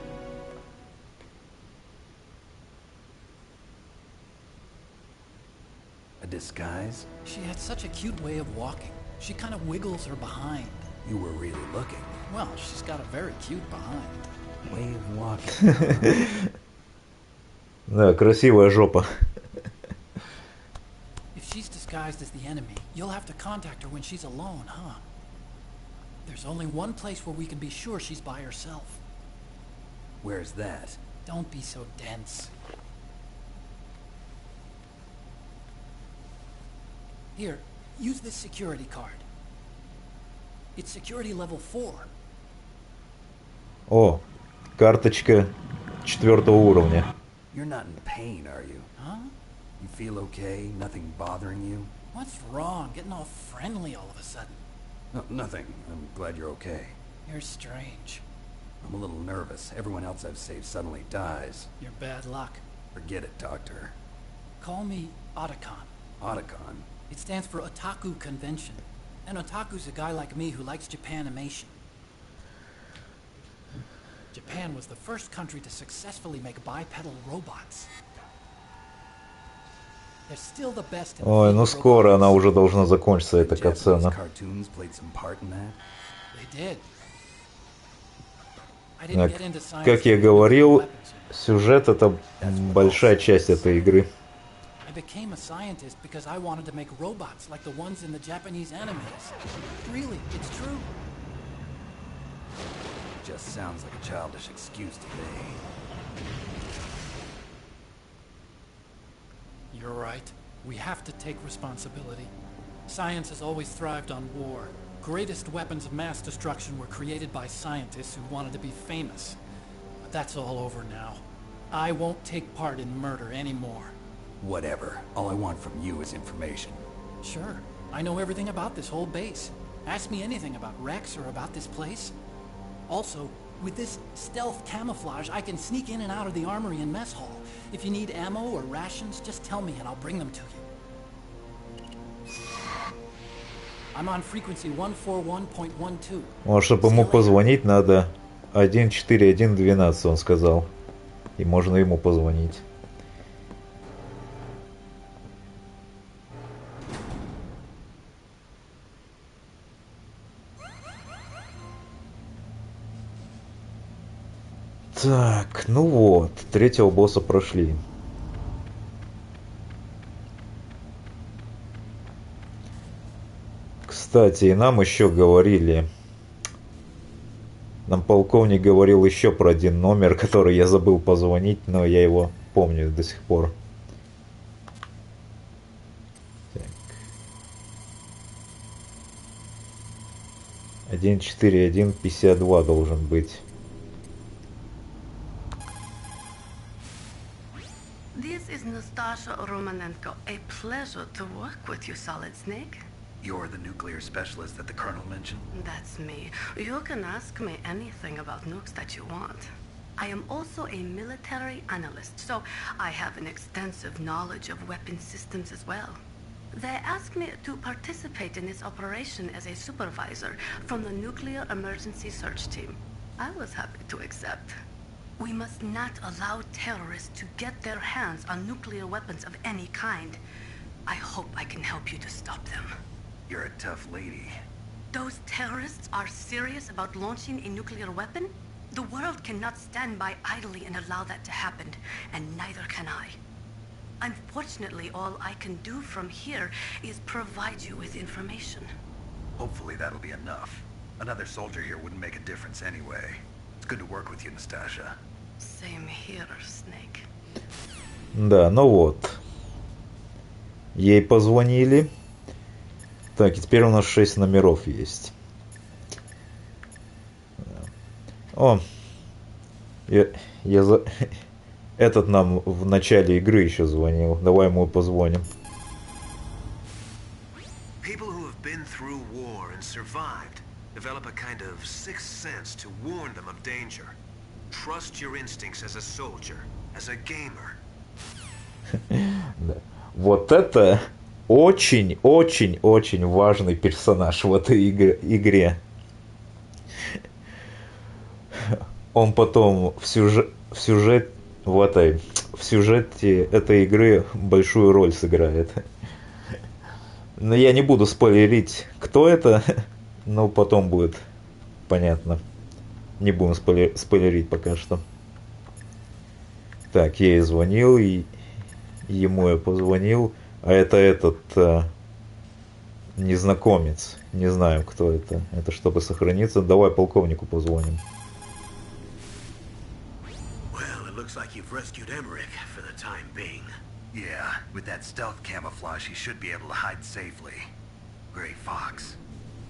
A disguise? She had such a cute way of walking. She kind of wiggles her behind. You were really looking. Well, she's got a very cute behind. Way of walking. Да, красивая жопа. If she's disguised as the enemy, you'll have to contact her when she's alone, huh? There's only one place where we can be sure she's by herself. Where's that? Don't be so dense. Here, use this security card. It's security level 4. О, карточка 4-го уровня. You're not in pain, are you? Huh? You feel okay? Nothing bothering you? What's wrong? Getting all friendly all of a sudden. No, nothing. I'm glad you're okay. You're strange. I'm a little nervous. Everyone else I've saved suddenly dies. You're bad luck. Forget it, Doctor. Call me Otacon. Otacon? It stands for Otaku Convention. An otaku's a guy like me who likes Japanimation. Japan was the first country to successfully make bipedal robots. They're still the best in the Ой, ну field of скоро robotics. она уже должна закончиться, эта Japanese катсцена. cartoons played some part in that? They did. I didn't get into science Как я until говорил, weapons. сюжет — это большая часть этой игры. I became a scientist because I wanted to make robots like the ones in the Japanese animes. Really, it's true. Just sounds like a childish excuse to me. You're right. We have to take responsibility. Science has always thrived on war. Greatest weapons of mass destruction were created by scientists who wanted to be famous. that's all over now. I won't take part in murder anymore. Whatever. All I want from you is information. Sure. I know everything about this whole base. Ask me anything about Rex or about this place. Also, with this stealth camouflage, I can sneak in and out of the armory and mess hall. If you need ammo or rations, just tell me and I'll bring them to you. I'm on frequency 141.12. Может, чтобы ему позвонить, надо 14112, он сказал. И можно ему позвонить. Так, ну вот, третьего босса прошли. Кстати, и нам еще говорили... Нам полковник говорил еще про один номер, который я забыл позвонить, но я его помню до сих пор. Так. 14152 должен быть. This is Nastasha Romanenko. A pleasure to work with you, Solid Snake. You're the nuclear specialist that the Colonel mentioned? That's me. You can ask me anything about nukes that you want. I am also a military analyst, so I have an extensive knowledge of weapon systems as well. They asked me to participate in this operation as a supervisor from the Nuclear Emergency Search Team. I was happy to accept. We must not allow terrorists to get their hands on nuclear weapons of any kind. I hope I can help you to stop them. You're a tough lady. Those terrorists are serious about launching a nuclear weapon? The world cannot stand by idly and allow that to happen, and neither can I. Unfortunately, all I can do from here is provide you with information. Hopefully that'll be enough. Another soldier here wouldn't make a difference anyway. It's good to work with you, Nastasha. Same here, Snake. Да, ну вот. Ей позвонили. Так, и теперь у нас 6 номеров есть. О, этот нам в начале игры еще звонил. Давай ему позвоним. People who have been through war and survived develop a kind of sixth sense to warn them of danger. Trust your instincts as a soldier, as a gamer. Да. Вот это очень-очень-очень важный персонаж в этой игре. Он потом в сюжете этой игры большую роль сыграет. Но я не буду спойлерить, кто это, но потом будет понятно. Не будем спойлерить пока что. Так, я ей звонил, и ему я позвонил. А это этот незнакомец. Не знаю, кто это. Это чтобы сохраниться. Давай полковнику позвоним. Well, it looks like you've rescued Emmerich for the time being. Yeah, with that stealth camouflage, he should be able to hide safely. Gray Fox.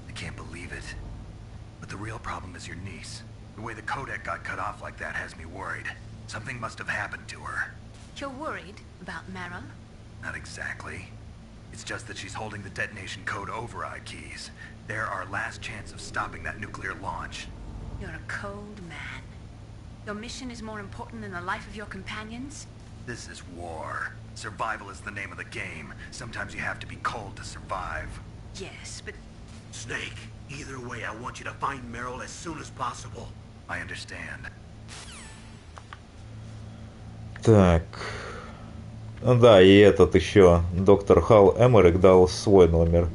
I can't believe it. But the real problem is your niece. The way the codec got cut off like that has me worried. Something must have happened to her. You're worried about Meryl? Not exactly. It's just that she's holding the detonation code override keys. They're our last chance of stopping that nuclear launch. You're a cold man. Your mission is more important than the life of your companions? This is war. Survival is the name of the game. Sometimes you have to be cold to survive. Yes, but... Snake, either way, I want you to find Meryl as soon as possible. I understand. Так. Ну да, и этот еще доктор Халл Эмерик дал свой номер.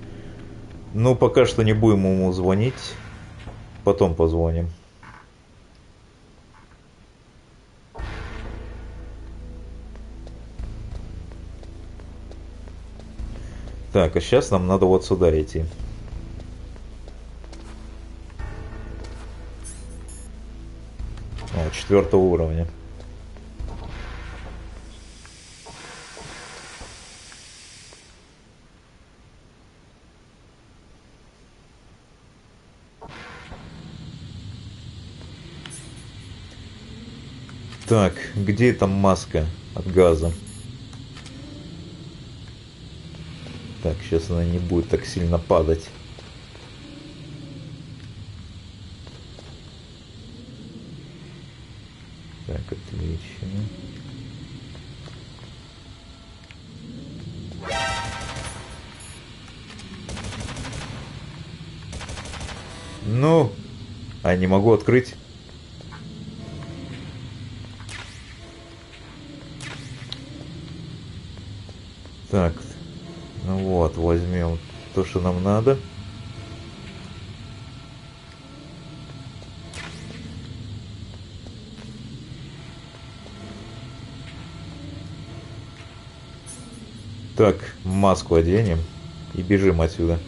Ну, пока что не будем ему звонить. Потом позвоним. Так, а сейчас нам надо вот сюда идти. О, 4-го уровня. Так, где эта маска от газа? Так, сейчас она не будет так сильно падать. Так, отлично. Ну, а не могу открыть. Так, ну вот, возьмем то, что нам надо. Так, маску оденем и бежим отсюда.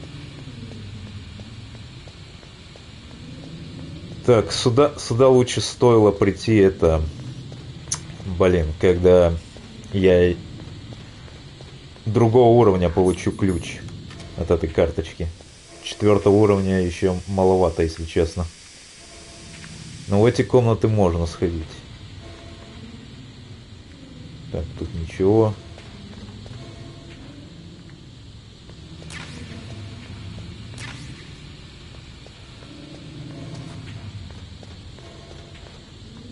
Так, сюда лучше стоило прийти это... Блин, когда я другого уровня получу ключ от этой карточки. 4-го уровня еще маловато, если честно. Но в эти комнаты можно сходить. Так, тут ничего.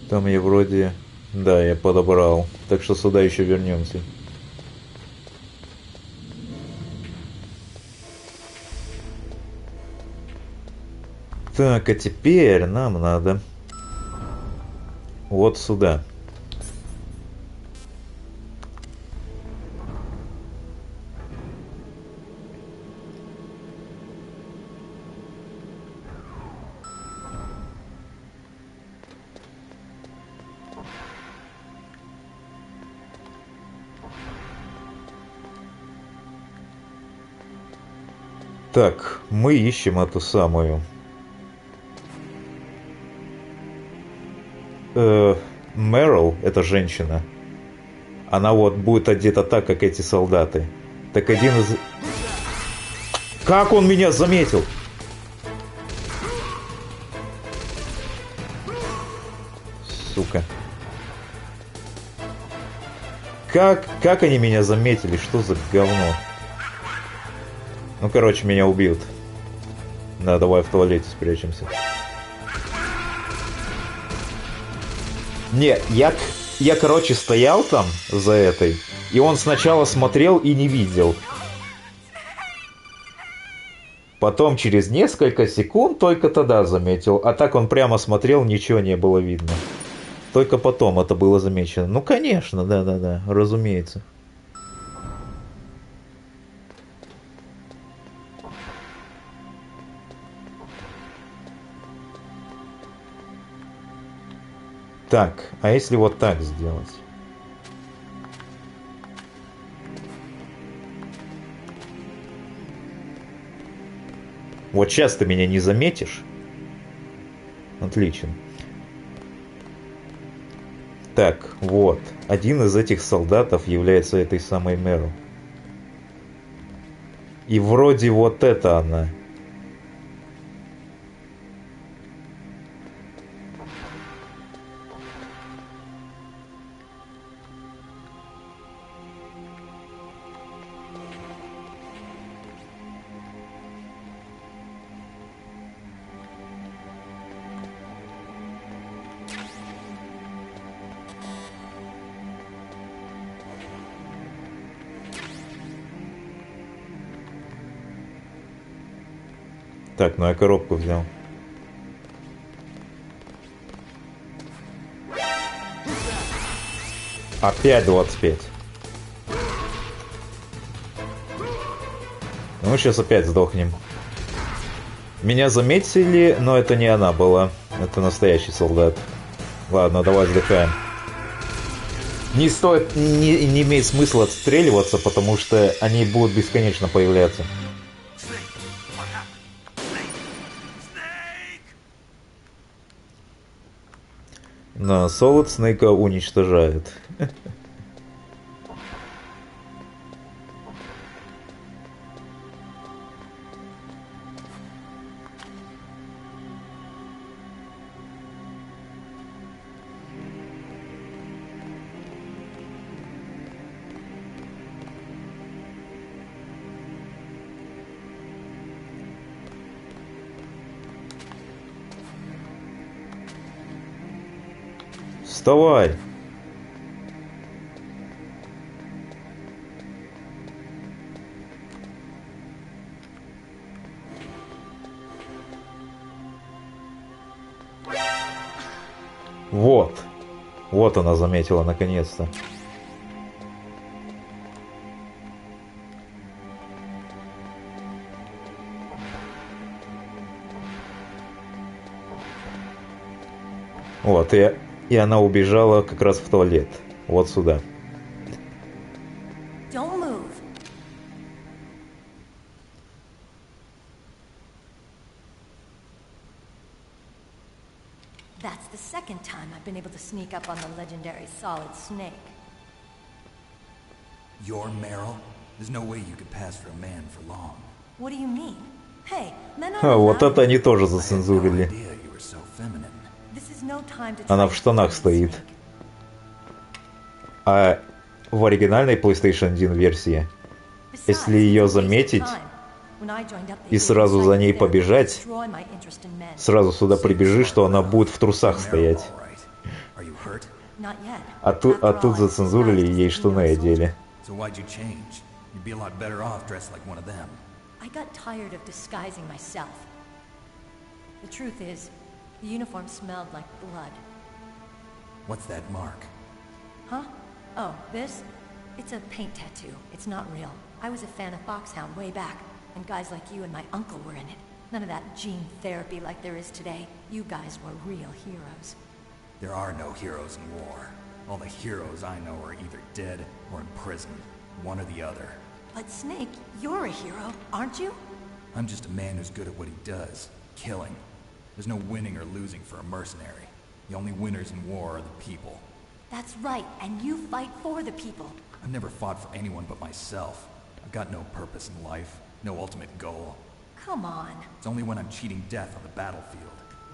Там я вроде... Да, я подобрал. Так что сюда еще вернемся. Так, а теперь нам надо вот сюда. Так, мы ищем эту самую... Мэрил, это женщина. Она вот будет одета так, как эти солдаты. Так один из... Как он меня заметил? Сука. Как они меня заметили? Что за говно? Ну, короче, меня убьют. Да, давай в туалете спрячемся. Не, я, короче, стоял там за этой, и он сначала смотрел и не видел. Потом через несколько секунд только тогда заметил, а так он прямо смотрел, ничего не было видно. Только потом это было замечено. Ну, конечно, да, разумеется. Так, а если вот так сделать? Вот сейчас ты меня не заметишь. Отлично. Так, вот. Один из этих солдатов является этой самой Мэрил. И вроде вот это она. Так, ну я коробку взял. Опять 25. Ну, сейчас опять сдохнем. Меня заметили, но это не она была. Это настоящий солдат. Ладно, давай сдыхаем. Не стоит, не имеет смысла отстреливаться, потому что они будут бесконечно появляться. Но Солод Снейка уничтожает. Вставай! Вот. Вот она заметила наконец-то. Вот, и она убежала как раз в туалет. Вот сюда. Don't move. That's the second time I've been able to sneak up on the legendary Solid Snake. You're Meryl? There's no way you could pass for a man for long. What do you mean? Hey, men А, are вот это allowed. они тоже I had no зацензурили. idea you were so feminine. This is no time to Она try в to штанах fool me, стоит. Snake. А в оригинальной PlayStation 1 версии, Besides, если ее it's a waste of заметить time. When I joined up, they и gave me сразу за ней psychic therapy to побежать, destroy my interest in men. сразу сюда прибежишь, что она будет в трусах Meryl, стоять. all right. Are you hurt? Not yet. А тут After all, I was зацензурили и disguised ей as a штаны hero одели. So why'd you change? You'd be a lot better off dressed like one of them. I got tired of disguising myself. The truth is, the uniform smelled like blood. What's that mark? Huh? Oh, this? It's a paint tattoo. It's not real. I was a fan of Foxhound way back, and guys like you and my uncle were in it. None of that gene therapy like there is today. You guys were real heroes. There are no heroes in war. All the heroes I know are either dead or in prison. One or the other. But Snake, you're a hero, aren't you? I'm just a man who's good at what he does. Killing. There's no winning or losing for a mercenary. The only winners in war are the people. That's right, and you fight for the people. I've never fought for anyone but myself. I've got no purpose in life, no ultimate goal. Come on. It's only when I'm cheating death on the battlefield.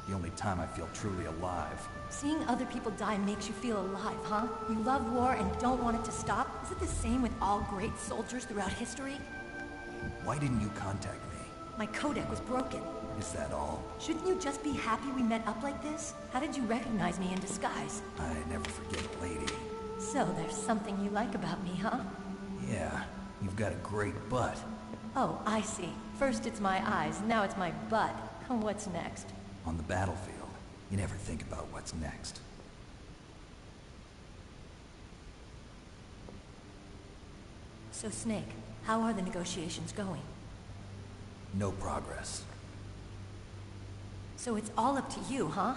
The only time I feel truly alive. Seeing other people die makes you feel alive, huh? You love war and don't want it to stop? Is it the same with all great soldiers throughout history? Why didn't you contact me? My codec was broken. Is that all? Shouldn't you just be happy we met up like this? How did you recognize me in disguise? I never forget a lady. So there's something you like about me, huh? Yeah, you've got a great butt. Oh, I see. First it's my eyes, now it's my butt. What's next? On the battlefield, you never think about what's next. So Snake, how are the negotiations going? No progress. So it's all up to you, huh?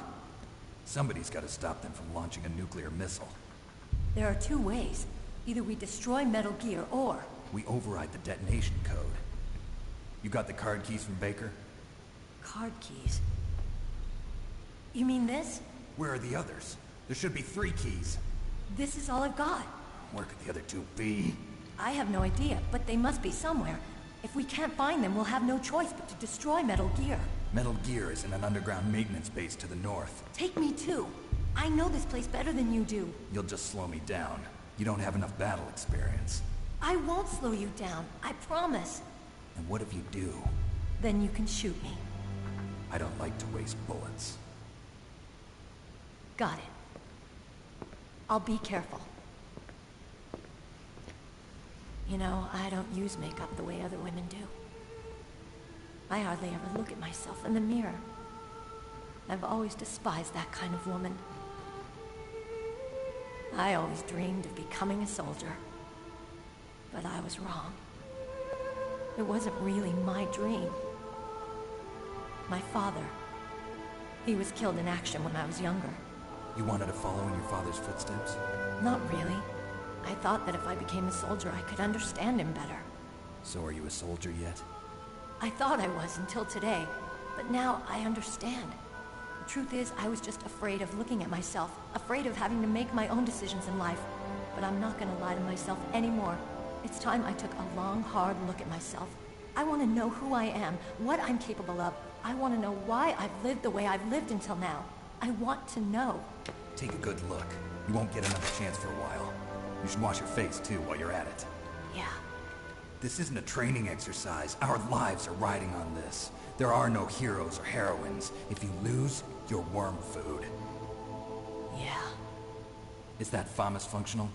Somebody's got to stop them from launching a nuclear missile. There are two ways. Either we destroy Metal Gear, or... We override the detonation code. You got the card keys from Baker? Card keys? You mean this? Where are the others? There should be 3 keys. This is all I've got. Where could the other 2 be? I have no idea, but they must be somewhere. If we can't find them, we'll have no choice but to destroy Metal Gear. Metal Gear is in an underground maintenance base to the north. Take me too. I know this place better than you do. You'll just slow me down. You don't have enough battle experience. I won't slow you down, I promise. And what if you do? Then you can shoot me. I don't like to waste bullets. Got it. I'll be careful. You know, I don't use makeup the way other women do. I hardly ever look at myself in the mirror. I've always despised that kind of woman. I always dreamed of becoming a soldier. But I was wrong. It wasn't really my dream. My father, he was killed in action when I was younger. You wanted to follow in your father's footsteps? Not really. I thought that if I became a soldier, I could understand him better. So are you a soldier yet? I thought I was until today, but now I understand. The truth is, I was just afraid of looking at myself, afraid of having to make my own decisions in life. But I'm not gonna lie to myself anymore. It's time I took a long, hard look at myself. I want to know who I am, what I'm capable of. I want to know why I've lived the way I've lived until now. I want to know. Take a good look. You won't get another chance for a while. You should wash your face, too, while you're at it. Yeah. This isn't a training exercise. Our lives are riding on this. There are no heroes or heroines. If you lose, you're worm food. Yeah. Is that FAMAS functional?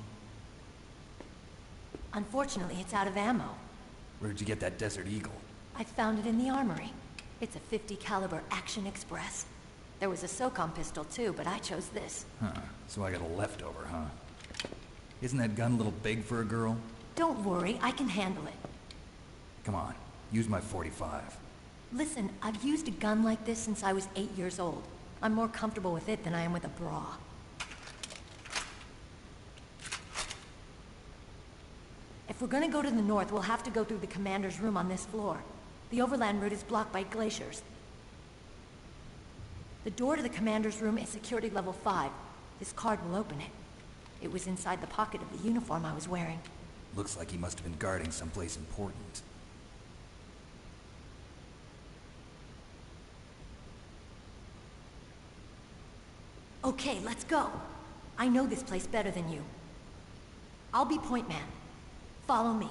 Unfortunately, it's out of ammo. Where'd you get that Desert Eagle? I found it in the armory. It's a .50 caliber Action Express. There was a SOCOM pistol too, but I chose this. Huh, so I got a leftover, huh? Isn't that gun a little big for a girl? Don't worry, I can handle it. Come on, use my .45. Listen, I've used a gun like this since I was 8 years old. I'm more comfortable with it than I am with a bra. If we're gonna go to the north, we'll have to go through the commander's room on this floor. The overland route is blocked by glaciers. The door to the commander's room is security level 5. This card will open it. It was inside the pocket of the uniform I was wearing. Looks like he must have been guarding someplace important. Okay, let's go. I know this place better than you. I'll be point man. Follow me.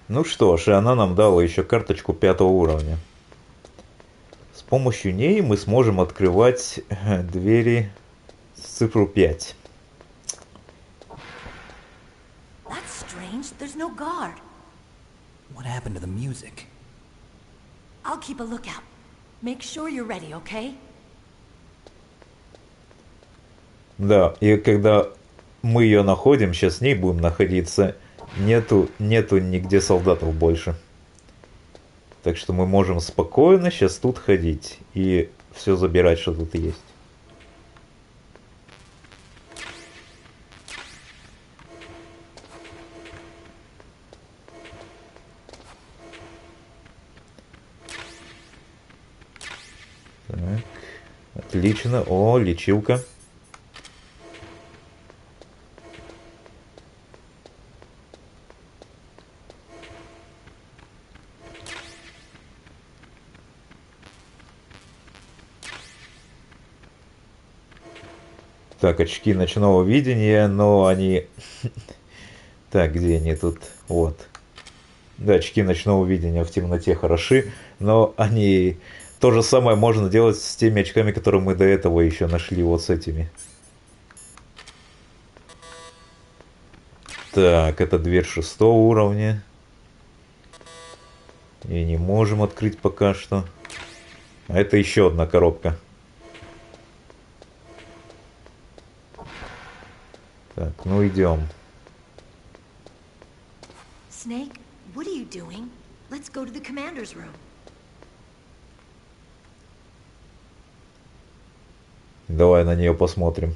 Ну что ж, и она нам дала еще карточку 5 уровня. С помощью ней мы сможем открывать двери с цифру 5. That's strange. There's no guard. What happened to the music? I'll keep a lookout. Make sure you're ready, okay? Да, и когда мы ее находим, сейчас с ней будем находиться, нету нигде солдатов больше. Так что мы можем спокойно сейчас тут ходить и все забирать, что тут есть. Так, отлично. О, лечилка. Так, очки ночного видения, но они... Так, где они тут? Вот. Да, очки ночного видения в темноте хороши, но они... То же самое можно делать с теми очками, которые мы до этого еще нашли, вот с этими. Так, это дверь 6 уровня. И не можем открыть пока что. А это еще одна коробка. Так, ну идем. Snake, what are you doing? Let's go to the commander's room. Давай на нее посмотрим.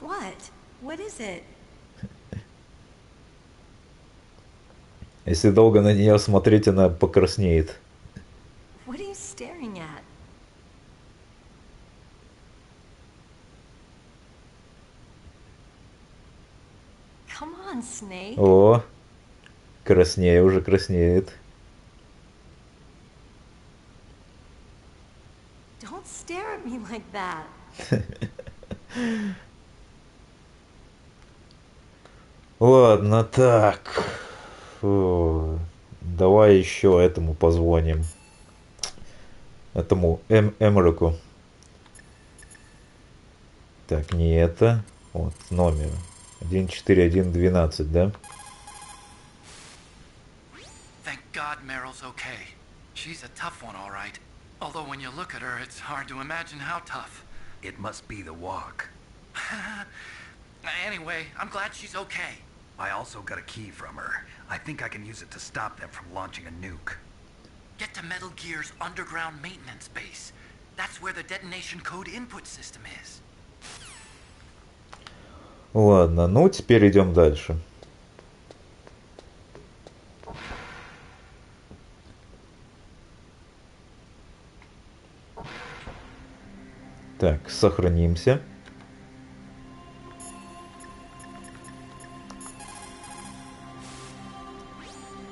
What? What is it? Если долго на нее смотреть, она покраснеет. What are you staring at? Come on, Snake. О, краснее, уже краснеет. Don't stare at me like that. Ладно, так. Фу. Давай еще этому позвоним. Этому Эмерику. Так, не это. Вот, номер. 14112, да? Thank God Meryl's okay. She's a tough one, all right. Although when you look at her, it's hard to imagine how tough. It must be the walk. Anyway, I'm glad she's okay. I also got a key from her. I think I can use it to stop them from launching a nuke. Get to Metal Gear's underground maintenance base. That's where the detonation code input system is. Ладно, ну теперь идем дальше. Так, сохранимся.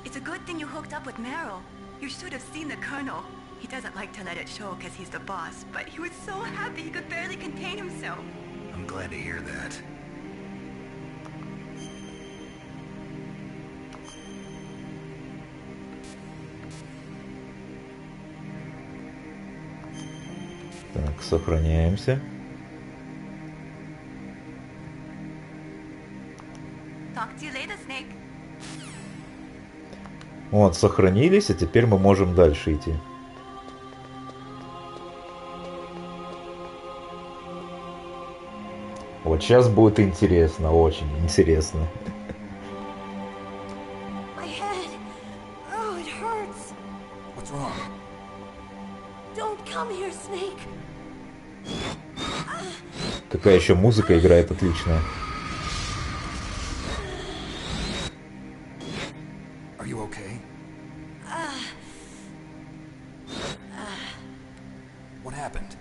It's a good thing you hooked up with Meryl. You should have seen the Colonel. He doesn't like to let it show because he's the boss, but he was so happy he could barely contain himself. I'm glad to hear that. Так, сохраняемся. Talk to you later, Snake. Вот, сохранились, а теперь мы можем дальше идти. Вот сейчас будет интересно, очень интересно. My head. Oh, it hurts. What's wrong? Don't come here, Snake. Какая еще музыка играет отличная. Are you okay? What happened?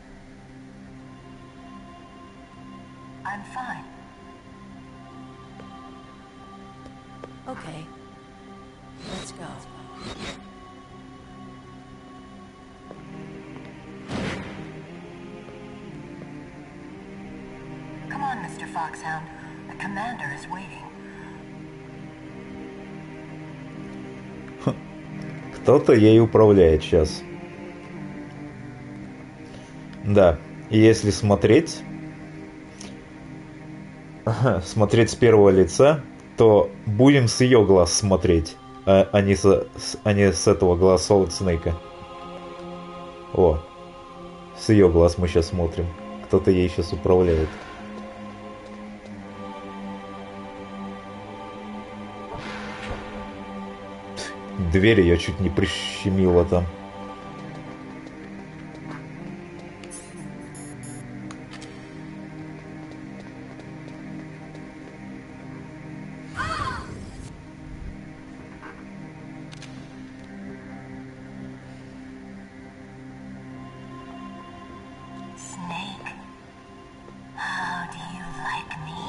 I'm fine. Okay. Let's go. Come on, Mr. Foxhound. The commander is waiting. Кто-то ей управляет сейчас. Да, и если смотреть с первого лица, то будем с ее глаз смотреть, а не с этого глаз Солид Снейка. О, с ее глаз мы сейчас смотрим. Кто-то ей сейчас управляет. Дверь ее чуть не прищемила там. Snake, how do you like me?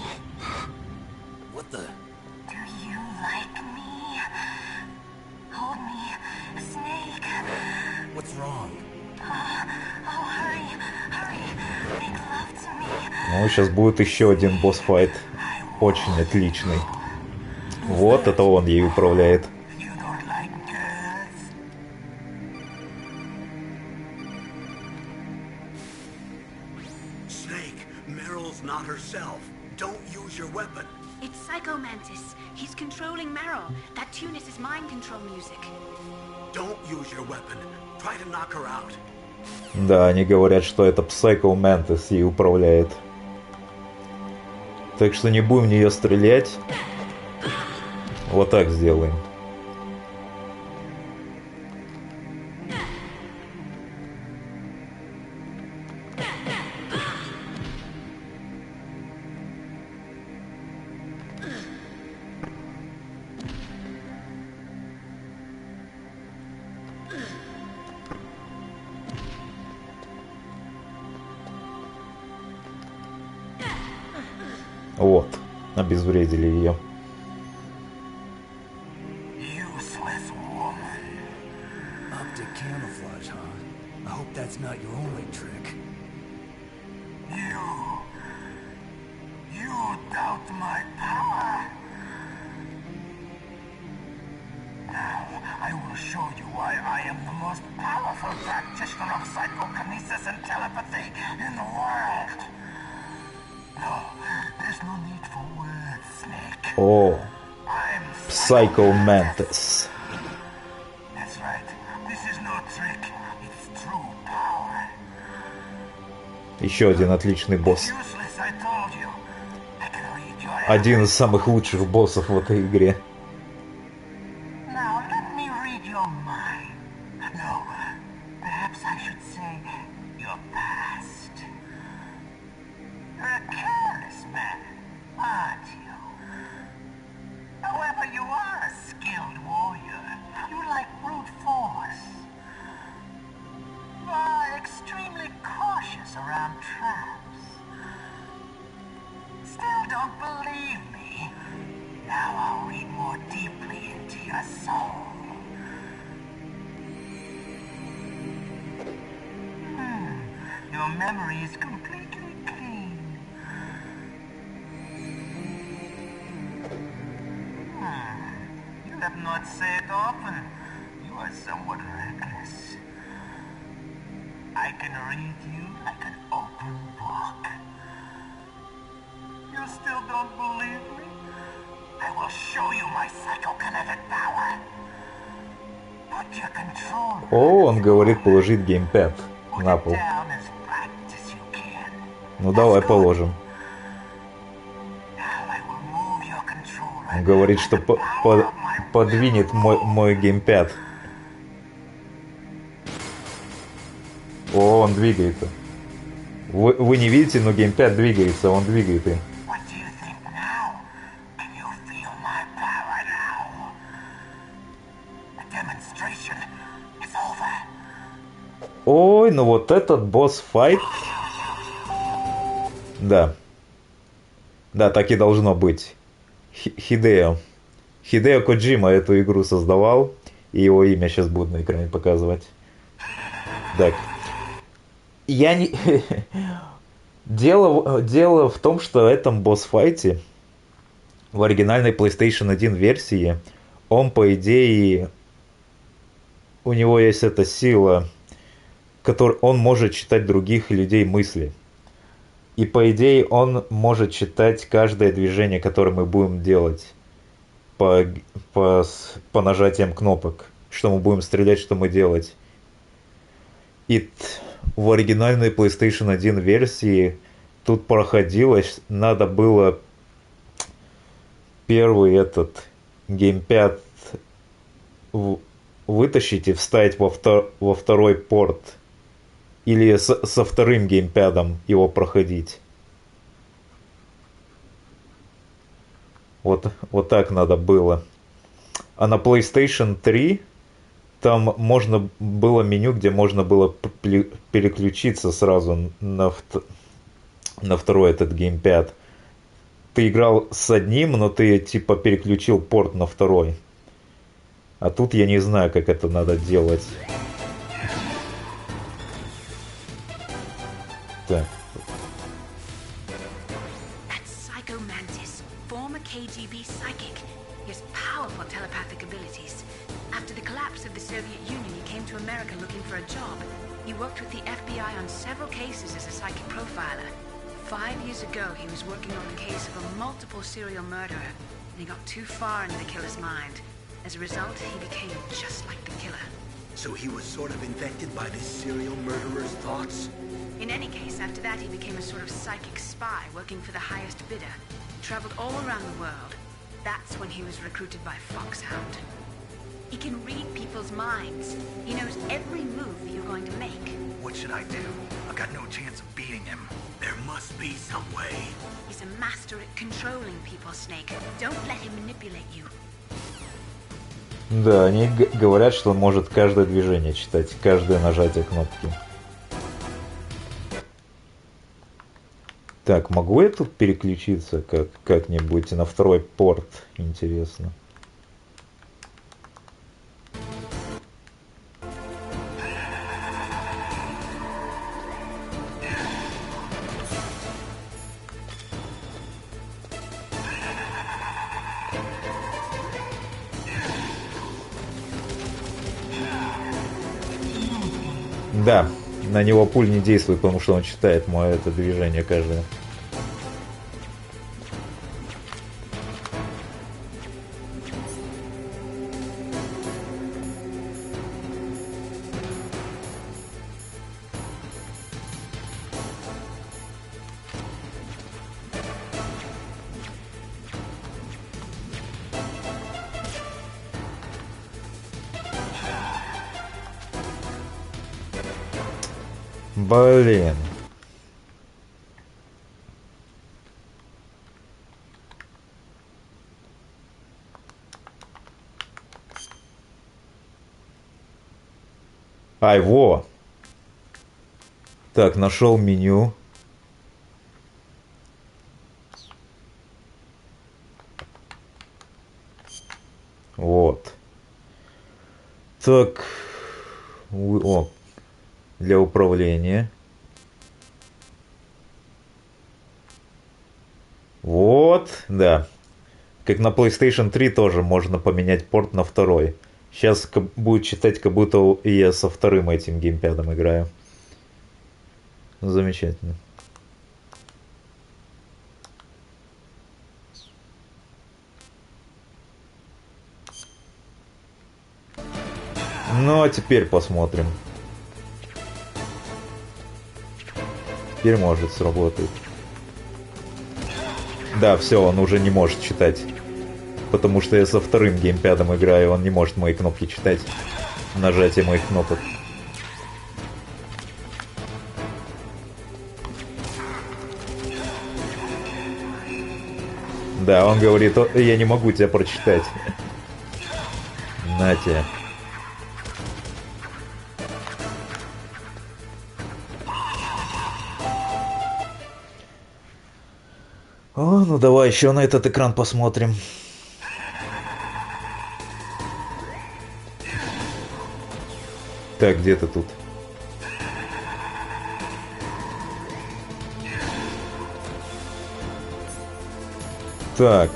What the? Do you like me? Hold me, Snake. What's wrong? Oh, hurry, hurry. Make love to me. Ну, сейчас будет еще один босс-файт. Очень отличный. Вот это он ей управляет. You don't like girls? Snake, Meryl's not herself. Don't use your weapon. It's Psycho Mantis. He's controlling Meryl. That tune is his mind control music. Don't use your weapon. Try to knock her out. Да, они говорят, что это Psycho Mantis ей управляет. Так что не будем в нее стрелять. Вот так сделаем. Вот, обезвредили ее. Useless woman. Optic camouflage, huh? I hope that's not your only trick. You doubt my power? Now, I will show you why I am the most powerful practitioner of psychokinesis and telepathy in the world. No, there's no need for words, Snake. О, I'm Psycho Mantis. That's right. This is no trick. It's true power. Еще один отличный босс. Useless, I told you. I can read your Один из самых лучших боссов в этой игре. Now let me read your mind. No, perhaps I should say your past. You're a careless man, aren't you? However, you are a skilled warrior. You like brute force. You are extremely cautious around traps. Still don't believe me? Now I'll read more deeply into your soul. Your memory is completely clean. You have not said often. You are somewhat reckless. I can read you like an still don't believe me? I will show you my psychokinetic power. Put your control О, он говорит положить геймпад на пол. down as flat as you can. Ну давай положим. Now I will move your controller. Он говорит, что подвинет мой геймпад. О, он двигается. Вы не видите, но геймпад двигается, он двигает им. What do you think now? Can you feel my power now? The demonstration is over. Ой, ну вот этот босс-файт... Да. Да, так и должно быть. Хидео Коджима эту игру создавал, и его имя сейчас будут на экране показывать. Так. Я не... Дело в том, что в этом босс-файте в оригинальной PlayStation 1 версии он, по идее, у него есть эта сила, которой он может читать других людей мысли. И, по идее, он может читать каждое движение, которое мы будем делать по нажатиям кнопок. Что мы будем стрелять, что мы делать. И в оригинальной PlayStation 1 версии тут проходилось, надо было первый этот геймпад вытащить и вставить во второй порт. Или со вторым геймпадом его проходить. Вот так надо было. А на PlayStation 3 там можно было меню, где можно было переключиться сразу на второй этот геймпад. Ты играл с одним, но ты типа переключил порт на второй. А тут я не знаю, как это надо делать. Так. That's Psycho Mantis, former KGB psychic. He has powerful telepathic abilities. After the collapse of the Soviet Union, he came to America looking for a job. He worked with the FBI on several cases as a psychic profiler. 5 years ago, he was working on the case of a multiple serial murderer, and he got too far into the killer's mind. As a result, he became just like the killer. So he was sort of infected by this serial murderer's thoughts? In any case, after that, he became a sort of psychic spy working for the highest bidder. He traveled all around the world. That's when he was recruited by Foxhound. He can read people's minds. He knows every move that you're going to make. What should I do? I've got no chance of beating him. There must be some way. He's a master at controlling people, Snake. Don't let him manipulate you. Да, они говорят, что он может каждое движение читать, каждое нажатие кнопки. Так, могу я тут переключиться как-нибудь на второй порт? Интересно. Да, на него пуль не действует, потому что он читает мое это движение каждое. Блин. Ай, во. Так, нашел меню. Вот. Так. О. Для управления. Вот, да. Как на PlayStation 3 тоже можно поменять порт на второй. Сейчас будет читать, как будто я со вторым этим геймпадом играю. Замечательно. Ну, а теперь посмотрим. Теперь может сработать. Да, все, он уже не может читать. Потому что я со вторым геймпадом играю, он не может мои кнопки читать. Нажатие моих кнопок. Да, он говорит, я не могу тебя прочитать. На тебе. О, ну давай еще на этот экран посмотрим. Так, где ты тут? Так,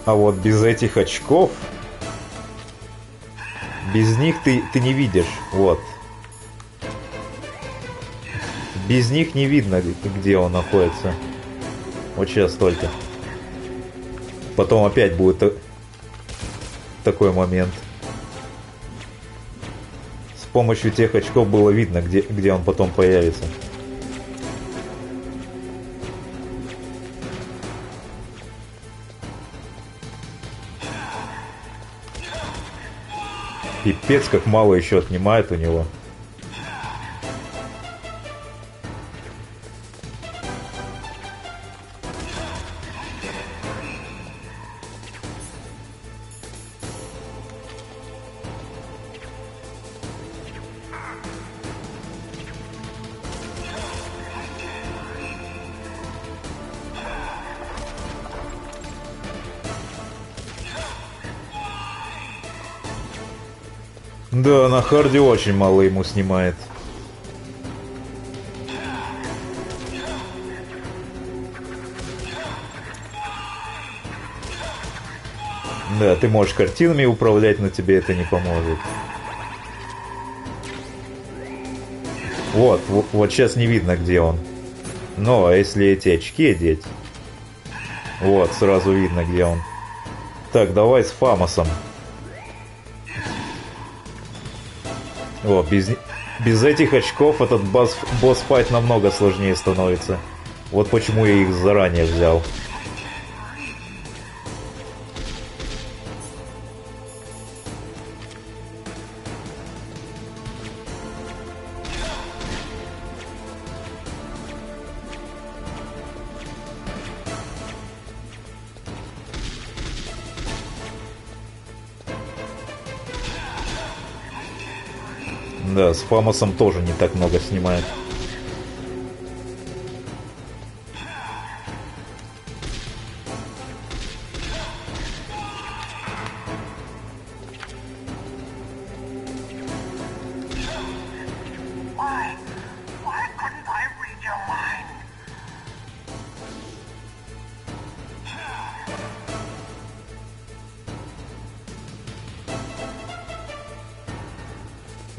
а вот без этих очков, без них ты не видишь, вот. Без них не видно, где он находится. Вот сейчас только. Потом опять будет такой момент. С помощью тех очков было видно, где он потом появится. Пипец, как мало еще отнимает у него. Да, на харде очень мало ему снимает. Да, ты можешь картинами управлять, но тебе это не поможет. Вот сейчас не видно, где он. Но а если эти очки одеть, вот, сразу видно, где он. Так, давай с Фамосом. О, без этих очков этот босс-файт намного сложнее становится. Вот почему я их заранее взял. Да, с Фамосом тоже не так много снимает.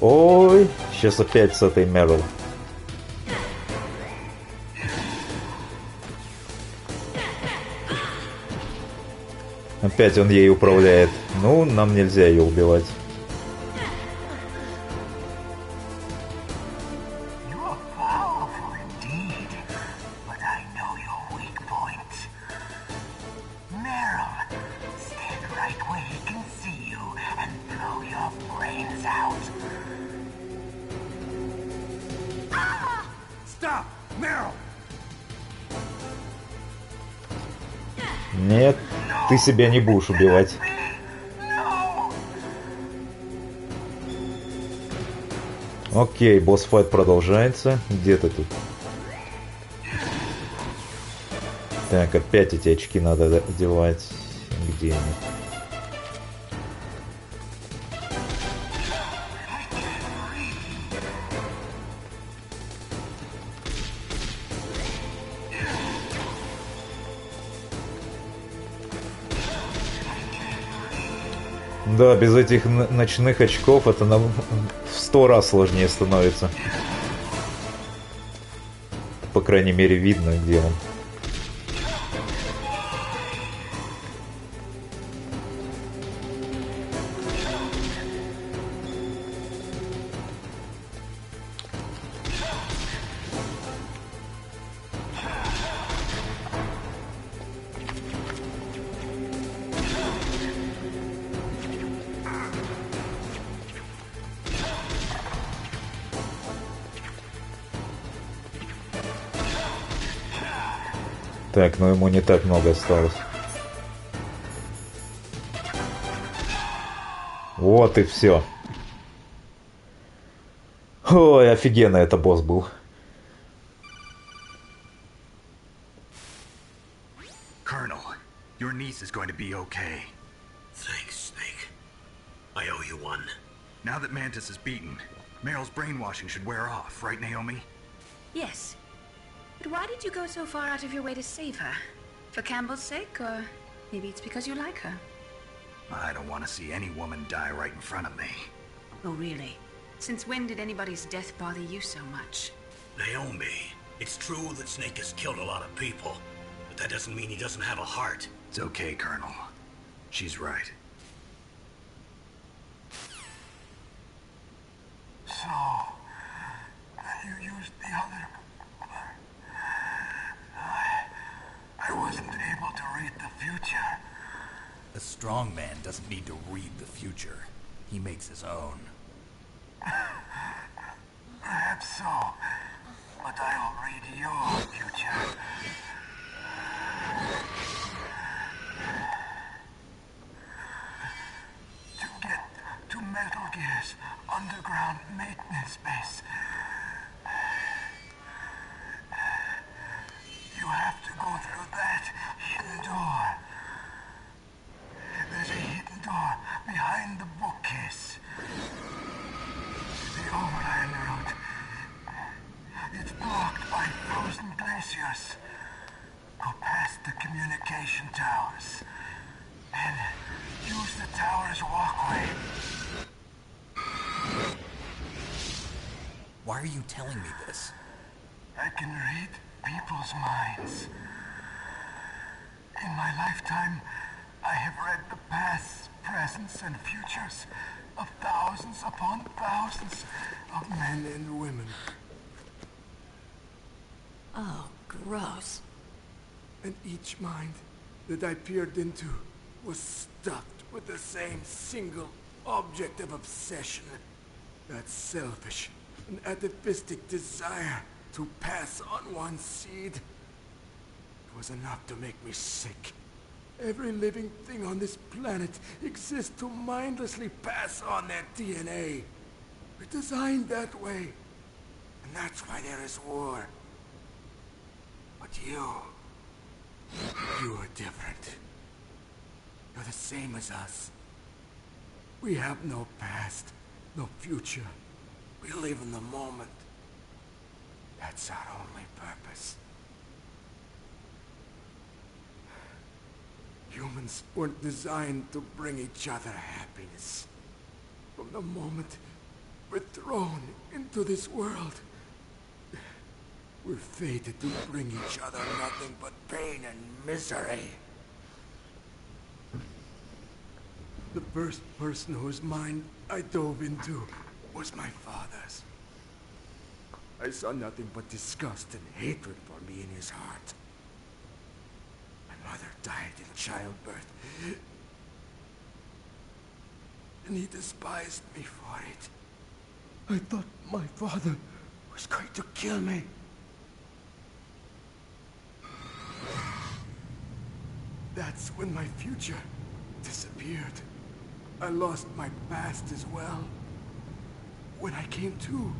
Ой, сейчас опять с этой Мерл. Опять он ей управляет. Ну, нам нельзя ее убивать. Нет, ты себя не будешь убивать. Окей, босс-файт продолжается. Где ты тут? Так, опять эти очки надо одевать. Где они? Да, без этих ночных очков это в 100 раз сложнее становится. По крайней мере, видно, где он. Так, но ему не так много осталось. Вот и все. Ой, офигенно это босс был. Colonel, your niece is going to be okay. Thanks, Snake. I owe you one. Now that Mantis is beaten, Meryl's brainwashing should wear off, right, Naomi? Yes. But why did you go so far out of your way to save her? For Campbell's sake, or maybe it's because you like her? I don't want to see any woman die right in front of me. Oh, really? Since when did anybody's death bother you so much? Naomi, it's true that Snake has killed a lot of people, but that doesn't mean he doesn't have a heart. It's okay, Colonel. She's right. So, you used the other... I wasn't able to read the future. A strong man doesn't need to read the future. He makes his own. Perhaps so, but I'll read your future. To get to Metal Gear's underground maintenance base, you have to go through that hidden door. There's a hidden door behind the bookcase. The overland route. It's blocked by frozen glaciers. Go past the communication towers. And use the tower's walkway. Why are you telling me this? I can read people's minds. In my lifetime, I have read the pasts, presents, and futures of thousands upon thousands of men and women. Oh, gross. And each mind that I peered into was stuffed with the same single object of obsession. That selfish and atavistic desire to pass on one's seed. It was enough to make me sick. Every living thing on this planet exists to mindlessly pass on their DNA. We're designed that way. And that's why there is war. But you are different. You're the same as us. We have no past, no future. We live in the moment. That's our only purpose. Humans weren't designed to bring each other happiness. From the moment we're thrown into this world, we're fated to bring each other nothing but pain and misery. The first person whose mind I dove into was my father's. I saw nothing but disgust and hatred for me in his heart. My mother died in childbirth, and he despised me for it. I thought my father was going to kill me. That's when my future disappeared. I lost my past as well. When I came to,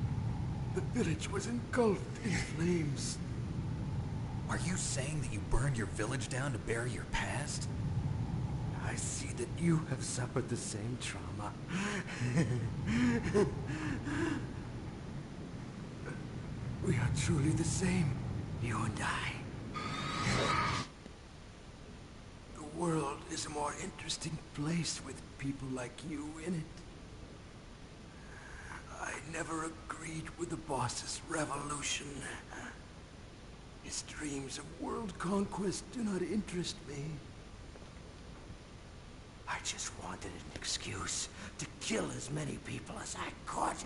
the village was engulfed in flames. Are you saying that you burned your village down to bury your past? I see that you have suffered the same trauma. We are truly the same, you and I. The world is a more interesting place with people like you in it. I never agreed with the boss's revolution. His dreams of world conquest do not interest me. I just wanted an excuse to kill as many people as I could.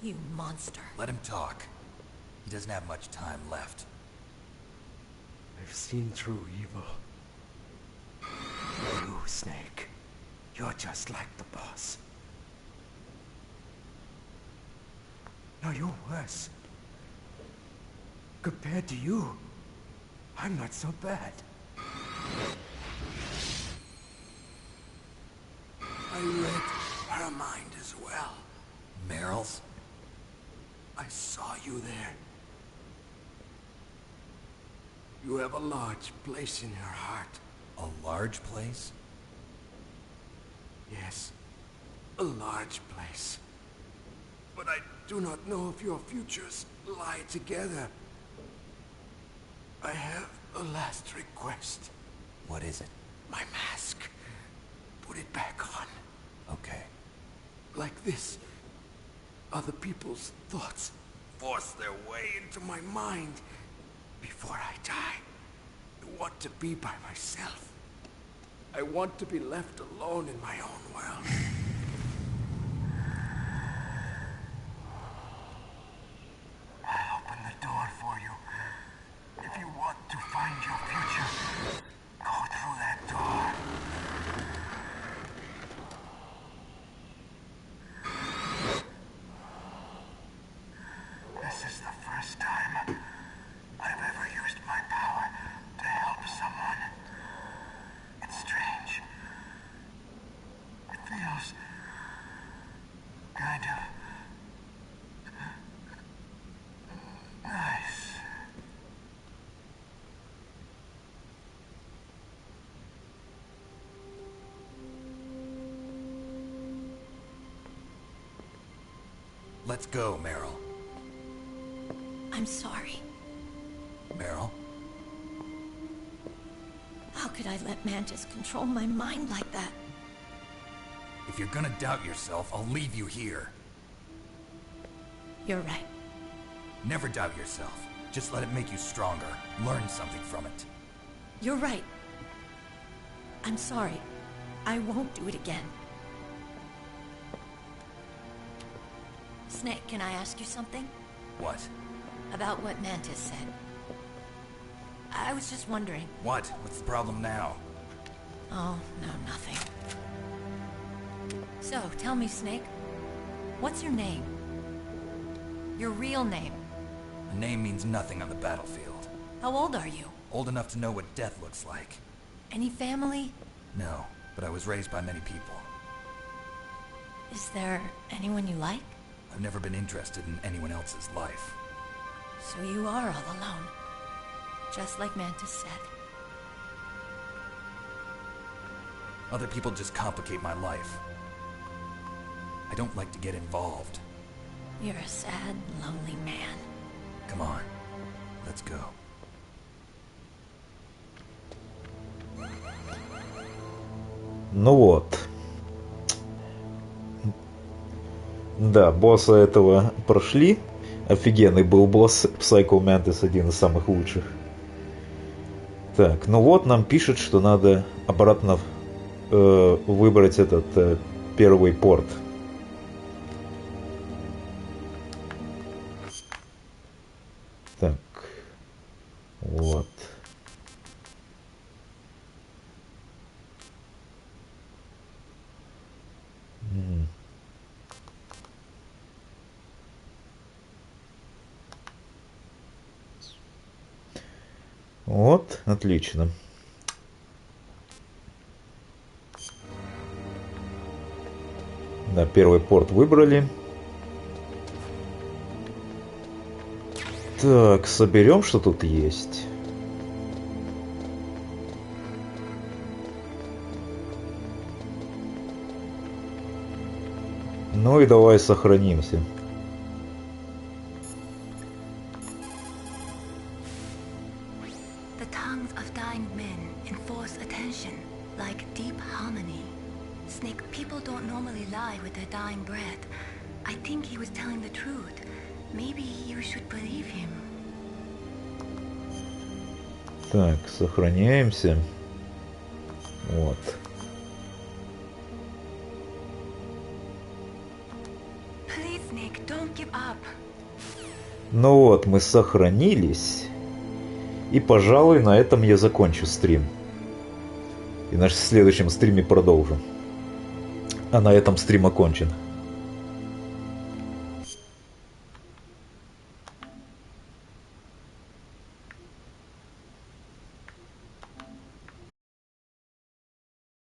You monster. Let him talk. He doesn't have much time left. I've seen true evil. You, Snake. You're just like the boss. No, you're worse. Compared to you, I'm not so bad. I read her mind as well. Meryl's? I saw you there. You have a large place in her heart. A large place? Yes, a large place. But I do not know if your futures lie together. I have a last request. What is it? My mask. Put it back on. Okay. Like this, other people's thoughts force their way into my mind. Before I die, I want to be by myself. I want to be left alone in my own world. I'll open the door for you. If you want to find your future, go through that door. This is the first time I've ever used my power to help someone. It's strange. It feels kind of nice. Let's go, Meryl. I'm sorry. Meryl? How could I let Mantis control my mind like that? If you're gonna doubt yourself, I'll leave you here. You're right. Never doubt yourself. Just let it make you stronger. Learn something from it. You're right. I'm sorry. I won't do it again. Snake, can I ask you something? What? About what Mantis said. I was just wondering. What? What's the problem now? Oh, no, nothing. So, tell me, Snake. What's your name? Your real name? A name means nothing on the battlefield. How old are you? Old enough to know what death looks like. Any family? No, but I was raised by many people. Is there anyone you like? I've never been interested in anyone else's life. So you are all alone. Just like Mantis said. Other people just complicate my life. I don't like to get involved. You're a sad, lonely man. Come on, let's go. Ну вот. Да, босса этого прошли. Офигенный был босс. Psycho Mantis, один из самых лучших. Так, ну вот нам пишет, что надо обратно выбрать этот первый порт. Так, вот. Вот, отлично. Да, первый порт выбрали. Так, соберем, что тут есть. Ну и давай сохранимся. The tongues of dying men enforce attention, like deep harmony. Snake, people don't normally lie with their dying breath. I think he was telling the truth. Maybe you should believe him. Так, сохраняемся. Вот. Please, Snake, don't give up. Ну вот, мы сохранились. И, пожалуй, на этом я закончу стрим. И наш в следующем стриме продолжим. А на этом стрим окончен.